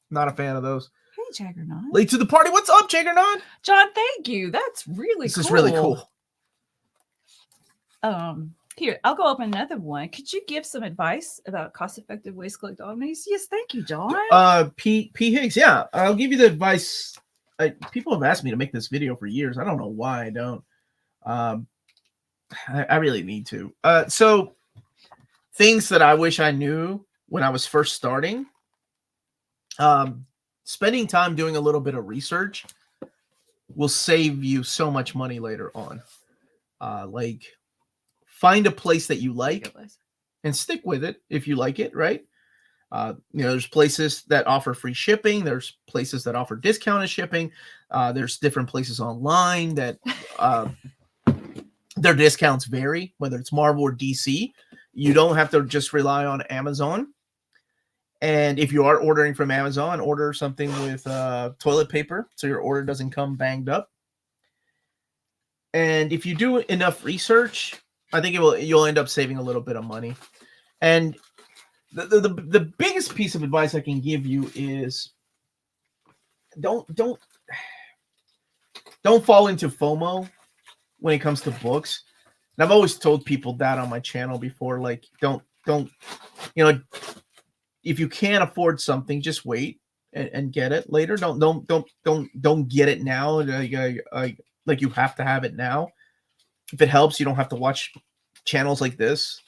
not a fan of those. Hey, Jaggernaut. Late to the party. What's up, Jaggernaut? John, thank you. That's really cool. This is really cool. Here, I'll go open another one. Could you give some advice about cost-effective ways to collect omnis? Yes, thank you, John. P. Higgs. Yeah, I'll give you the advice. People have asked me to make this video for years. I don't know why I don't. I really need to. So things that I wish I knew when I was first starting. Spending time doing a little bit of research will save you so much money later on. Like find a place that you like and stick with it if you like it, right? There's places that offer free shipping. There's places that offer discounted shipping. There's different places online that their discounts vary, whether it's Marvel or DC. You don't have to just rely on Amazon. And if you are ordering from Amazon, order something with toilet paper so your order doesn't come banged up. And if you do enough research, I think you'll end up saving a little bit of money. And the biggest piece of advice I can give you is don't fall into FOMO when it comes to books. And I've always told people that on my channel before, like don't if you can't afford something, just wait and get it later. Don't get it now. Like you have to have it now. If it helps, you don't have to watch channels like this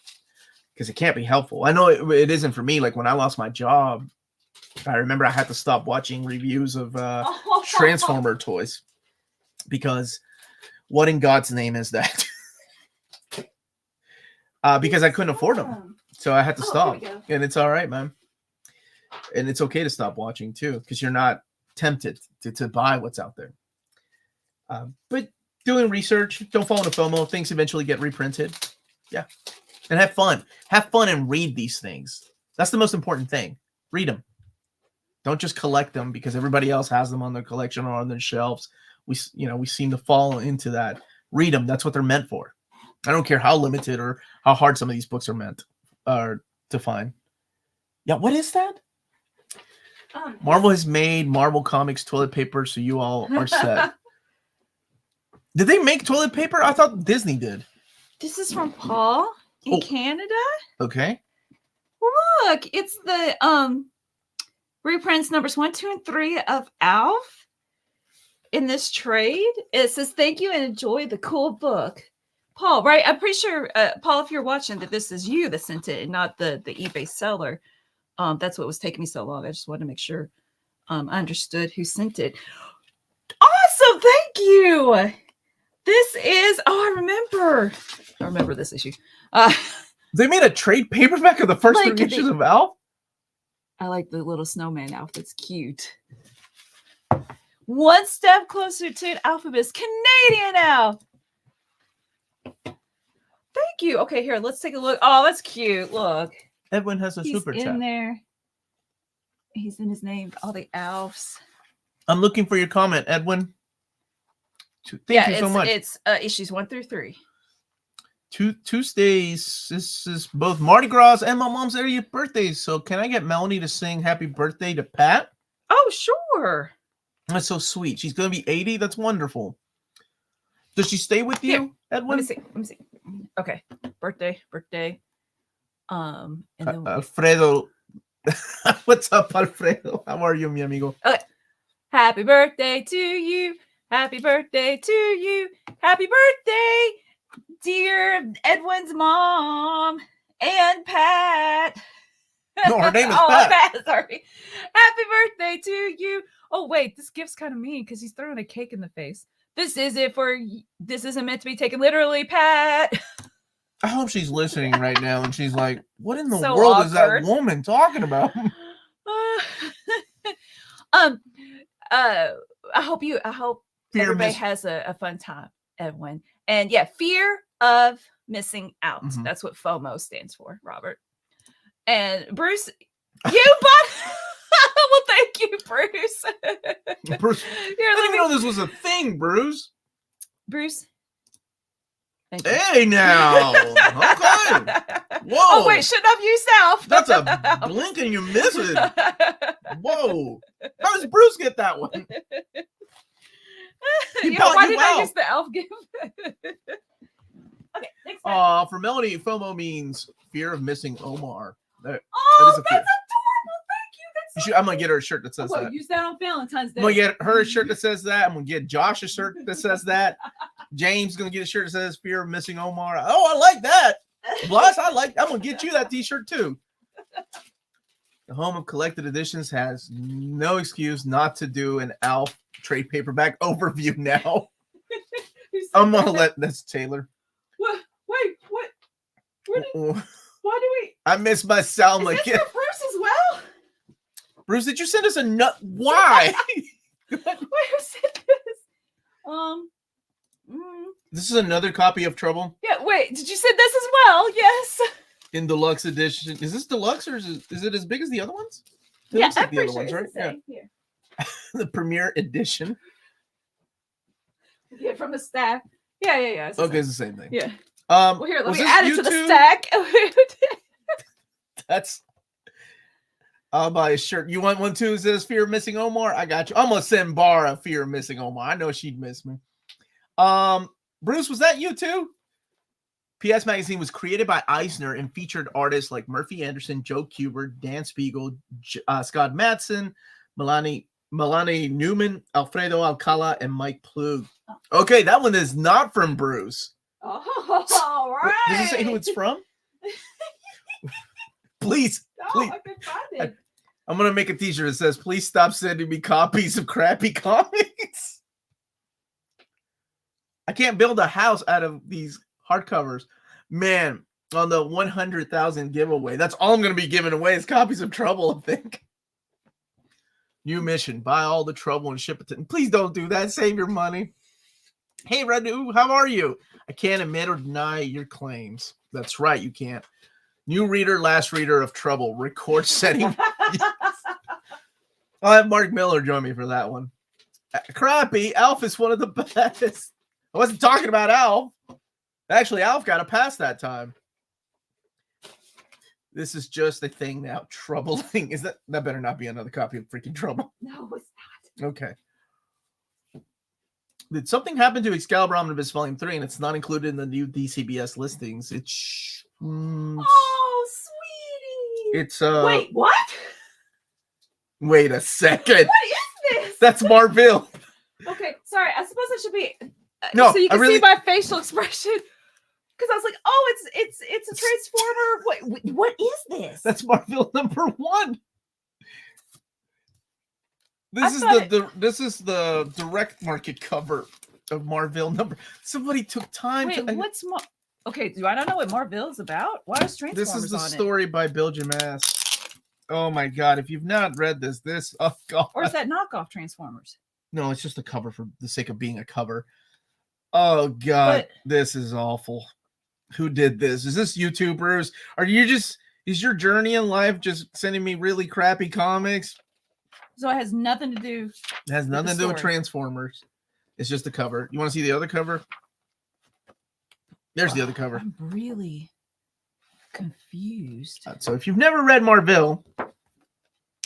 because it can't be helpful. I know it isn't for me. Like when I lost my job, I remember I had to stop watching reviews of Transformer toys because what in God's name is that? Because I couldn't afford them. So I had to stop. And it's all right, man. And it's okay to stop watching too, because you're not tempted to buy what's out there. But doing research, don't fall into FOMO. Things eventually get reprinted. Yeah. And have fun. Have fun and read these things. That's the most important thing. Read them. Don't just collect them because everybody else has them on their collection or on their shelves. We seem to fall into that. Read them. That's what they're meant for. I don't care how limited or how hard some of these books are meant to find. Yeah, what is that? Marvel has made Marvel Comics toilet paper, so you all are set. Did they make toilet paper? I thought Disney did. This is from Paul in Canada. Okay. Look, it's the reprints numbers 1, 2, and 3 of Alf in this trade. It says, thank you and enjoy the cool book. Paul, right? I'm pretty sure, Paul, if you're watching, that this is you that sent it and not the eBay seller. That's what was taking me so long. I just wanted to make sure I understood who sent it. Awesome. Thank you. This is, I remember this issue. They made a trade paperback of the first 3 issues of Alf? I like the little snowman outfit. It's cute. One step closer to an Alphabet's Canadian Alf. Thank you. Okay, here, let's take a look. Oh, that's cute. Look. Edwin has a super chat. He's in there. He's in his name. All the Alfs. I'm looking for your comment, Edwin. Thank you so much. It's issues 1 through 3. Tuesdays. This is both Mardi Gras and my mom's 80th birthday. So can I get Melanie to sing happy birthday to Pat? Oh, sure. That's so sweet. She's going to be 80. That's wonderful. Does she stay with you, Here, Edwin? Let me see. Okay. Birthday. And then Alfredo. What's up, Alfredo? How are you, mi amigo? Okay. Happy birthday to you. Happy birthday to you. Happy birthday, dear Edwin's mom and Pat. No, her name is Pat. Sorry. Happy birthday to you. Oh, wait, this gift's kind of mean because he's throwing a cake in the face. This isn't meant to be taken literally, Pat. I hope she's listening right now and she's like, what in the So world awkward. is that woman talking about? I hope everybody has a fun time, Edwin. And yeah, fear of missing out. Mhm. That's what FOMO stands for, Robert. And Bruce, you bought. Well, thank you, Bruce. Bruce, Here, I didn't even know this was a thing, Bruce. Bruce. Thank you. Hey now. Okay. Whoa. Oh wait, shouldn't have used Alf. That's a blink and you miss it. Whoa. How does Bruce get that one? Why did I use the Alf gift? Okay, next time. For Melanie, FOMO means fear of missing Omar. That is Oh, a that's fear. adorable. Thank you. I'm gonna get her a shirt that says that. Use that on Valentine's Day. I'm gonna get her a shirt that says that. I'm gonna get Josh a shirt that says that. James gonna get a shirt that says fear of missing Omar. Oh, I like that. Plus, I'm gonna get you that t-shirt too. The home of collected editions has no excuse not to do an Alf trade paperback overview now. I'm gonna let that's Taylor. What? Wait, what? Why do we? I miss my Salma Is this gift. for Bruce as well? Bruce, did you send us a nut? Why? Wait, who sent this? This is another copy of Trouble Yeah, wait, did you send this as well? Yes. in deluxe edition. Is this deluxe or is it as big as the other ones? It Yeah, looks like I'm the pretty other sure ones, right? it's the same. Here. The premiere edition. Yeah, from the stack. Yeah. It's the Okay, same. it's the same thing. Yeah. Well, Well, here, let me add it to the stack. That's. I'll buy a shirt. You want one too? It says Fear of Missing Omar. I got you. I'm gonna send Bar a Fear of Missing Omar. I know she'd miss me. Bruce, was that you too? PS Magazine was created by Eisner and featured artists like Murphy Anderson, Joe Kubert, Dan Spiegel, Scott Madsen, Melanie Newman, Alfredo Alcala, and Mike Plug. Okay, that one is not from Bruce. Oh, all right. Does it say who it's from? Please. No, I can find it. I'm going to make a t-shirt that says, please stop sending me copies of crappy comics. I can't build a house out of these hardcovers. Man, on the 100,000 giveaway, that's all I'm going to be giving away is copies of Trouble, I think. New mission, buy all the Trouble and ship it to... Please don't do that. Save your money. Hey, Radu, how are you? I can't admit or deny your claims. That's right, you can't. New reader, last reader of Trouble. Record setting. I'll have Mark Miller join me for that one. Crappy. Alf is one of the best. I wasn't talking about Alf. Actually, Alf got a pass that time. This is just a thing now. Troubling. Is that better not be another copy of freaking Trouble? No, it's not. Okay. Did something happen to Excalibur Omnibus Volume 3 and it's not included in the new DCBS listings? Oh, sweetie. It's Wait, what? Wait a second. What is this? That's Marvel. Okay, sorry. I suppose I should be No, so you can really... see my facial expression. Because I was like, oh, it's a Transformer. What is this? That's Marvel #1. This is the direct market cover of Marvel number. Somebody took time. Wait, what's Okay, do I not know what Marvel is about? Why is Transformers on it? This is the story by Belgium Mass. Oh my god! If you've not read this, oh god. Or is that knockoff Transformers? No, it's just a cover for the sake of being a cover. Oh god, this is awful. Who did this? Is this YouTubers? Is your journey in life just sending me really crappy comics? So it has nothing to do. It has nothing to do with Transformers. It's just a cover. You want to see the other cover? There's the other cover. I'm really confused. So if you've never read Marvel,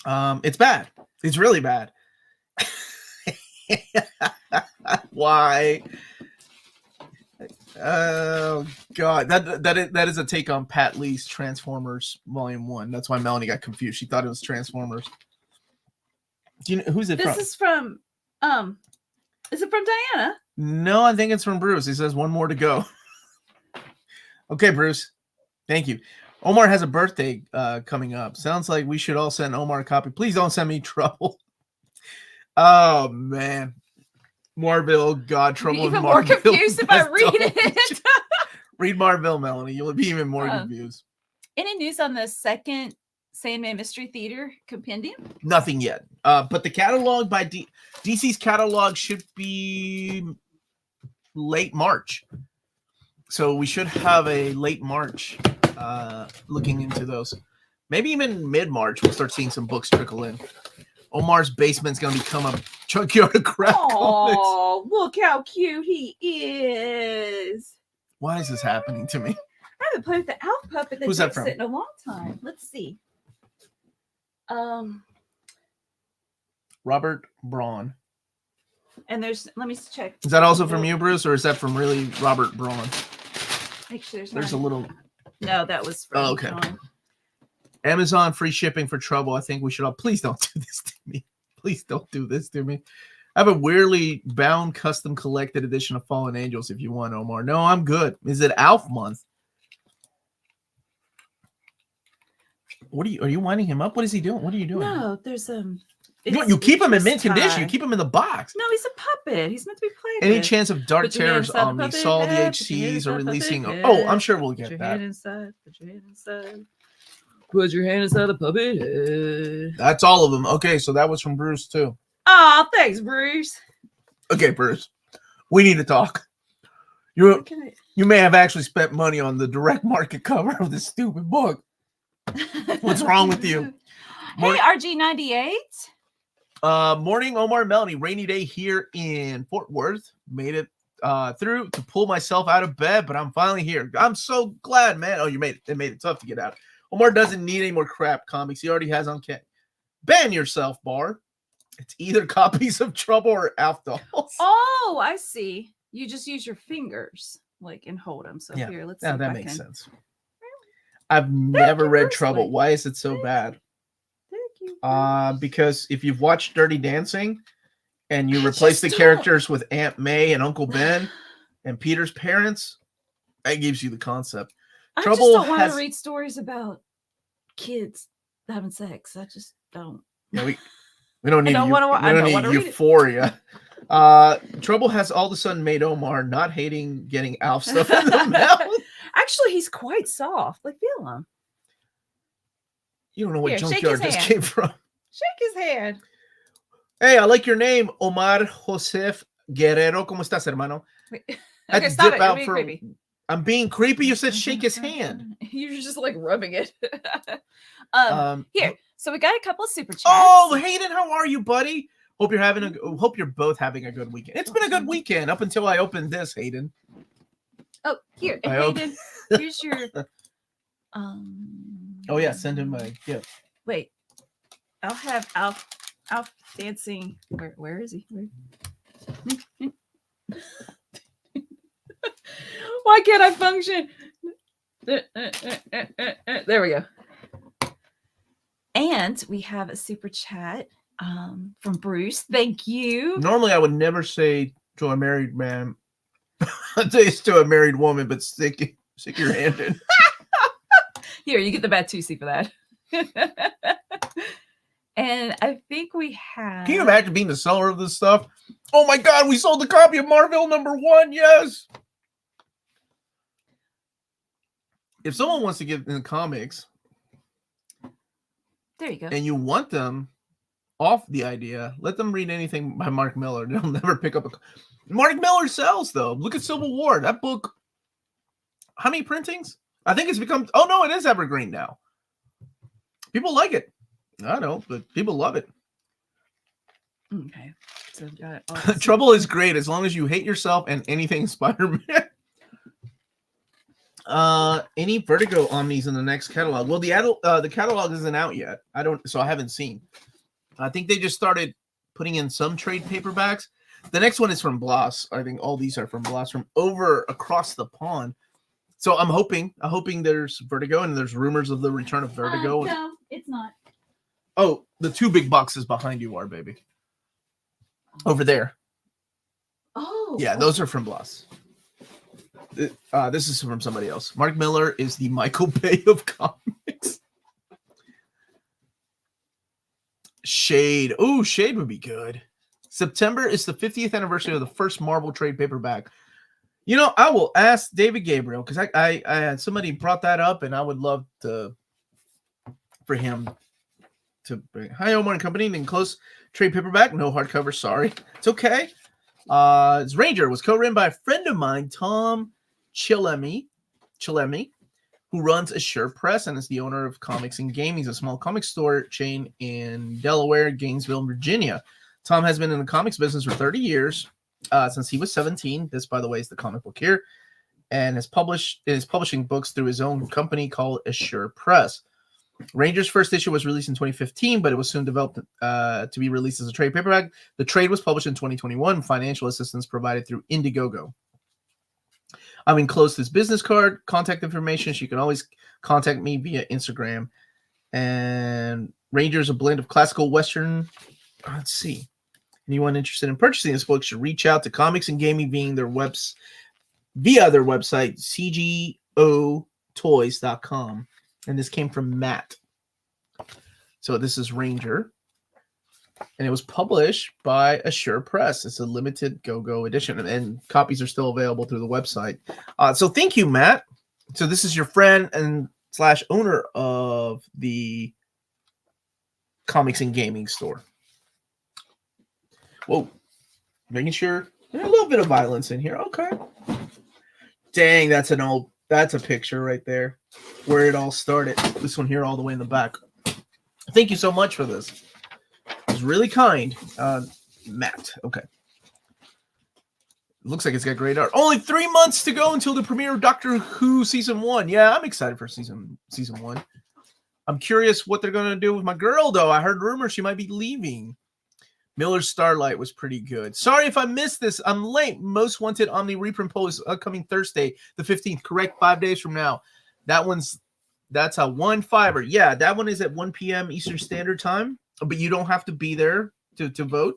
it's bad. It's really bad. Why? Oh god, that is a take on Pat Lee's Transformers Volume 1. That's why Melanie got confused. She thought it was Transformers. Do you know who's it from? This is from is it from Diana? No, I think it's from Bruce. He says one more to go. Okay, Bruce. Thank you. Omar has a birthday coming up. Sounds like we should all send Omar a copy. Please don't send me Trouble. Oh man. Marvel, God, Trouble. Even more confused if I read it. Read Marvel, Melanie. You'll be even more confused. Any news on the second Sandman Mystery Theater compendium? Nothing yet. But the catalog by DC's catalog should be late March. So we should have a late March looking into those. Maybe even mid-March, we'll start seeing some books trickle in. Omar's basement's going to become a junkyard of crap. Oh, look how cute he is. Why is this happening to me? I haven't played with the Alf puppet Who's that from? in a long time. Let's see. Robert Braun. And let me check. Is that also from you, Bruce, or is that from really Robert Braun? Make sure there's a little. No, that was from okay. Amazon free shipping for Trouble. I think we should all. Please don't do this to me. Please don't do this to me. I have a weirdly bound custom collected edition of Fallen Angels if you want, Omar. No, I'm good. Is it Alf month? Are you winding him up? What is he doing? What are you doing? No, there's you keep him in mint condition. You keep him in the box. No, he's a puppet. He's meant to be played. Any chance of Dark Terror's Omni Saw the HCs are releasing? Oh, I'm sure we'll get that. Put your hand inside. Put your hand inside the puppet head. That's all of them. Okay, so that was from Bruce too. Oh, thanks, Bruce. Okay, Bruce. We need to talk. You may have actually spent money on the direct market cover of this stupid book. What's wrong with you? Hey, RG98. Morning, Omar, Melanie. Rainy day here in Fort Worth. Made it through to pull myself out of bed, but I'm finally here. I'm so glad, man. Oh, you made it. It made it tough to get out. Omar doesn't need any more crap comics. He already has Uncanny. Ban yourself, Bar. It's either copies of Trouble or Alf Dolls. Oh, I see. You just use your fingers, and hold them. So yeah. Here, let's see. Yeah, that makes sense. I've never read Trouble. Why is it so bad? Because if you've watched Dirty Dancing and you replace the characters with Aunt May and Uncle Ben and Peter's parents, that gives you the concept. I just don't want to read stories about kids having sex. I just don't. Yeah, we don't need euphoria. Trouble has all of a sudden made Omar not hating getting Alf stuff in the mouth. Actually, he's quite soft. Feel him. You don't know what junkyard this came from. Shake his hand. Hey, I like your name, Omar Josef Guerrero. ¿Cómo estás, hermano? Okay, stop it. You're being creepy. I'm being creepy. You said shake his hand. You're just rubbing it. Here. So we got a couple of super chats. Oh, Hayden, how are you, buddy? Hope you're both having a good weekend. It's been a good weekend up until I opened this, Hayden. Oh, here, and I hope- Hayden, here's your. Oh yeah, send him my gift. Wait, I'll have Alf dancing. Where is he? Where? Why can't I function? There we go. And we have a super chat from Bruce. Thank you. Normally, I would never say to a married man, I'd say it's to a married woman, but stick your hand in. Here, you get the Batusi for that. And I think we have. Can you imagine being the seller of this stuff? Oh my God, we sold a copy of Marvel #1. Yes. If someone wants to get in comics, there you go, and you want them off the idea, let them read anything by Mark Millar. They'll never pick up a. Mark Millar sells though. Look at Civil War. That book. How many printings? I think it's become. Oh no, it is evergreen now. People like it. I know, but people love it. Okay. So I've got Trouble is great as long as you hate yourself and anything Spider-Man. Any Vertigo Omnis in the next catalog? Well, the catalog isn't out yet. I haven't seen. I think they just started putting in some trade paperbacks. The next one is from Bloss. I think all these are from Bloss from over across the pond. So I'm hoping there's Vertigo, and there's rumors of the return of Vertigo. No, it's not. Oh, the two big boxes behind you are, baby. Over there. Oh. Yeah, those are from Bloss. This is from somebody else. Mark Millar is the Michael Bay of comics. Shade. Oh, Shade would be good. September is the 50th anniversary of the first Marvel trade paperback. You know, I will ask David Gabriel because I had somebody brought that up, and I would love for him to bring. Hi, Omar and Company. In close trade paperback, no hardcover. Sorry, it's okay. It's Ranger was co-written by a friend of mine, Tom Chilemi, who runs Assure Press and is the owner of Comics and Gaming, a small comic store chain in Delaware, Gainesville, Virginia. Tom has been in the comics business for 30 years, since he was 17. This, by the way, is the comic book here, and is publishing books through his own company called Assure Press. Ranger's first issue was released in 2015, but it was soon developed to be released as a trade paperback. The trade was published in 2021. Financial assistance provided through Indiegogo. I've enclosed his business card, contact information. You can always contact me via Instagram. And Ranger's a blend of classical Western. Let's see. Anyone interested in purchasing this book should reach out to Comics and Gaming via their website, cgotoys.com. And this came from Matt. So this is Ranger. And it was published by Assure Press. It's a limited go-go edition. And copies are still available through the website. So thank you, Matt. So this is your friend and / owner of the Comics and Gaming store. Whoa. Making sure. There's a little bit of violence in here. Okay. Dang, that's a picture right there where it all started. This one here all the way in the back. Thank you so much for this. It was really kind. Matt. Okay. Looks like it's got great art. Only 3 months to go until the premiere of Doctor Who Season 1. Yeah, I'm excited for season 1. I'm curious what they're going to do with my girl, though. I heard rumors she might be leaving. Miller's Starlight was pretty good. Sorry if I missed this. I'm late. Most Wanted Omni reprint poll is upcoming Thursday, the 15th. Correct, 5 days from now. That's a 1-5er. Yeah, that one is at 1 p.m. Eastern Standard Time. But you don't have to be there to vote.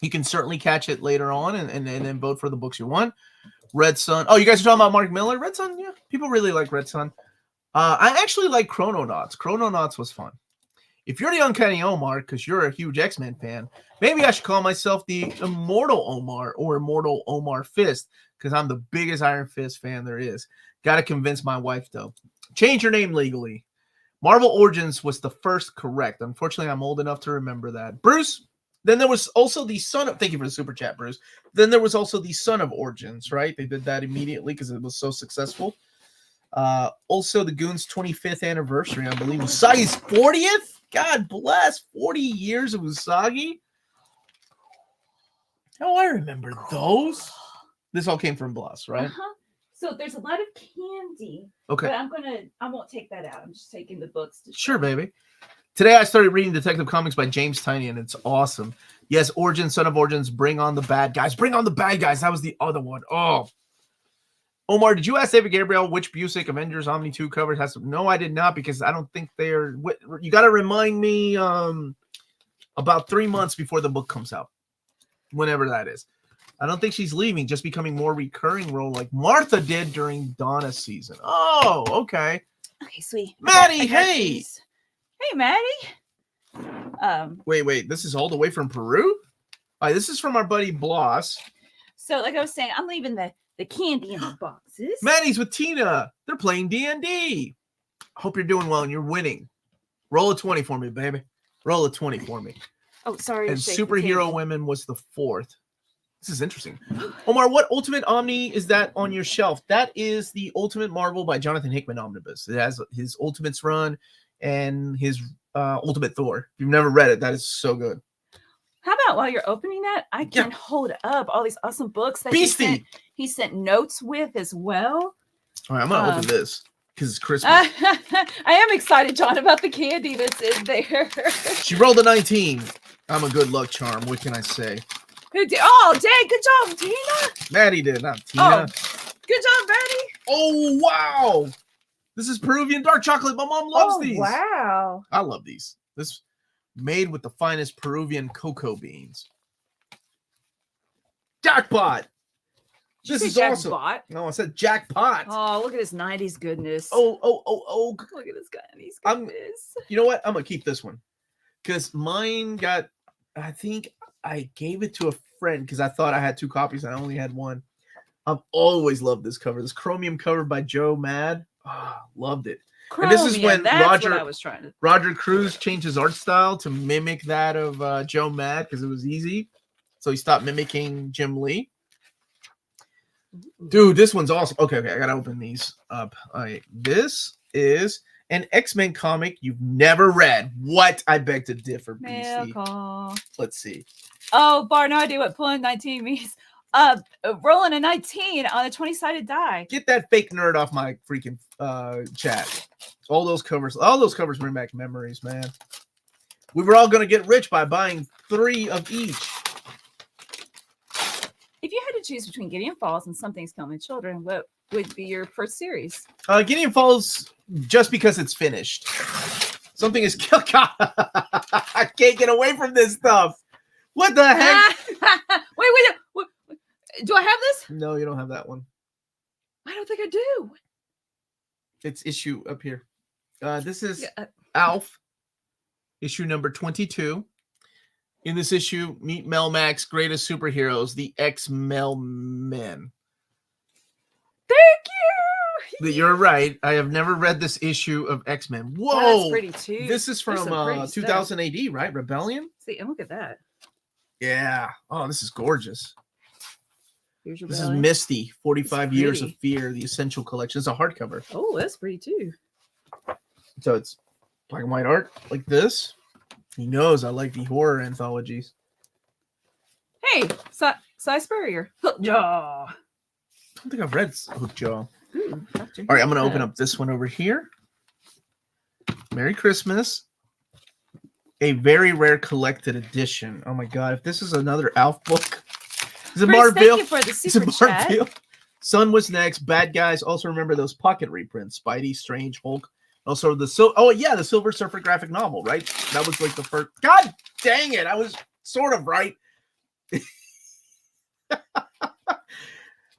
You can certainly catch it later on and then vote for the books you want. Red Sun. Oh, you guys are talking about Mark Millar? Red Sun? Yeah, people really like Red Sun. I actually like Chrononauts. Chrononauts was fun. If you're the Uncanny Omar, because you're a huge X-Men fan, maybe I should call myself the Immortal Omar or Immortal Omar Fist, because I'm the biggest Iron Fist fan there is. Got to convince my wife, though. Change your name legally. Marvel Origins was the first correct. Unfortunately, I'm old enough to remember that. Bruce, then there was also the Son of... Thank you for the super chat, Bruce. Then there was also the Son of Origins, right? They did that immediately because it was so successful. Also, the Goons' 25th anniversary, I believe. Usagi's 40th? God bless. 40 years of Usagi. Oh, I remember those. This all came from Bloss, right? Uh-huh. So there's a lot of candy. Okay. But I won't take that out. I'm just taking the books to Sure, baby. Today I started reading Detective Comics by James Tynion, and it's awesome. Yes, Origin, Son of Origins, Bring on the Bad Guys. Bring on the Bad Guys. That was the other one. Oh. Omar, did you ask David Gabriel which Busiek Avengers Omni 2 covers has to... No, I did not, because I don't think they're... You got to remind me about 3 months before the book comes out. Whenever that is. I don't think she's leaving, just becoming more recurring role like Martha did during Donna's season. Oh, okay. Okay, sweet. Maddie, hey. These. Hey, Maddie. Wait. This is all the way from Peru? All right, this is from our buddy Bloss. So, like I was saying, I'm leaving the candy in the boxes. Maddie's with Tina. They're playing D&D. Hope you're doing well and you're winning. Roll a 20 for me, baby. Roll a 20 for me. Oh, sorry. And Superhero Women was the 4th. This is interesting. Omar, what Ultimate Omni is that on your shelf? That is the Ultimate Marvel by Jonathan Hickman Omnibus. It has his Ultimates run and his Ultimate Thor. If you've never read it, that is so good. How about while you're opening that, I can hold up all these awesome books that Beastie. he sent notes with as well. All right, I'm going to open this because it's Christmas. I am excited, John, about the candy that's in there. She rolled a 19. I'm a good luck charm. What can I say? Who did? Oh, dang, good job, Tina. Maddie did, not Tina. Oh, good job, Maddie. Oh, wow. This is Peruvian dark chocolate. My mom loves these. Wow. I love these. This made with the finest Peruvian cocoa beans. Jackpot. This is awesome. Jackpot? No, I said jackpot. Oh, look at this 90s goodness. Oh. Look at this 90s goodness. You know what? I'm going to keep this one. Because mine got, I think I gave it to a friend because I thought I had 2 copies and I only had 1. I've always loved this cover. This chromium cover by Joe Mad. Oh, loved it. Chromium, and this is when Roger to... Cruz changed his art style to mimic that of Joe Mad because it was easy. So he stopped mimicking Jim Lee. Dude, this one's awesome. Okay, I gotta open these up. All right, this is an X-Men comic you've never read. What? I beg to differ, BC. Let's see. Oh, Bar, no idea what pulling 19 means. Rolling a 19 on a 20-sided die. Get that fake nerd off my freaking chat. All those covers bring back memories, man. We were all gonna get rich by buying 3 of each. If you had to choose between Gideon Falls and Something's Coming Children, what would be your first series? Gideon Falls, just because it's finished. Something is... I can't get away from this stuff. What the heck? Wait. Do I have this? No, you don't have that one. I don't think I do. It's issue up here. This is Alf, issue number 22. In this issue, meet Melmac's greatest superheroes, the X-Melmen. Thank you. You're right. I have never read this issue of X-Men. Whoa. That's pretty too. This is from 2000 AD, right? Rebellion? See, and look at that. Yeah. Oh, this is gorgeous. Here's This is Misty, 45 Years of Fear, the Essential Collection. It's a hardcover. Oh, that's pretty too. So it's black and white art like this. He knows I like the horror anthologies. Hey, Cy Spurrier. Hookjaw. I don't think I've read Hookjaw. All right, I'm going to open up this one over here. Merry Christmas. A very rare collected edition. Oh my God, if this is another Alf book. Is it Marville? Thank you for the super chat. Sun was next. Bad Guys. Also remember those pocket reprints. Spidey, Strange, Hulk. Also the the Silver Surfer graphic novel, right? That was like the first. God dang it! I was sort of right.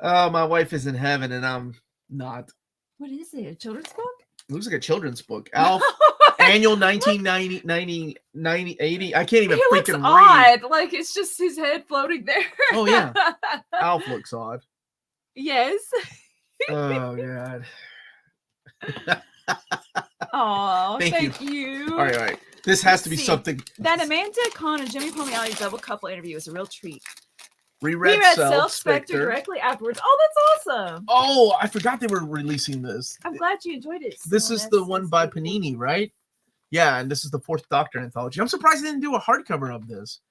Oh, my wife is in heaven and I'm not. What is it? A children's book? It looks like a children's book. Alf, annual 1990, 80. I can't even freaking read. Odd. Like it's just his head floating there. Oh yeah, Alf looks odd. Yes. Oh God. Oh, thank you. All right. This has to be something. That Amanda Khan and Jimmy Palmiotti double couple interview is a real treat. Reread Self Spectre directly afterwards. Oh, that's awesome. Oh, I forgot they were releasing this. I'm glad you enjoyed it. This is the one by Panini, right? Yeah, and this is the Fourth Doctor anthology. I'm surprised they didn't do a hardcover of this.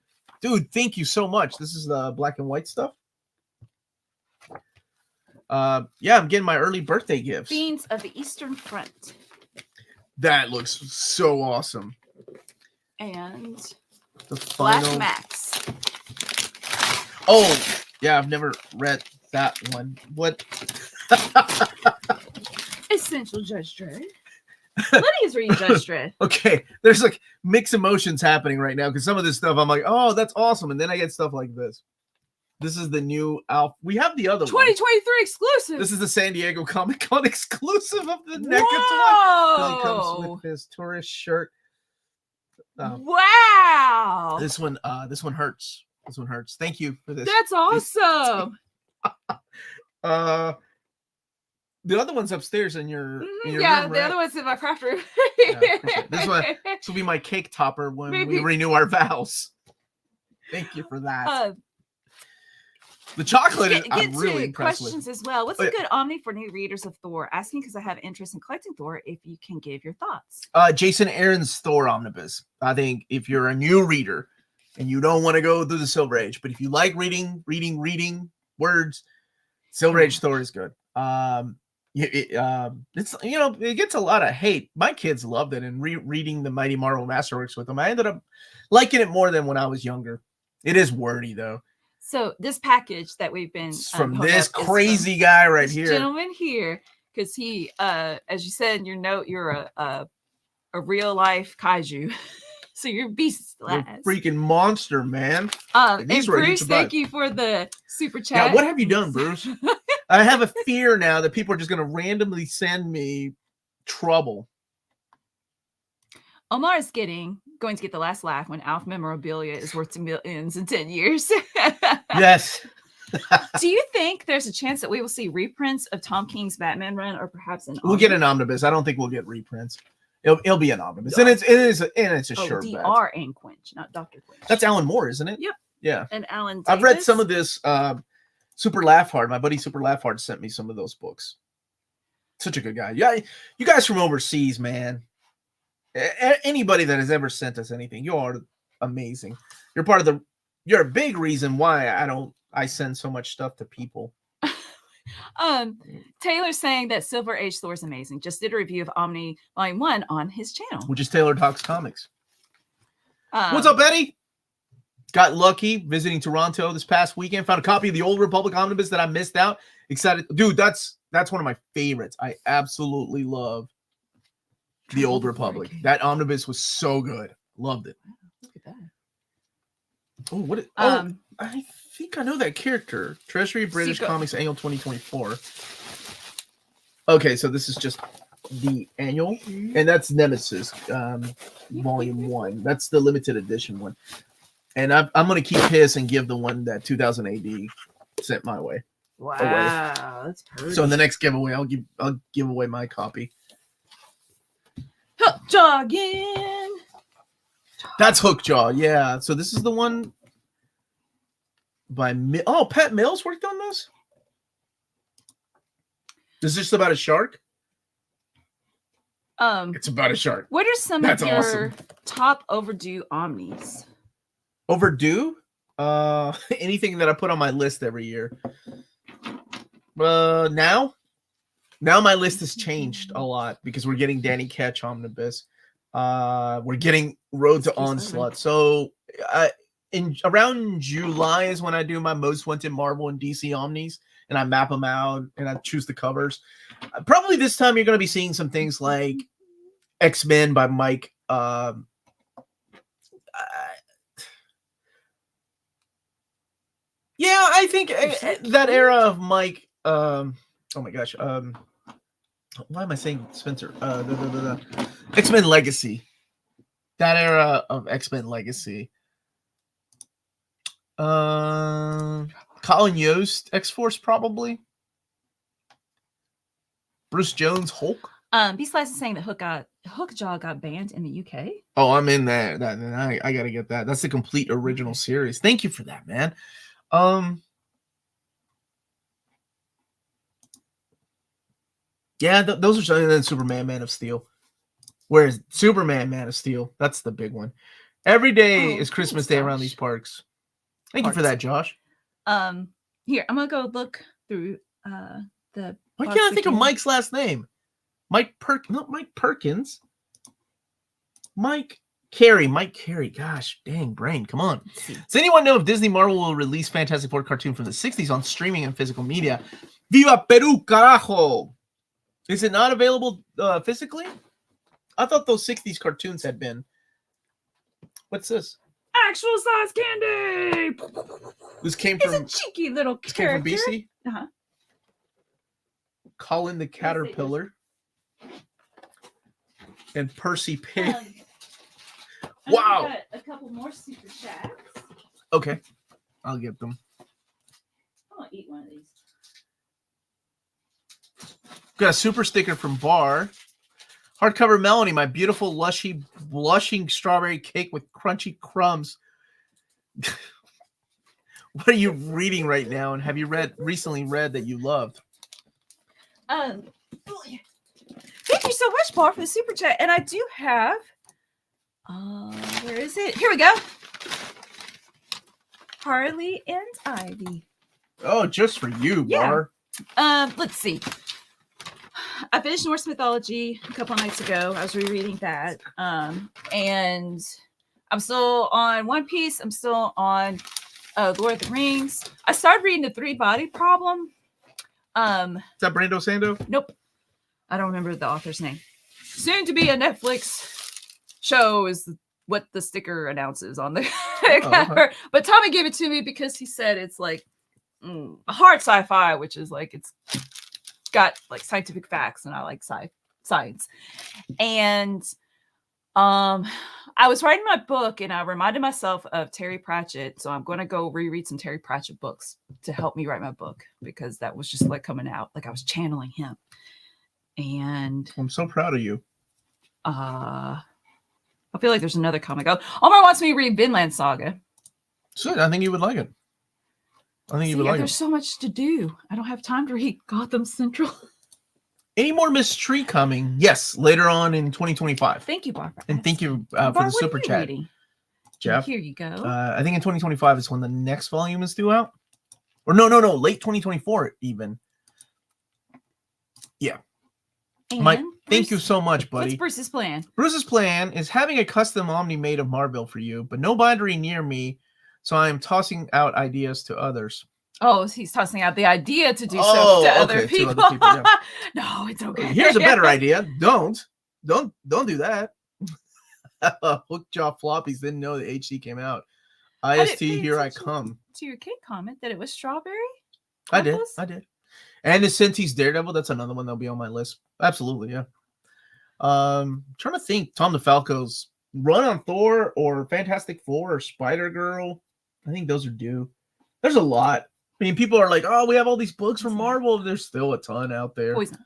Dude, thank you so much. This is the black and white stuff. Yeah, I'm getting my early birthday gifts. Fiends of the Eastern Front. That looks so awesome. And the final... Black Max. Oh, yeah, I've never read that one. What? Essential Judge Dredd. Lydia's reading Judge Dredd. Okay, there's like mixed emotions happening right now because some of this stuff I'm like, oh, that's awesome, and then I get stuff like this. This is the new Alpha. We have the other 2023 exclusive. This is the San Diego Comic Con exclusive of the NECA toy. He comes with his tourist shirt. Wow. This one hurts. This one hurts. Thank you for this. That's awesome. The other one's upstairs in your room, the right? other one's in my craft room. This will be my cake topper when we renew our vows. Thank you for that. The chocolate I'm really impressed questions with. As well. What's a good Omni for new readers of Thor? Asking because I have interest in collecting Thor. If you can give your thoughts. Jason Aaron's Thor Omnibus. I think if you're a new reader and you don't want to go through the Silver Age, but if you like reading words, Silver Age Thor is good. It's it gets a lot of hate. My kids loved it, and reading the Mighty Marvel Masterworks with them, I ended up liking it more than when I was younger. It is wordy though. So this package that we've been from this crazy guy right here, gentleman here, because he, as you said in your note, you're a real life kaiju. So you're beast freaking monster, man. And Bruce, thank you for the super chat. Yeah, what have you done, Bruce? I have a fear now that people are just going to randomly send me trouble. Omar is going to get the last laugh when Alf memorabilia is worth millions in 10 years. Yes. Do you think there's a chance that we will see reprints of Tom King's Batman run, or perhaps an? We'll get an omnibus. I don't think we'll get reprints. It'll be an omnibus, and it's a short. Dr. and Quinch, not Dr. Quinch. That's Alan Moore, isn't it? Yep. Yeah. And Alan Davis. I've read some of this. Super Laugh Hard. My buddy Super Laugh Hard sent me some of those books. Such a good guy. Yeah, you guys from overseas, man. Anybody that has ever sent us anything, you are amazing. You're a big reason why I send so much stuff to people. Taylor's saying that Silver Age Thor is amazing. Just did a review of Omni Volume 1 on his channel, which is Taylor Talks Comics. What's up, Betty? Got lucky visiting Toronto this past weekend. Found a copy of the Old Republic Omnibus that I missed out. Excited, dude. That's one of my favorites. I absolutely love the Old Republic. That omnibus was so good. Loved it. Look at that. Oh, what? I think I know that character. Treasury British Comics Annual 2024. Okay, so this is just the annual, and that's Nemesis, Volume 1. That's the limited edition one. And I'm going to keep his and give the one that 2000 AD sent my way. Wow, away. That's perfect. So in the next giveaway, I'll give away my copy. Hookjaw again. That's Hookjaw, yeah. So this is the one by Pat Mills worked on this. Is this about a shark? It's about a shark. What are some of your top overdue omnis? Overdue? Anything that I put on my list every year. Now my list has changed a lot because we're getting Danny Ketch Omnibus. We're getting Road to Onslaught. So around July is when I do my most wanted Marvel and DC Omnis, and I map them out and I choose the covers. Probably this time you're going to be seeing some things like X-Men by Mike. Yeah, I think that era of Mike. Oh my gosh. Why am I saying Spencer? X-Men Legacy. That era of X-Men Legacy. Colin Yost, X-Force probably. Bruce Jones, Hulk. B-Slice is saying that Hookjaw got banned in the UK. Oh, I'm in that. I got to get that. That's the complete original series. Thank you for that, man. Yeah, those are something. Then Superman, Man of Steel. Whereas Superman, Man of Steel, that's the big one. Every day is Christmas Day around these parks. Thank you for that, Josh. Here, I'm gonna go look through the. Why can't I think of Mike's last name? Mike Perkins. Mike Carey. Gosh, dang brain. Come on. Does anyone know if Disney Marvel will release Fantastic Four cartoon from the 60s on streaming and physical media? Viva Peru, carajo! Is it not available physically? I thought those 60s cartoons had been. What's this? Actual size candy! This came from... He's a cheeky little character. Came from BC? Uh-huh. Colin the Caterpillar. And Percy Pig. Wow! Got a couple more super chats. Okay. I'll get them. I'm gonna eat one of these. Got a super sticker from Bar. Hardcover Melanie, my beautiful blushing strawberry cake with crunchy crumbs. What are you reading right now? And have you recently read that you loved? Thank you so much, Bar, for the super chat. And I do have where is it? Here we go. Harley and Ivy. Oh, just for you, Bar. Let's see. I finished Norse mythology a couple nights ago. I was rereading that. And I'm still on One Piece. I'm still on Lord of the Rings. I started reading the Three Body Problem. Is that Brando Sando? Nope. I don't remember the author's name. Soon to be a Netflix show is what the sticker announces on the cover. Okay. But Tommy gave it to me because he said it's like a hard sci-fi, which is like it's got like scientific facts, and I like science. And I was writing my book, and I reminded myself of Terry Pratchett, so I'm going to go reread some Terry Pratchett books to help me write my book, because that was just like coming out, like I was channeling him. And I'm so proud of you. I feel like there's another comic. Omar wants me to read Vinland Saga. So I think you would like it. There's so much to do. I don't have time to read Gotham Central. Any more Miss Tree coming? Yes, later on in 2025. Thank you, Barbara. And thank you for the super chat. Reading? Jeff. Here you go. I think in 2025 is when the next volume is due out. Or no, late 2024 even. Yeah. And Mike, thank you so much, buddy. What's Bruce's plan? Bruce's plan is having a custom Omni made of Marvel for you, but no bindery near me, so I am tossing out ideas to others. Oh, he's tossing out the idea to do so to other people. Yeah. No, it's okay. Here's a better idea. Don't do that. Hookjaw floppies didn't know the HD came out. IST, here I come. To your kid comment that it was strawberry? I did. And the Sentis Daredevil, that's another one that'll be on my list. Absolutely, yeah. Trying to think, Tom DeFalco's run on Thor or Fantastic Four or Spider-Girl. I think those are due. There's a lot. I mean, people are like, oh, we have all these books from Marvel. There's still a ton out there. Always not.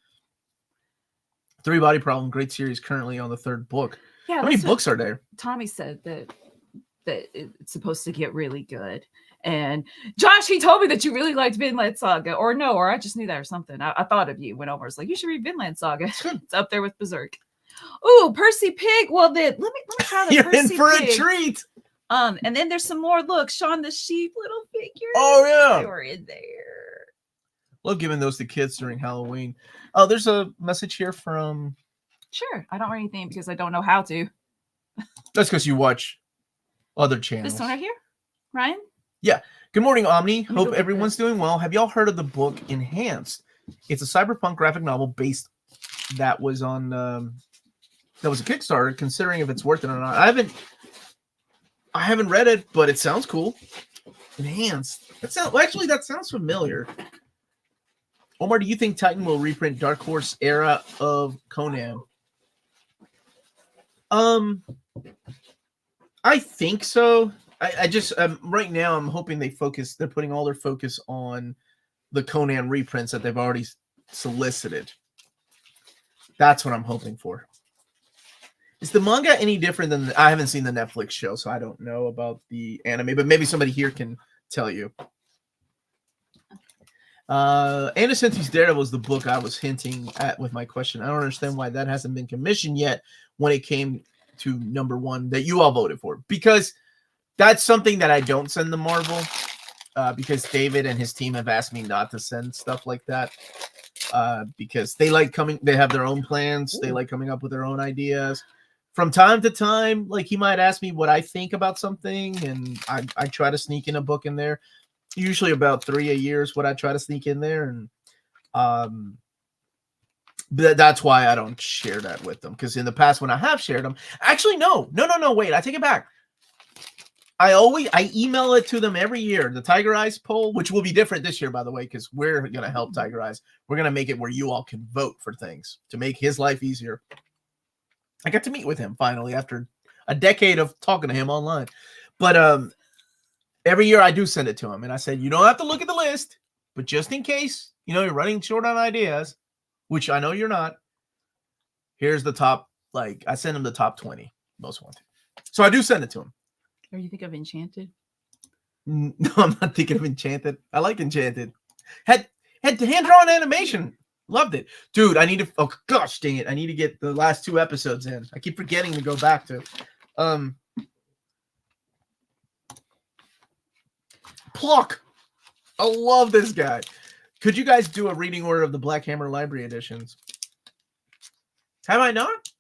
Three Body Problem, great series, currently on the third book. Yeah, how many books are there? Tommy said that it's supposed to get really good. And Josh, he told me that you really liked Vinland Saga, or I just knew that or something. I thought of you when Omar was like, you should read Vinland Saga. It's up there with Berserk. Ooh, Percy Pig. Well, then let me try the You're Percy in for Pig. A treat. And then there's some more. Look, Shaun the Sheep little figures. Oh yeah, they were in there. Love giving those to kids during Halloween. Oh, there's a message here from. Sure, I don't read anything because I don't know how to. That's because you watch other channels. This one right here, Ryan. Yeah. Good morning, Omni. Hope everyone's doing well. Have y'all heard of the book Enhanced? It's a cyberpunk graphic novel based that was on that was a Kickstarter. Considering if it's worth it or not, I haven't read it, but it sounds cool. Enhanced. That sounds familiar. Omar, do you think Titan will reprint Dark Horse era of Conan? I think so. I just right now I'm hoping they're putting all their focus on the Conan reprints that they've already solicited. That's what I'm hoping for. Is the manga any different than I haven't seen the Netflix show, so I don't know about the anime, but maybe somebody here can tell you. Innocenti's Daredevil was the book I was hinting at with my question. I don't understand why that hasn't been commissioned yet when it came to number 1 that you all voted for, because that's something that I don't send to Marvel, because David and his team have asked me not to send stuff like that, because they have their own plans. They like coming up with their own ideas. From time to time, like he might ask me what I think about something, and I try to sneak in a book in there. Usually about 3 a year is what I try to sneak in there, and that's why I don't share that with them. Because in the past, when I have shared them, actually no, wait, I take it back. I email it to them every year. The Tiger Eyes poll, which will be different this year, by the way, because we're gonna help Tiger Eyes. We're gonna make it where you all can vote for things to make his life easier. I got to meet with him finally after a decade of talking to him online, but every year I do send it to him, and I said, you don't have to look at the list, but just in case, you're running short on ideas, which I know you're not, here's the top, I send him the top 20 most wanted. So I do send it to him. Or you think of Enchanted? No, I'm not thinking of Enchanted. I like Enchanted. Had hand-drawn animation. Loved it. Dude, oh gosh dang it. I need to get the last 2 episodes in. I keep forgetting to go back to Pluck. I love this guy. Could you guys do a reading order of the Black Hammer Library editions? Have I not?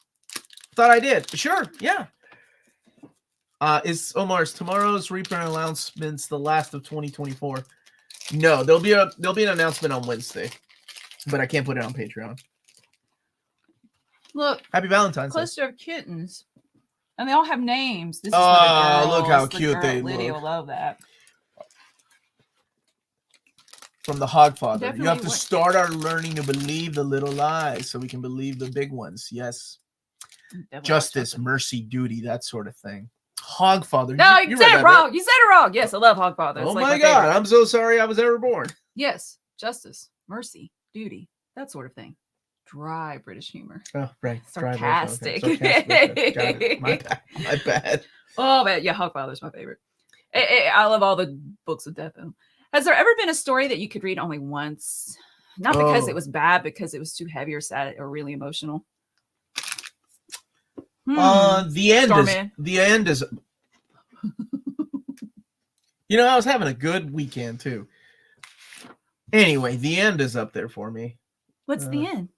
Thought I did. Sure, yeah. Is tomorrow's reprint announcements the last of 2024? No, there'll be an announcement on Wednesday, but I can't put it on Patreon. Look, Happy Valentine's Day. cluster of kittens, and they all have names. This is for the girls. Look how cute they Lydia look. will love that. From the Hogfather. Definitely You have to start our learning to believe the little lies so we can believe the big ones. Yes. Justice, mercy, duty, that sort of thing. Hogfather. No, you said it wrong. Right? You said it wrong. Yes, I love Hogfather. Oh my God. Favorite. I'm so sorry I was ever born. Yes. Justice, mercy, duty, that sort of thing. Dry British humor. Oh, right. Sarcastic. Got it. My bad. Oh, man. Yeah, Hogfather's my favorite. I love all the books with death in them. Has there ever been a story that you could read only once? Not because it was bad, because it was too heavy or sad or really emotional. The end is I was having a good weekend too. Anyway, the end is up there for me. What's the end?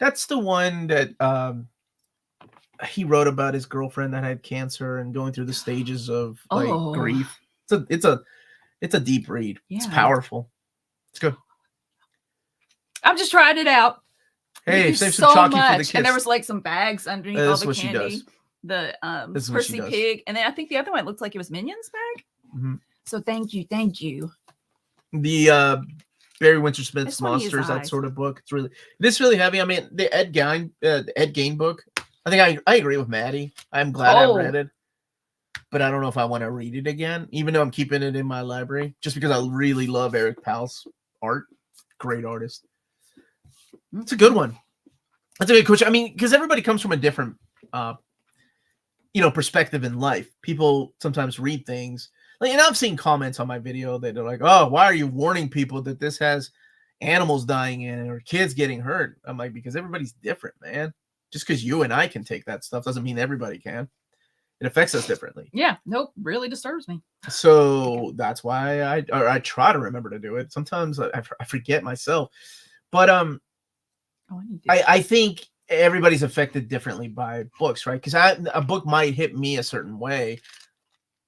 That's the one that he wrote about his girlfriend that had cancer and going through the stages of grief. It's a deep read. Yeah. It's powerful. It's good. I'm just trying it out. Hey, save some chalky for the kids. And there was some bags underneath all the candy. The Percy Pig, and then I think the other one looked like it was Minions bag. Mm-hmm. So thank you. The Barry Windsor-Smith's Monsters, that sort of book. It's really heavy. I mean, the Ed Gein book. I think I agree with Maddie. I'm glad I read it, but I don't know if I want to read it again, even though I'm keeping it in my library, just because I really love Eric Powell's art. Great artist. It's a good one. That's a good question. I mean, because everybody comes from a different, perspective in life. People sometimes read things. And I've seen comments on my video that are like, "Oh, why are you warning people that this has animals dying in it or kids getting hurt?" I'm like, because everybody's different, man. Just because you and I can take that stuff doesn't mean everybody can. It affects us differently. Yeah, nope, really disturbs me. So that's why I try to remember to do it. Sometimes I forget myself, but I think everybody's affected differently by books, right? Because a book might hit me a certain way,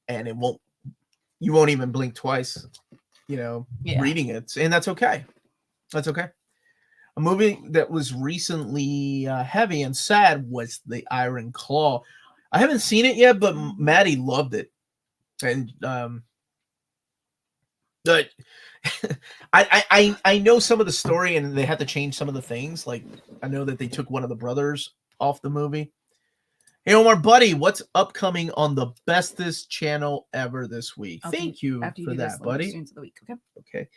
and you won't even blink twice, reading it, and that's okay. That's okay. A movie that was recently heavy and sad was The Iron Claw. I haven't seen it yet, but Maddie loved it, and I know some of the story, and they had to change some of the things. Like I know that they took one of the brothers off the movie. Hey Omar, buddy, what's upcoming on the bestest channel ever this week? Thank you for that, buddy. Of the week, okay.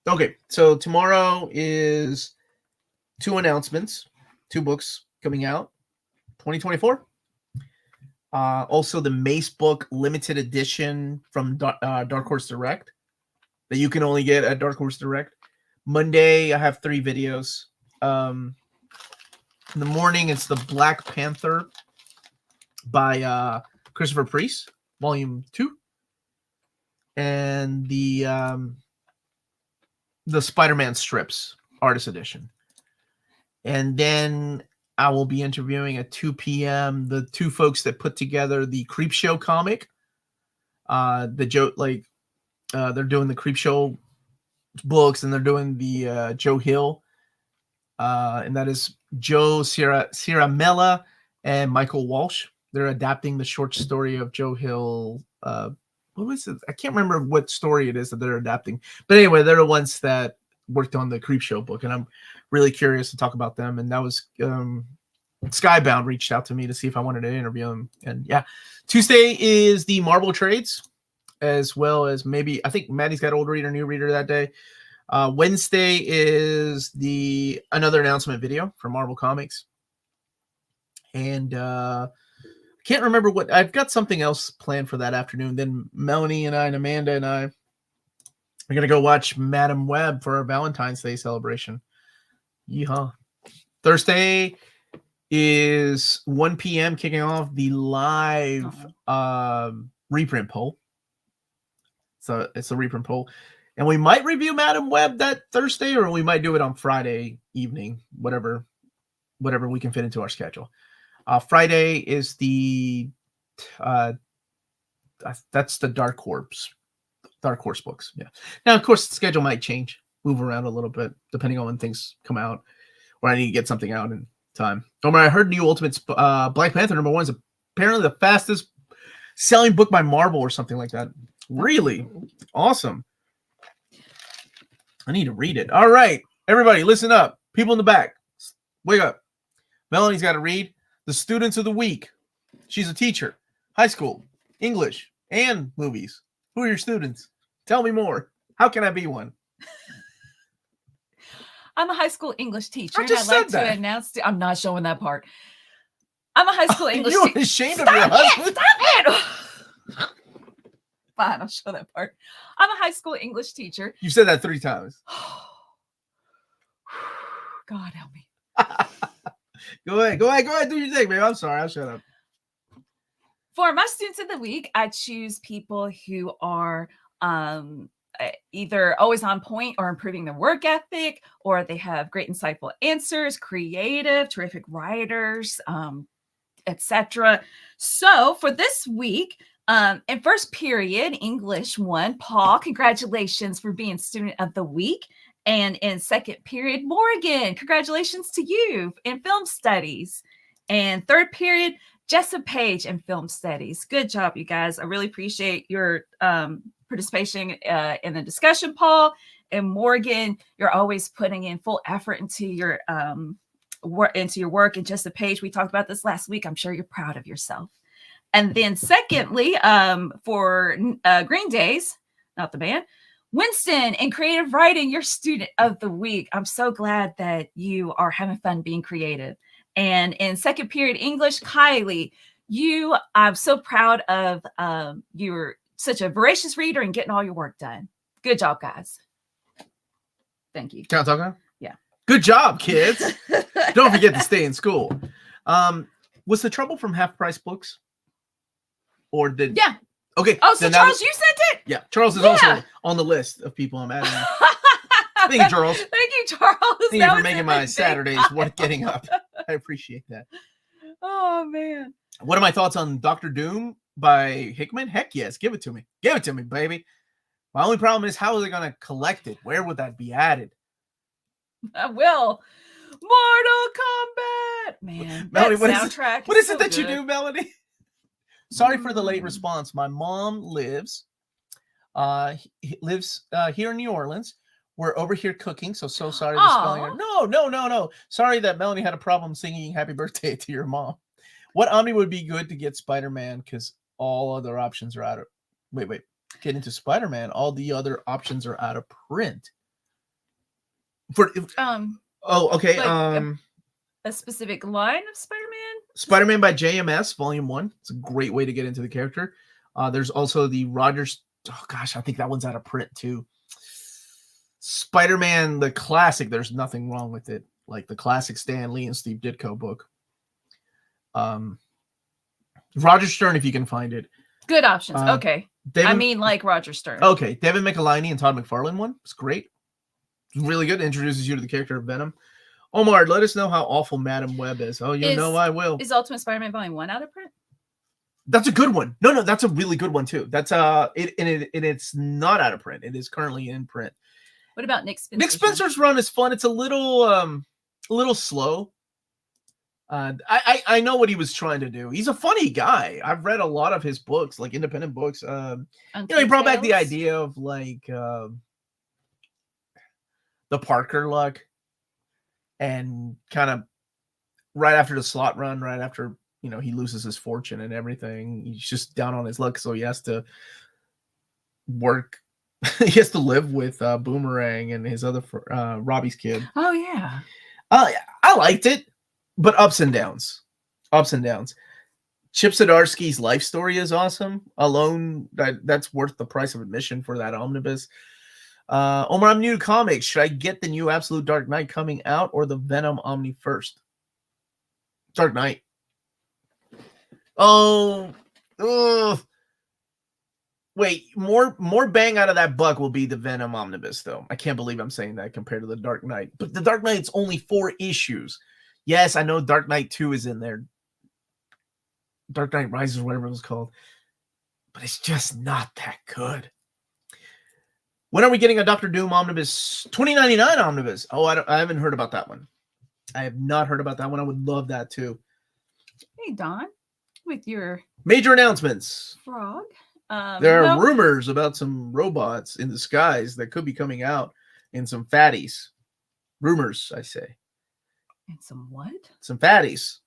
Okay, so tomorrow is 2 announcements, 2 books coming out, 2024. Also, the Mace book limited edition from Dark Horse Direct that you can only get at Dark Horse Direct. Monday, I have 3 videos. In the morning, it's the Black Panther by Christopher Priest, Volume 2, and the Spider-Man strips, Artist Edition. And then I will be interviewing at 2 p.m. the 2 folks that put together the Creepshow comic. They're doing the Creepshow books, and they're doing the Joe Hill, and that is Joe Ciaramella and Michael Walsh. They're adapting the short story of Joe Hill. What was it? I can't remember what story it is that they're adapting. But anyway, they're the ones that worked on the Creepshow book, and I'm really curious to talk about them. And that was Skybound reached out to me to see if I wanted to interview them. And yeah, Tuesday is the Marvel trades, as well as maybe, I think Maddie's got old reader, new reader that day. Wednesday is another announcement video for Marvel Comics. And can't remember what, I've got something else planned for that afternoon. Then Melanie and I and Amanda and I are going to go watch Madam Web for our Valentine's Day celebration. Yeehaw. Thursday is 1 p.m. kicking off the live reprint poll. So it's a reprint poll. And we might review Madam Web that Thursday, or we might do it on Friday evening, whatever we can fit into our schedule. Friday is that's the Dark Horse books. Yeah. Now, of course, the schedule might change, move around a little bit, depending on when things come out, or I need to get something out in time. Omar, I heard New Ultimates Black Panther #1 is apparently the fastest selling book by Marvel or something like that. Really? Awesome. I need to read it. All right. Everybody, listen up. People in the back, wake up. Melanie's got to read the Students of the Week. She's a teacher, high school, English, and movies. Who are your students? Tell me more. How can I be one? I'm a high school English teacher. I just and I'd like said that. to announce. I'm not showing that part. I'm a high school English teacher. You're ashamed of your husband? Stop it! Fine, I'll show that part. I'm a high school English teacher. You said that 3 times. God help me. Go ahead, do your thing, babe. I'm sorry, I'll shut up. For my students of the week, I choose people who are either always on point or improving their work ethic, or they have great insightful answers, creative, terrific writers, etc. So for this week, in first period, English 1, Paul, congratulations for being student of the week. And in second period, Morgan, congratulations to you in film studies. And third period, Jessup Page in film studies. Good job, you guys. I really appreciate your participation in the discussion, Paul. And Morgan, you're always putting in full effort into your work. And Jessup Page, we talked about this last week. I'm sure you're proud of yourself. And then secondly, for Green Days, not the band, Winston, in creative writing, your student of the week. I'm so glad that you are having fun being creative. And in second period English, Kylie, I'm so proud of you're such a voracious reader and getting all your work done. Good job, guys. Thank you. Can I talk now? Yeah. Good job, kids. Don't forget to stay in school. Was the trouble from Half Price Books? Or did... Yeah. Okay. Oh, so Charles, you sent it? Yeah. Charles is also on the list of people I'm adding. Thank you, Charles. Thank you, Charles. Thank you for making my Saturdays worth getting up. I appreciate that. Oh, man. What are my thoughts on Dr. Doom by Hickman? Heck yes. Give it to me. Give it to me, baby. My only problem is, how are they going to collect it? Where would that be added? I will. Mortal Kombat. Man, Melanie, that soundtrack. What is it that you do, Melanie? Sorry for the late response. My mom lives here in New Orleans. We're over here cooking, so sorry for spelling her. No. Sorry that Melanie had a problem singing happy birthday to your mom. What Omni would be good to get Spider-Man, because all other options are out of... Wait. Get into Spider-Man. All the other options are out of print. Okay. Like a specific line of Spider-Man? Spider-Man by JMS, Volume 1. It's a great way to get into the character. There's also the Rogers. Oh, gosh, I think that one's out of print, too. Spider-Man, the classic, there's nothing wrong with it. Like the classic Stan Lee and Steve Ditko book. Roger Stern, if you can find it. Good options. Okay. I mean, like Roger Stern. Okay. Devin McElhinney and Todd McFarlane one. It's great. It's really good. It introduces you to the character of Venom. Omar, let us know how awful Madam Web is. Oh, you know I will. Is Ultimate Spider-Man Volume 1 out of print? That's a good one. No, that's a really good one too. That's it's not out of print. It is currently in print. What about Nick Spencer's? Nick Spencer's run is fun. It's a little slow. I know what he was trying to do. He's a funny guy. I've read a lot of his books, like independent books. He brought back the idea of like the Parker luck, and kind of right after the slot run, right after he loses his fortune and everything, he's just down on his luck, so he has to work. He has to live with Boomerang and his other Robbie's kid. Oh yeah, I liked it. But ups and downs. Chip Zdarsky's life story is awesome. Alone, that's worth the price of admission for that omnibus. Omar, I'm new to comics. Should I get the new Absolute Dark Knight coming out or the Venom Omni first? Dark Knight. Oh, wait. More bang out of that buck will be the Venom Omnibus, though. I can't believe I'm saying that compared to the Dark Knight. But the Dark Knight's only 4 issues. Yes, I know Dark Knight 2 is in there. Dark Knight Rises, whatever it was called. But it's just not that good. When are we getting a Doctor Doom Omnibus? 2099 Omnibus. Oh, I haven't heard about that one. I have not heard about that one. I would love that too. Hey, Don, with your major announcements. Frog. There are rumors about some robots in the skies that could be coming out and some fatties. Rumors, I say. And some what? Some fatties.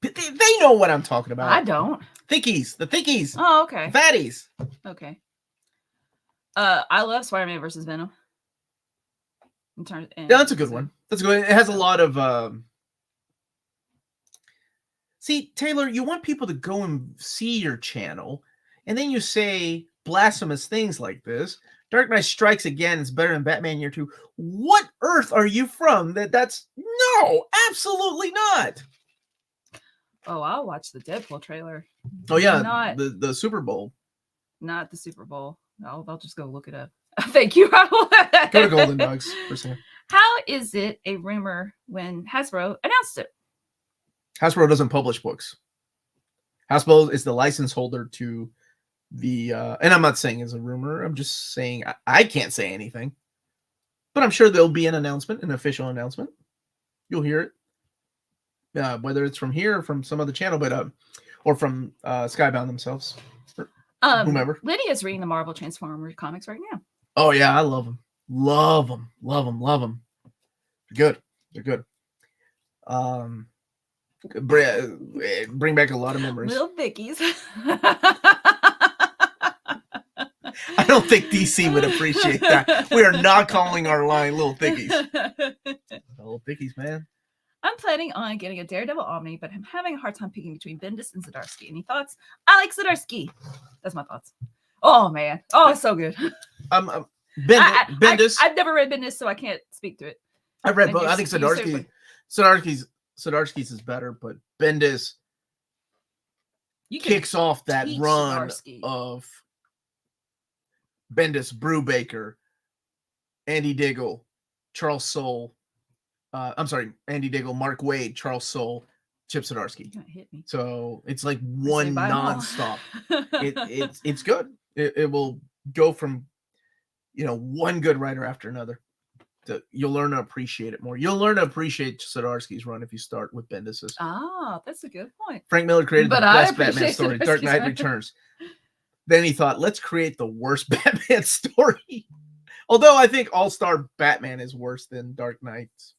They know what I'm talking about. I don't. Thickies. The thickies. Oh, okay. Fatties. Okay. I love Spider-Man versus Venom. Yeah, that's a good one. That's good. It has a lot of... See, Taylor, you want people to go and see your channel, and then you say blasphemous things like this. Dark Knight Strikes Again is better than Batman Year 2. What earth are you from? That's no, absolutely not. Oh, I'll watch the Deadpool trailer. Oh yeah, not the Super Bowl. Not the Super Bowl. I'll just go look it up. Thank you. Go to Golden Dogs for a second. How is it a rumor when Hasbro announced it? Hasbro doesn't publish books. Hasbro is the license holder to the and I'm not saying it's a rumor. I'm just saying I can't say anything, but I'm sure there'll be an announcement, an official announcement. You'll hear it, whether it's from here or from some other channel, but or from Skybound themselves, or whomever. Lydia's reading the Marvel Transformers comics right now. Oh yeah, I love them. Love them. They're good. Bring back a lot of memories. Little Vickies. I don't think DC would appreciate that. We are not calling our line Little Thickies. Little Thickies, man. I'm planning on getting a Daredevil Omni, but I'm having a hard time picking between Bendis and Zdarsky. Any thoughts? I like Zdarsky. That's my thoughts. Oh, man. Oh, it's so good. Bendis. I've never read Bendis, so I can't speak to it. I've read both. I think Zdarsky's is better, but Bendis kicks off that run Zdarsky. Of Bendis, Brubaker, Andy Diggle, Charles Soule. Andy Diggle, Mark Waid, Charles Soule, Chip Zdarsky. Hit me. So it's like one nonstop. It's good. It will go from one good writer after another. You'll learn to appreciate it more. You'll learn to appreciate Zdarsky's run if you start with Bendis's. Ah, that's a good point. Frank Miller created the best Batman story, Dark Knight Returns. Then he thought, let's create the worst Batman story. Although I think All-Star Batman is worse than Dark Knight's.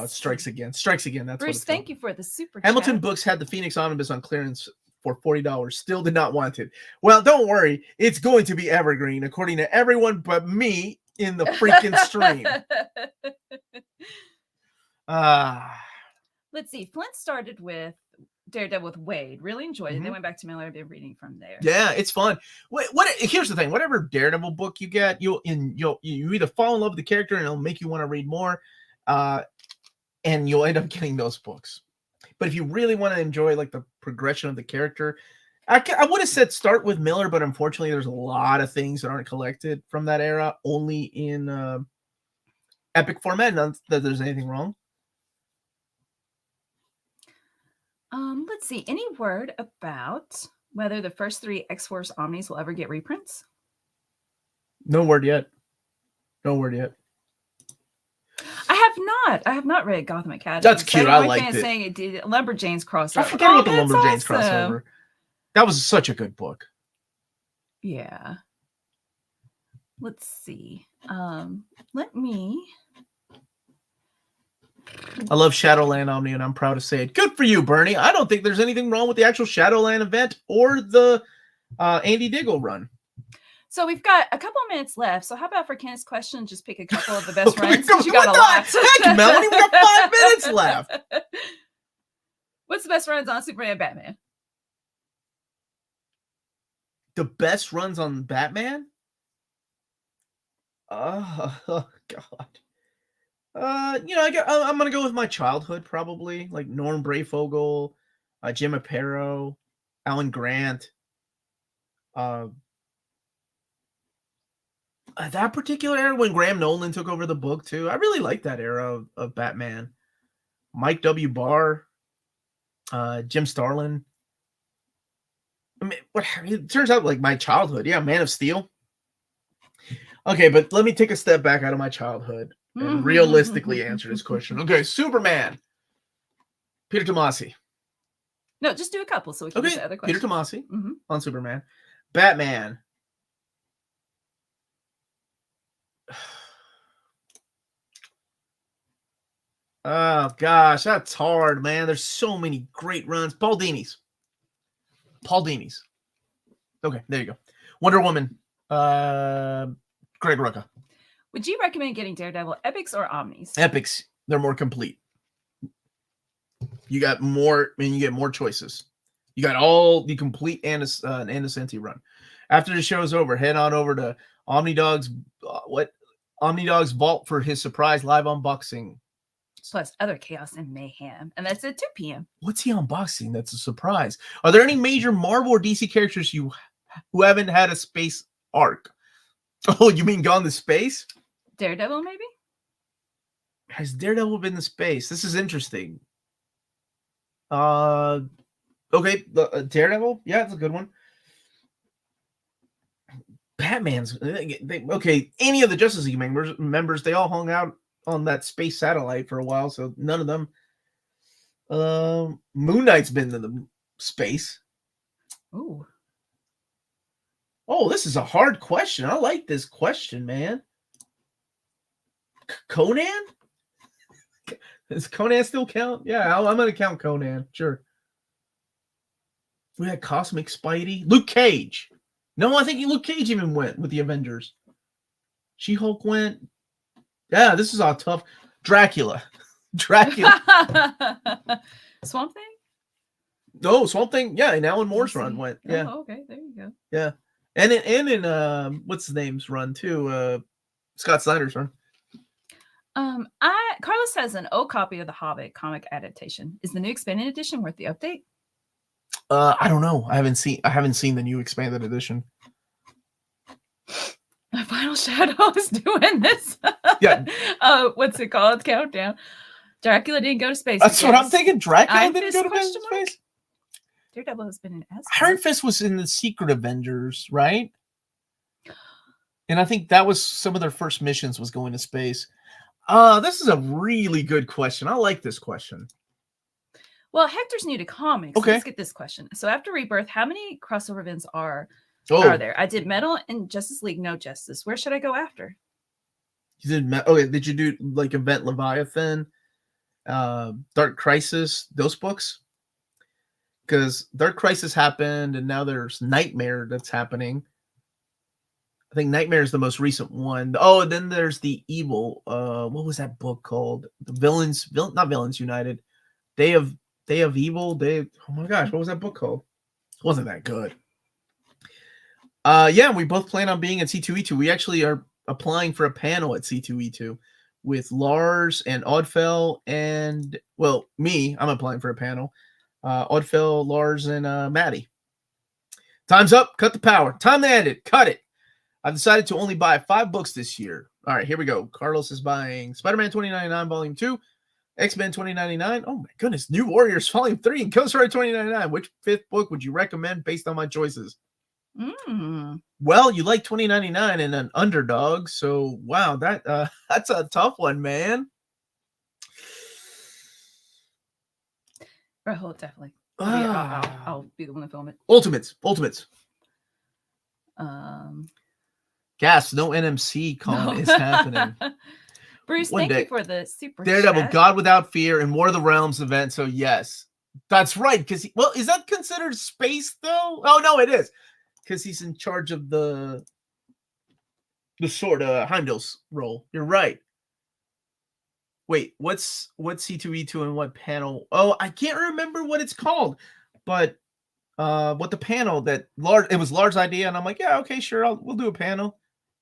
Strikes Again. That's Bruce, what it's called. Thank you for the super Hamilton chat. Books had the Phoenix Omnibus on clearance for $40. Still did not want it. Well, don't worry. It's going to be evergreen, according to everyone but me in the freaking stream. Let's see. Flint started with Daredevil with Wade. Really enjoyed it. They Mhm. went back to Miller. I've been reading from there. Yeah, it's fun. Here's the thing: whatever Daredevil book you get, you either fall in love with the character and it'll make you want to read more, and you'll end up getting those books. But if you really want to enjoy like the progression of the character, I would have said start with Miller, but unfortunately, there's a lot of things that aren't collected from that era, only in epic format. Not that there's anything wrong. Let's see. Any word about whether the first 3 X-Force Omnis will ever get reprints? No word yet. No word yet. I have not read Gotham Academy. That's cute. I liked it. Saying it did Lumberjanes crossover. I forget about the that's Lumberjanes awesome. crossover. That was such a good book. Yeah. Let's see. Let me. I love Shadowland Omni, and I'm proud to say it. Good for you, Bernie. I don't think there's anything wrong with the actual Shadowland event or the Andy Diggle run. So we've got a couple of minutes left. So how about for Kenneth's question, just pick a couple of the best runs? What You got a the lot. heck, Melanie? We got 5 minutes left. What's the best runs on Superman and Batman? The best runs on Batman? Oh God. I'm gonna go with my childhood probably, like Norm Brayfogle, Jim Aparo, Alan Grant. That particular era when Graham Nolan took over the book too. I really like that era of Batman. Mike W. Barr, Jim Starlin. I mean, it turns out like my childhood. Yeah, Man of Steel. Okay, but let me take a step back out of my childhood and realistically answer this question. Okay, Superman. Peter Tomasi. No, just do a couple so we can get the other question. Peter Tomasi on Superman. Batman. Oh gosh, that's hard, man. There's so many great runs. Paul Dini's. Okay, there you go. Wonder Woman. Greg Rucka. Would you recommend getting Daredevil Epics or Omnis? Epics. They're more complete. You got more, and you get more choices. You got all the complete Anacenti run. After the show's over, head on over to Omnidog's Omnidog's Vault for his surprise live unboxing. Plus other chaos and mayhem. And that's at 2 p.m. What's he unboxing? That's a surprise. Are there any major Marvel or DC characters who haven't had a space arc? Oh, you mean gone to space? Daredevil, maybe? Has Daredevil been to space? This is interesting. Okay, Daredevil? Yeah, that's a good one. Batman's... okay, any of the Justice League members, they all hung out on that space satellite for a while, so none of them. Moon Knight's been to the space. Ooh. Oh, this is a hard question. I like this question, man. Conan? Does Conan still count? Yeah, I'm going to count Conan. Sure. We had Cosmic Spidey. Luke Cage. No, I think Luke Cage even went with the Avengers. She-Hulk went. Yeah, this is all tough. Dracula. Swamp Thing? No, Swamp Thing. Yeah, and Alan Moore's run went. Yeah. Oh, okay, there you go. Yeah. And in what's his name's run too? Scott Snyder's run. Carlos has an old copy of the Hobbit comic adaptation. Is the new expanded edition worth the update? I don't know. I haven't seen the new expanded edition. My Final Shadow is doing this. Yeah. What's it called? Countdown. Dracula didn't go to space. That's what I'm thinking. Dracula didn't go to space. Daredevil has been in Asgard. Iron Fist was in the Secret Avengers, right? And I think that was some of their first missions was going to space. This is a really good question. I like this question. Well, Hector's new to comics. Okay. Let's get this question. So after Rebirth, how many crossover events are there? I did Metal and Justice League No Justice. Where should I go after? You did okay. Did you do like Event Leviathan, Dark Crisis, those books? Because Dark Crisis happened, and now there's Nightmare that's happening. I think Nightmare is the most recent one. Oh, and then there's the Evil. What was that book called? The Not Villains United. Day of Evil. Oh my gosh, what was that book called? It wasn't that good. Yeah, we both plan on being at C2E2. We actually are applying for a panel at C2E2 with Lars and Oddfell and, well, me. I'm applying for a panel. Oddfell, Lars, and Maddie. Time's up. Cut the power. Time to end it. Cut it. I've decided to only buy 5 books this year. All right, here we go. Carlos is buying Spider-Man 2099 Volume 2, X-Men 2099. Oh my goodness. New Warriors Volume 3 and Ghost Rider 2099. Which 5th book would you recommend based on my choices? Well, you like 2099 and an underdog, so wow, that's a tough one, man. Oh, definitely. I'll be the one to film it. Ultimates. Gas, no NMC con is happening. Bruce, thank you for the super Daredevil, chat. God Without Fear, and War of the Realms event. So yes, that's right. Because is that considered space though? Oh no, it is. Because he's in charge of the sword, Heimdall's role. You're right. Wait, what's C2E2 and what panel? Oh, I can't remember what it's called, but what the panel that it was Lars' idea, and I'm like, yeah, okay, sure, we'll do a panel.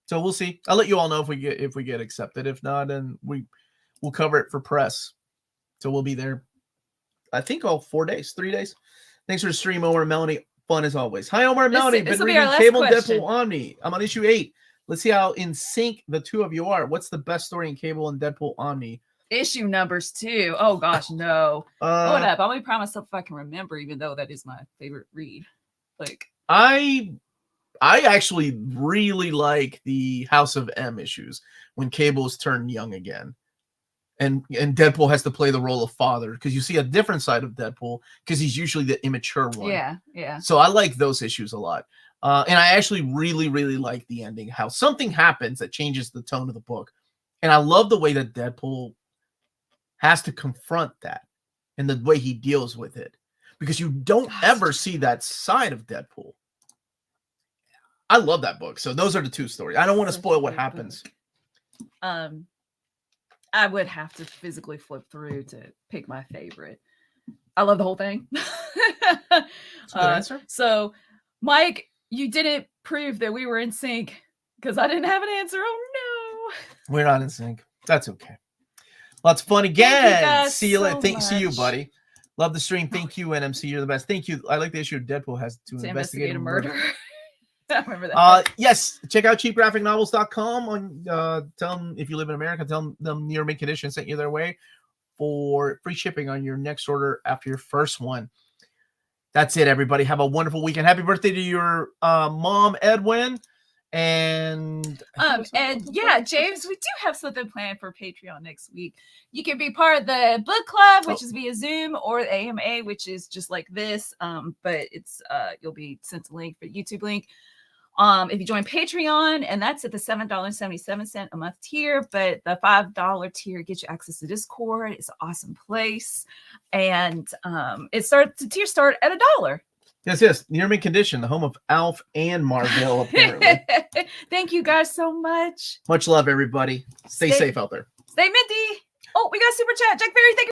So we'll see. I'll let you all know if we get accepted. If not, then we'll cover it for press. So we'll be there. I think all 3 days. Thanks for the stream, Omar and Melanie. Fun as always. Hi, Omar and Melanie. Been reading Cable and Deadpool Omni. I'm on issue 8. Let's see how in sync the two of you are. What's the best story in Cable and Deadpool Omni? Issue numbers 2. Oh gosh, no. Hold up. I'll proud myself if I can remember, even though that is my favorite read. Like I actually really like the House of M issues when Cable's turned young again. And Deadpool has to play the role of father because you see a different side of Deadpool because he's usually the immature one. Yeah. So I like those issues a lot. And I actually really, really like the ending, how something happens that changes the tone of the book. And I love the way that Deadpool has to confront that and the way he deals with it because you don't ever see that side of Deadpool. I love that book. So those are the 2 stories. I don't want to spoil what happens. I would have to physically flip through to pick my favorite. I love the whole thing. That's a good answer. So, Mike, you didn't prove that we were in sync because I didn't have an answer. Oh no, we're not in sync. That's okay. Lots of fun again. See you later. See you, buddy. Love the stream. Thank you, NMC. You're the best. Thank you. I like the issue Deadpool has to investigate a murder. I remember that. Yes, check out cheapgraphicnovels.com. Tell them if you live in America, tell them Near Mint Condition sent you their way for free shipping on your next order after your first one. That's it, everybody. Have a wonderful weekend. Happy birthday to your mom, Edwin. And yeah, James, we do have something planned for Patreon next week. You can be part of the book club, which is via Zoom, or the AMA, which is just like this. But it's you'll be sent a link for YouTube link. If you join Patreon, and that's at the $7.77 a month tier, but the $5 tier gets you access to Discord. It's an awesome place, and the tiers start at $1. Yes. Near Mint Condition, the home of Alf and Marvel, apparently. Thank you guys so much. Much love, everybody. Stay safe out there. Stay minty. Oh, we got a super chat. Jack Berry, thank you.